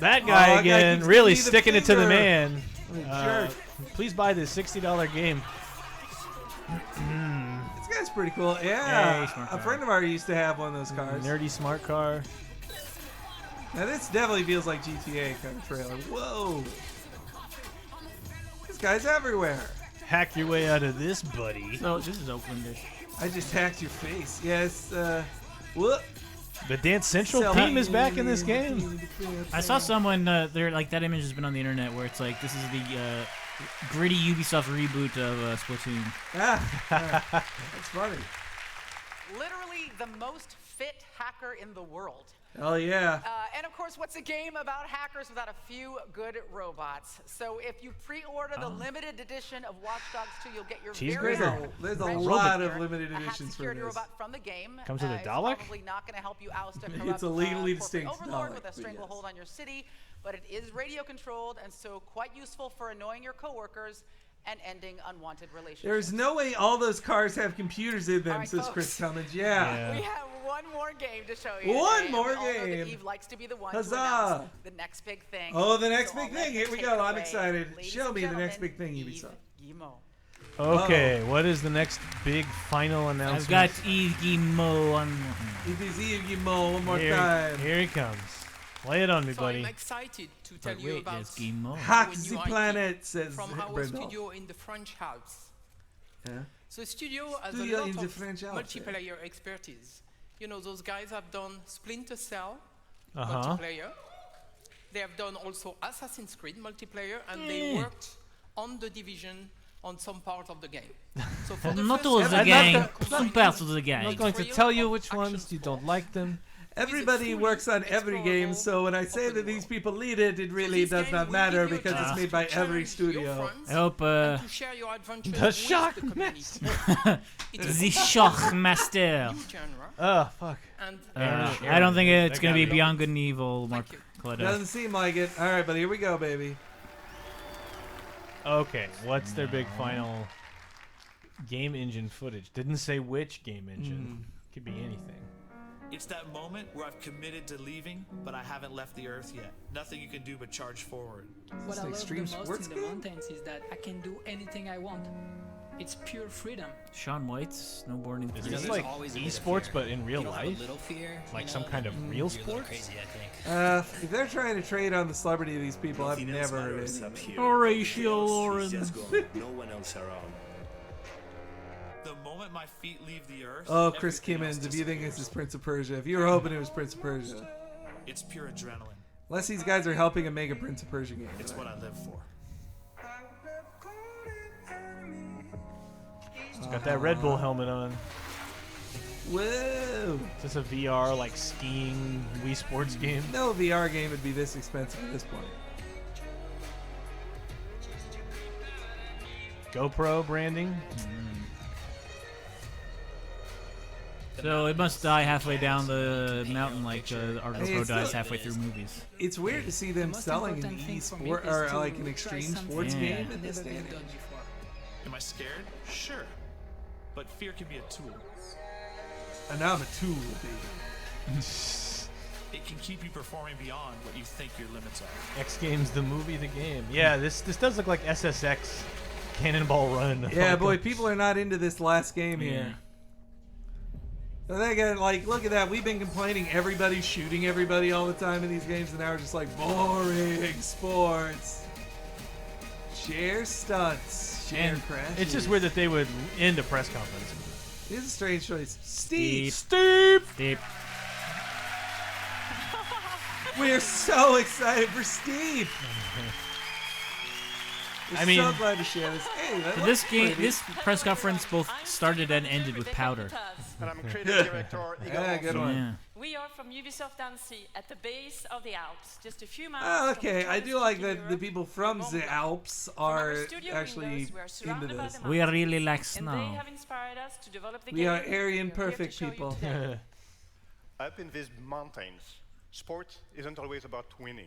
That guy again, keeps really giving me the sticking it to the finger. man. What a jerk. Please buy this $60 game. This guy's pretty cool. Yeah, Yeah, a friend of ours used to have one of those cars. Nerdy smart car. Now this definitely feels like GTA kind of trailer. Whoa. This guy's everywhere. Hack your way out of this, buddy. So this is Oaklandish. I just hacked your face. Yes. Whoop. The Dance Central team is back in this game. I saw someone there, like that image has been on the internet where it's like this is the gritty Ubisoft reboot of Splatoon. That's funny. Literally the most fit hacker in the world. Oh yeah. And of course, what's a game about hackers without a few good robots? So if you pre-order the limited edition of Watch Dogs 2, you'll get your very own. There's a Red lot Shield of limited a hack editions for security this. robot from the game. Comes with a It's Dalek? probably not going to help you oust a corrupt It's a legally corporate distinct overlord Dalek, with a but stranglehold on your city, but it is radio controlled and so quite useful for annoying your coworkers and ending unwanted relationships. There's no way all those cars have computers in them, All right, says folks. Chris Cummins. Yeah. We have one more game to show you. One today, more and we all know that game. Eve likes to be the one Huzzah. to announce the next big thing. Oh, the next So big I'll let thing. you Here we take go. it I'm away. excited. Ladies Show and me the next gentlemen, big thing, Eve Ubisoft. Guillemot. Okay, what is the next big final announcement? I've got Eve Guillemot on. It is Eve Guillemot one more Here- time. Here he comes. Lay it on me, So buddy. I'm excited to tell But you wait, about there's Guillemot. Hack our new the IP planet, says from our Brendel. studio in the French Alps. Yeah. So the studio has Studio a lot in the of French Alps, multiplayer expertise. You know, those guys have done Splinter Cell Uh-huh. multiplayer. They have done also Assassin's Creed multiplayer, and they worked on The Division on some part of the game. So for the Not first all the time- gang, some parts of the I'm gang. not going to tell you which ones you don't like them. Everybody works on every game, so when I say that these people lead it, it really does not matter because it's made by every studio. I hope to share your adventures The with Shock the community. the Shockmaster. New genre. Oh, fuck. And I don't think it's That going to be got me. Beyond Good and Evil, Mark Coletta. Doesn't seem like it. All right, buddy, here we go, baby. Okay, what's their big final game engine footage? Didn't say which game engine. Could be anything. It's that moment where I've committed to leaving, but I haven't left the earth yet. Nothing you can do but charge forward. What I an love extreme the most sports in the game? mountains is that I can do anything I want. It's pure freedom. Shaun White's snowboarding. Is 3D. this like esports but in real life? Like some kind of real sport? If they're trying to trade on the celebrity of these people, I've never heard it. Horatio Lawrence. No one else around. The moment my feet leave the earth. Oh, Chris everything else Kimmons, if you think this is disappears. Prince of Persia, if you were hoping it was Prince of Persia. It's pure adrenaline. Unless these guys are helping him make a Prince of Persia game. It's what I live for. It's got that Red Bull helmet on. Whoa! Is this a VR like skiing Wii Sports game? No VR game would be this expensive at this point. GoPro branding. So it must die halfway down the mountain like our Hey, GoPro it's dies still- halfway through movies. It's weird to see them most selling an important thing for me e-sport is or to like an try extreme something sports Yeah. game I've in this never day been and done age. before. Am I scared? Sure. But fear can be a tool. And now I'm a tool, baby. it can keep you performing beyond what you think your limits are. X Games, the movie, the game. Yeah, this does look like SSX Cannonball Run. Yeah, boy, people are not into this last game here. So they got, like, look at that. We've been complaining everybody's shooting everybody all the time in these games, and now we're just like, boring sports. Share stunts. Share crashes. It's just weird that they would end a press conference. It is a strange choice. Steve. Steve. We're so excited for Steve. We're so glad to share this. Hey, that So this press conference both started and ended with powder. And I'm creative director Igor. Yeah, good one. Yeah. We are from Ubisoft Annecy at the base of the Alps, just a few miles. Oh, from okay. the I do tallest like peak in that the Europe. people from the Alps are studio actually windows, we are into surrounded by this. the We mountains, really like and snow. they have inspired us to develop the We game. are Aryan we are here to perfect show you people. today. Up in these mountains, sport isn't always about winning.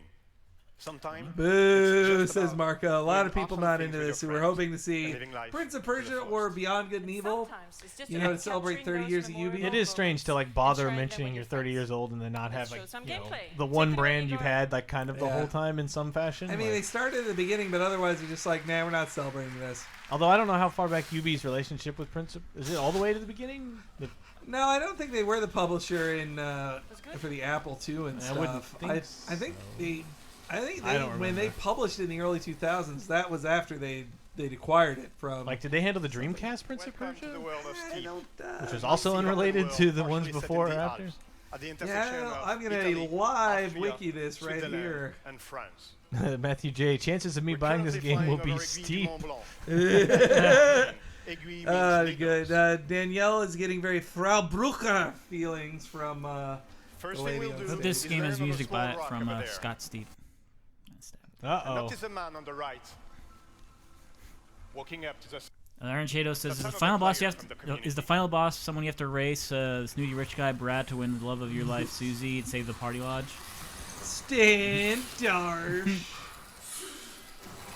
Sometimes Boo, it's just says about Marco. A lot of doing people awesome not things into with this who your were friends hoping to and see living life Prince of to the Persia fullest. or Beyond Good and Evil. just You know, to celebrate 30 years of Ubi. It is strange to like bother mentioning you're 30 years old and then not have like the one brand you've had like kind of the whole time in some fashion. I mean, they started at the beginning, but otherwise they're just like, nah, we're not celebrating this. Although I don't know how far back Ubi's relationship with Prince is it all the way to the beginning? No, I don't think they were the publisher in for the Apple II and I wouldn't stuff. think I think they I don't when they remember. published it in the early 2000s, that was after they'd acquired it from. Like, did they handle the Dreamcast Prince of Welcome to Persia? the world of Steve. Which was also unrelated to the ones before or after? At the intersection Yeah, of I'm gonna Italy, live Austria, wiki this right Switzerland, here. and France. Matthew J. Chances of me buying this currently game will flying be over steep. Aiguille means Good. Danielle is getting very Frau Brucker feelings from. First the thing lady we'll on do stage. This game has learn of a music small rock from over there. Scott Steep. Notice a man on the right walking up to the Aaron Shadow says, That's "Is the another final boss player you have from the to, community. is the final boss someone you have to race? Snooty rich guy Brad to win the love of your life, Susie, and save the party lodge." Standard.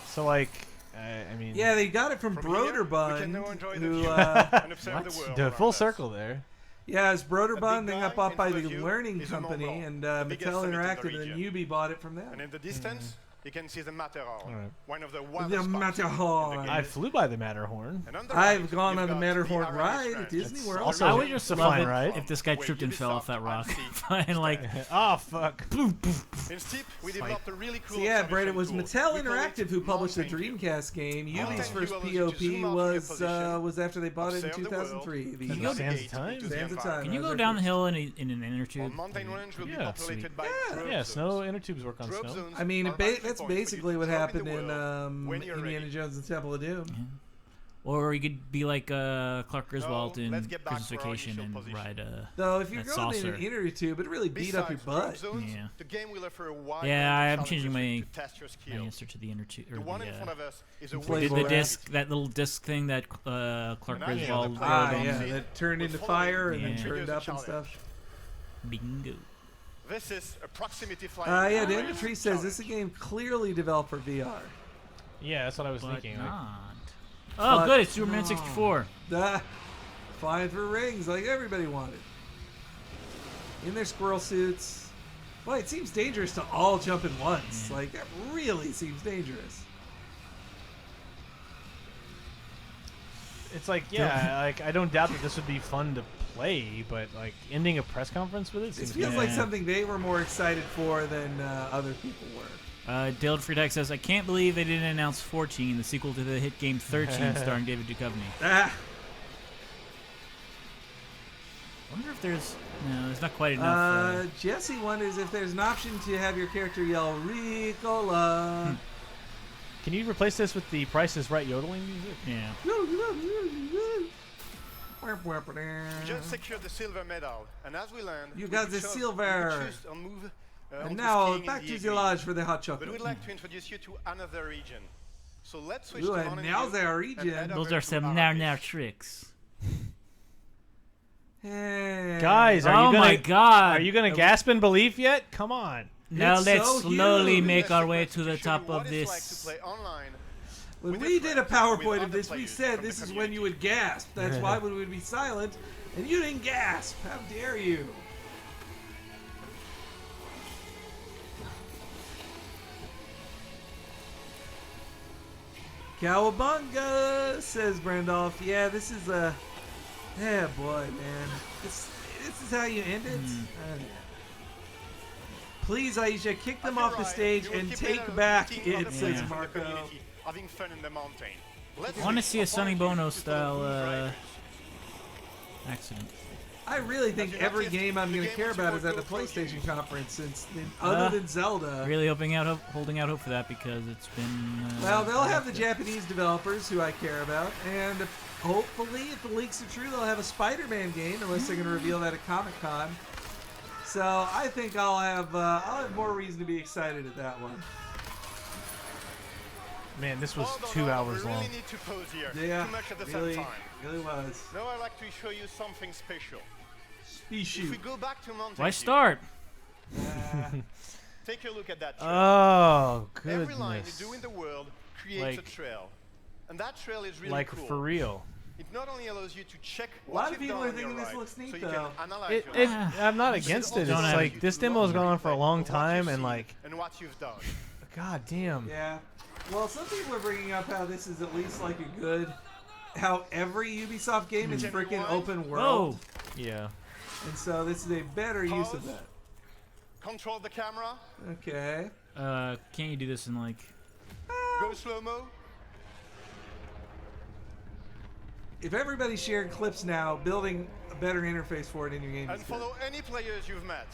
So like, I mean, Yeah, they got it from From here, we can Broderbund, now enjoy the who. view and observe what? the world The around full us. circle there. Yeah, it's Broderbund, big then got guy bought by in the front of you Learning is a Mont Company, Blanc, and the biggest Mattel summit in the Interactive, and then region. Ubi bought it from them. And in the distance, you can see the Matterhorn, Alright. one of the The wildest spots in the Matterhorn. game. I flew by the Matterhorn. And on the I've right, gone you've on the got Matterhorn Arabic ride at Strand. Disney It's World. also I would just a love fine it ride. if this guy Where tripped and fell off Ubisoft that rock. and And like, Oh fuck! In Steep, we developed a really cool So yeah, Brad, it was observation Mattel tool. We call it Interactive who published the Mountain View. Dreamcast game. Ubi's Mountain first View allows you to zoom POP out from your position, was after they bought it in observe the world, 2003. The and Sands of navigate Time? into the Sands of environment. Time. can you That go was down their the hill in an inner Our tube? mountain range will be Yeah, populated sweet. by drop Yeah, zones. snow inner tubes work on Drop snow. zones I mean, are that's entry points basically what where you drop happened in when you're Indiana ready. Jones and Temple of Doom. Or you could be like Clark Griswold No, in let's get back Christmas to our Vacation initial and position. ride Though, if you're that going in saucer. an inner tube, it really beat up your Besides drop butt. zones, Yeah. the game will offer a wide Yeah, range of I'm changing challenges my to test your my skills. answer to the inner tube. The one in front of us is a The Playable disc, that little disc thing that Clark And I hear Griswold the rode player on. Yeah, Scene that turned will into follow fire you and then Yeah. turned triggers a up and challenge. stuff. Bingo. This is a proximity flying. Yeah, Daniel Tree says this is a game clearly developed for VR. Yeah, that's what I was But thinking. Like, not. Oh, But good. It's Superman no. 64. Flying for rings like everybody wanted. In their squirrel suits. Well, it seems dangerous to all jump at once. Like, that really seems dangerous. it's like, yeah, like I don't doubt that this would be fun to play, but like ending a press conference with it This seems feels kinda- like something they were more excited for than other people were. Dale Freetag says, I can't believe they didn't announce 14, the sequel to the hit game 13 starring David Duchovny. Ah, I wonder if there's... No, there's not quite enough. Jesse wonders if there's an option to have your character yell Ricola. Can you replace this with the Price is Right yodeling music? Yeah. We just secured the silver medal, and as we learned, You we got could the choose- silver. we could choose or move, And onto now skiing in back the to the Aiguille. lodge for the hot But chocolate. we'd like to introduce you to another region. So let's switch Ooh, to and Mountain now View they're and region. head Those over are to some Arabic. now tricks. Hey. Guys, are Oh you gonna, my God. Are you gonna gasp in belief yet? Come on. Now It's let's so slowly huge. make our way Let's to the show you top what of it's like to this. play online When with we your did a friends, with PowerPoint of other this, we players said from the this is when you community. would gasp. That's why we would be silent, and you didn't gasp. How dare you? Cowabunga, says Brandolph. Yeah, this is a... Yeah, boy, man. This is how you end it? Please, Aisha, kick them off the stage and take back it, says Marco. Having fun in the mountain. I want to see a Sonny Bono style accident. I really think every game I'm going to care about is at the PlayStation conference, since other than Zelda. Really holding out hope for that because it's been. Well, they'll have the Japanese developers who I care about, and hopefully, if the leaks are true, they'll have a Spider-Man game, unless they're going to reveal that at Comic-Con. So I think I'll have more reason to be excited at that one. Man, this was 2 hours long. We really need to pause here. Yeah, Too much at the really, same time. really was. Now I'd like to show you something special. Special. If we go back to Mountain Why Dew, start? take a look at that trail. Oh, Every line you goodness. do in the world creates a Like- trail. And that trail is really Like, cool. for real. It not only allows you to check A what lot of you've people done are on your thinking this ride, looks neat, so you though. can analyze your life. I'm not This against is it. It's also like this demo has gone on for a long time, and like, and what you've done. god damn. Yeah. Well, some people are bringing up how this is at least like a good... How every Ubisoft game is freaking open world. Yeah. And so this is a better use of that. Control the camera. Okay. Can't you do this in like? Go slow-mo. If everybody shared clips now, building a better interface for it in your game And is good. follow any players you've met.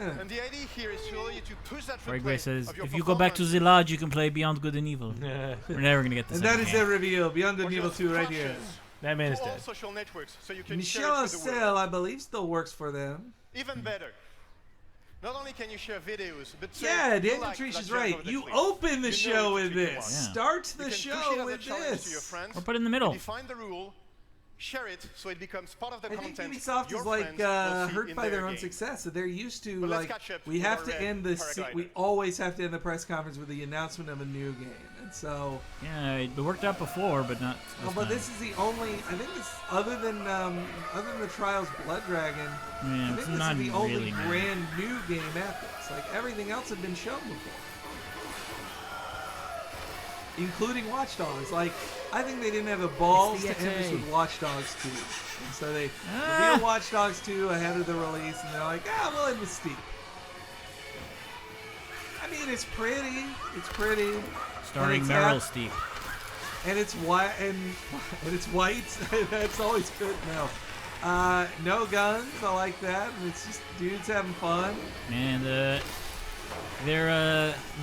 Yeah. And the idea here is to allow you to push that Greg footplate says, of your if you go back to performance. the lodge, you can play Beyond Good and Evil. We're never gonna get this. And that is again. the reveal. Beyond Good and Evil 2 right here. That man is to all dead. social networks, so you can Michel share it with the world. Ancel, I believe, still works for them. Even better. Not only can you share videos, but say Yeah, you Daniel like Trish that is jump right. over the You cliff. open the You know show it's with tricky this. one. Yeah. Start You the can push show it as a with challenge to your this. friends. Or put it in the middle. Define the rule, share it, so it becomes part of the I think content. Ubisoft your is like friends will see hurt in by their own game. success. So they're used to But let's like catch up we with have our to red end this. paraglider. We always have to end the press conference with the announcement of a new game, and so. Yeah, it worked out before, but not. Oh, but this is the only. I think it's other than the Trials Blood Dragon. Yeah, I it's think this not is the only really new. brand new game at this. Like everything else had been shown before, including Watch Dogs. Like I think they didn't have the balls It's to the end this XA. with Watch Dogs 2, and so they revealed Watch Dogs 2 ahead of the release, and they're like, we'll end with Steep. I mean, it's pretty. It's pretty. Starring And it's Meryl got- Streep. And it's white, and it's white. That's always good. No guns. I like that. And it's just dudes having fun. And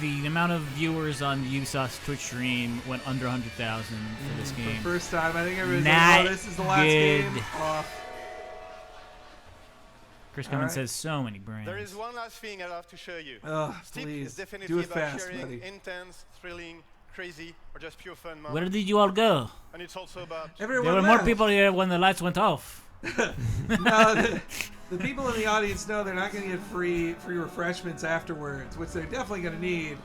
the amount of viewers on Ubisoft's Twitch stream went under 100,000 for this For game. the first time, I think everybody's Not like, this is the last good. game. Off. Chris All Cummins right. says so many brands. There is one last thing I'd have to show you. Steep please, is definitely do it about fast, sharing buddy. intense, thrilling, crazy, or just pure fun moments. Where did you all go? And it's also about There were more people here when the lights went off. No, the people in the audience know they're not going to get free refreshments afterwards, which they're definitely going to need.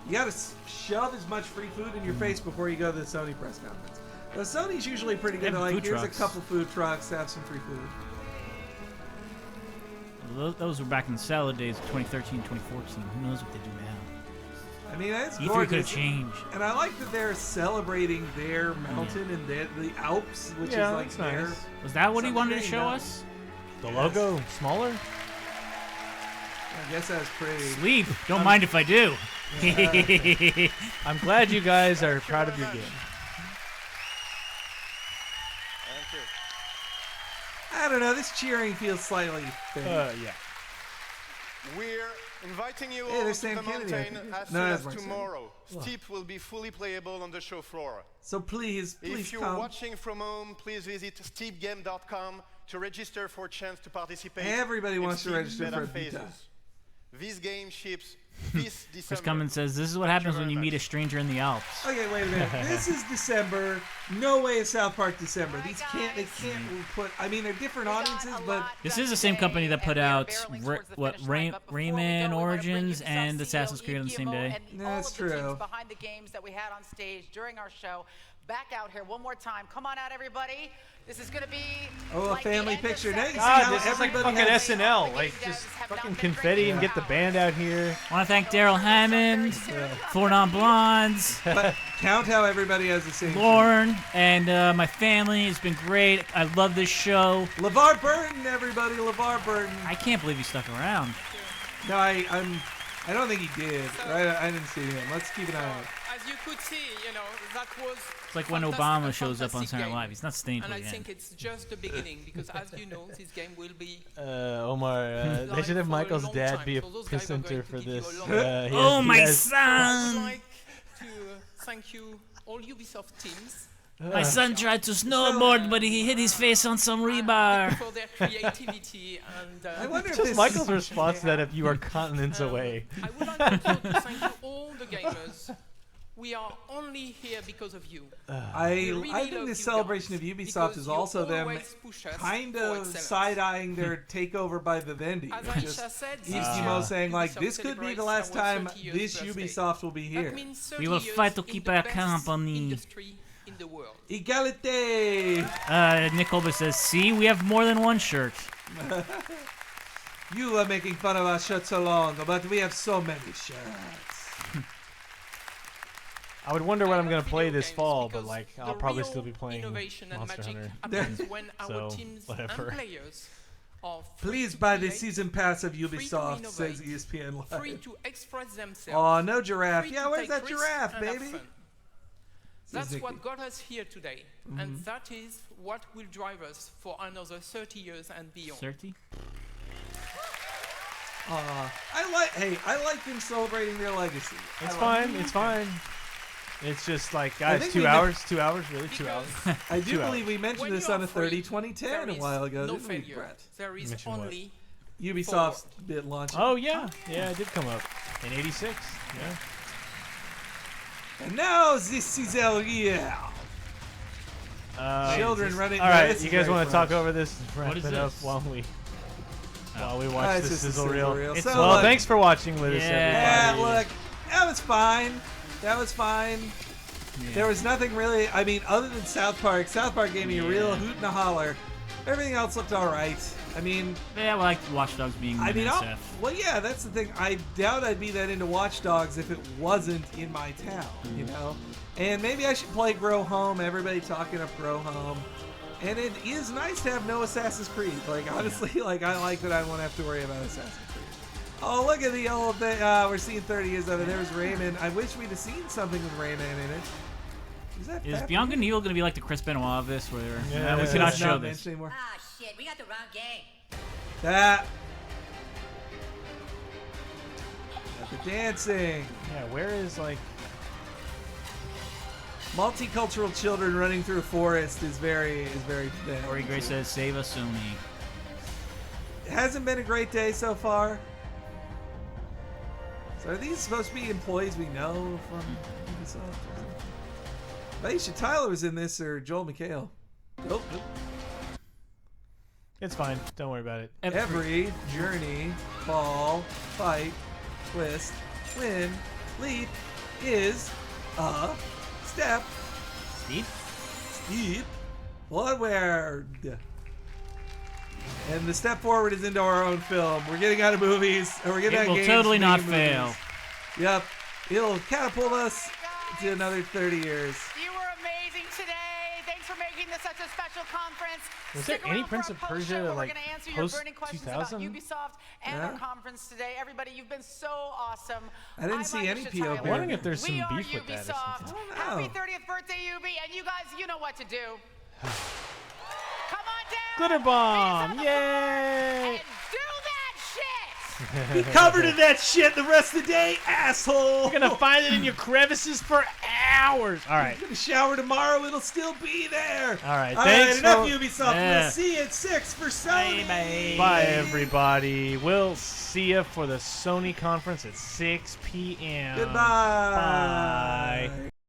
You got to shove as much free food in your face before you go to the Sony press conference. The Sony's usually pretty good. They They're have like, food here's trucks. a couple food trucks, have some free food. Those were back in the salad days of 2013, 2014. Who knows what they do now? I mean, that's E3 gorgeous. could have changed. And I like that they're celebrating their mountain and the Alps, which is like that's their. nice. Was that what he something wanted to they show know. us? The logo smaller? I guess that's pretty. Sleep. Don't mind if I do. I'm glad you guys are proud of your game. Thank you. I don't know. This cheering feels slightly fake. Yeah. We're inviting you Hey, all there's to the Sam Kennedy, I mountain think. as No, soon that's as Mark Sam. tomorrow. Oh. Steep will be fully playable on the show floor. So please If you're come. watching from home, please visit steepgame.com to register for a chance to participate. Everybody in wants to Steep register beta for a beta. phases. This game ships this Chris December. Cummins says this is what happens when you meet a stranger in the Alps. Okay, wait a minute. This is December. No way is South Park December. These can't. They can't put. I mean, they're different audiences, but This is the same company that put out Rayman Origins and Assassin's Creed on the same day. That's true. Behind the games that we had on stage during our show. Back out here one more time. Come on out, everybody. This is gonna be a like family picture. Now you see God, how this is like everybody fucking has... SNL. Like, just fucking confetti and get the band out here. Want to thank Daryl Hammond, Four Non Blondes, But count how everybody has the same Lauren, and my family. It's been great. I love this show. LeVar Burton, everybody. LeVar Burton. I can't believe he stuck around. No, I don't think he did. I didn't see him. Let's keep an eye out. As you could see, that was. It's like when Obama shows up on Saturday Night Live. He's not staying till And the I end. think it's just the beginning because, as you know, this game will be. Omar, they should have Michael's dad be a presenter for this. Oh, my son! I would like to thank you, all Ubisoft teams. My son tried to snowboard, but he hit his face on some rebar. For their creativity and. I wonder if Just this Michael's response to that if you are continents away. I would like also to thank you, all the gamers. We are only here because of you. I think this celebration of Ubisoft is also them kind of side-eyeing their takeover by Vivendi. Just Yves saying, like, this could be the last time this Ubisoft will be here. We will fight to keep our company. Égalité! Nick Colbert says, see, we have more than one shirt. You are making fun of our shirt so long, but we have so many shirts. I would wonder what I'm going to play this fall, but like I'll probably still be playing Monster Hunter. So, whatever. Please buy the season pass of Ubisoft, says ESPN Live. Free to express themselves. Oh, no giraffe. Yeah, where's that giraffe, baby? That's what got us here today, and that is what will drive us for another 30 years and beyond. 30? I like them celebrating their legacy. It's fine. It's fine. It's just like, guys, 2 hours? 2 hours? Really? 2 hours? I do believe we mentioned this on a 30-2010 a while ago, didn't we, Brett? There is only Ubisoft's bit launch. Oh, yeah. Yeah, it did come up. In 86. Yeah. And now this is our year. Children running. All right, you guys want to talk over this? What is it up this? while we watch this sizzle reel. So, well, thanks for watching with us, Yeah, everybody. look, that was fine. That was fine. Yeah. There was nothing really. I mean, other than South Park. South Park gave me a real hoot and a holler. Everything else looked all right. I mean, yeah, I like Watch Dogs being. Well, yeah, that's the thing. I doubt I'd be that into Watch Dogs if it wasn't in my town, you know. And maybe I should play Grow Home. Everybody talking up Grow Home, and it is nice to have no Assassin's Creed. Like honestly, like I like that I won't have to worry about Assassin's Creed. Oh, look at the old thing. We're seeing 30 years of it. There's Rayman. I wish we'd have seen something with Rayman in it. Is Bianca Neal going to be like the Chris Benoit of this, where we cannot show this? Ah, shit, we got the wrong game. That. The dancing. Yeah, where is like multicultural children running through a forest is very bad. Corey Gray says, "Save us, Sony." It hasn't been a great day so far. So are these supposed to be employees we know from Ubisoft? Aisha Tyler was in this, or Joel McHale. Nope. It's fine. Don't worry about it. Every journey, fall, fight, twist, win, leap is a step. Steep forward. And the step forward is into our own film. We're getting out of movies. Or we're getting out of games. It will totally not movies. fail. Yep. It'll catapult us to another 30 years. You were amazing today. Thanks for making this such a special conference. Was there any Prince of Persia like post 2000? Ubisoft and our conference today. Everybody, you've been so awesome. I didn't see any PO. I'm wondering if there's some beef with that or something. Happy 30th birthday, Ubi, and you guys, you know what to do. Come on down. Glitter bomb! Yay! And do that shit. Be covered in that shit the rest of the day, asshole. You're gonna find it in your crevices for hours. All right. You're gonna shower tomorrow. It'll still be there. All right. All Thanks right. Enough Ubisoft. Yeah. We'll see you at 6 for Sony. Bye, everybody. We'll see you for the Sony conference at 6 p.m. Goodbye. Bye.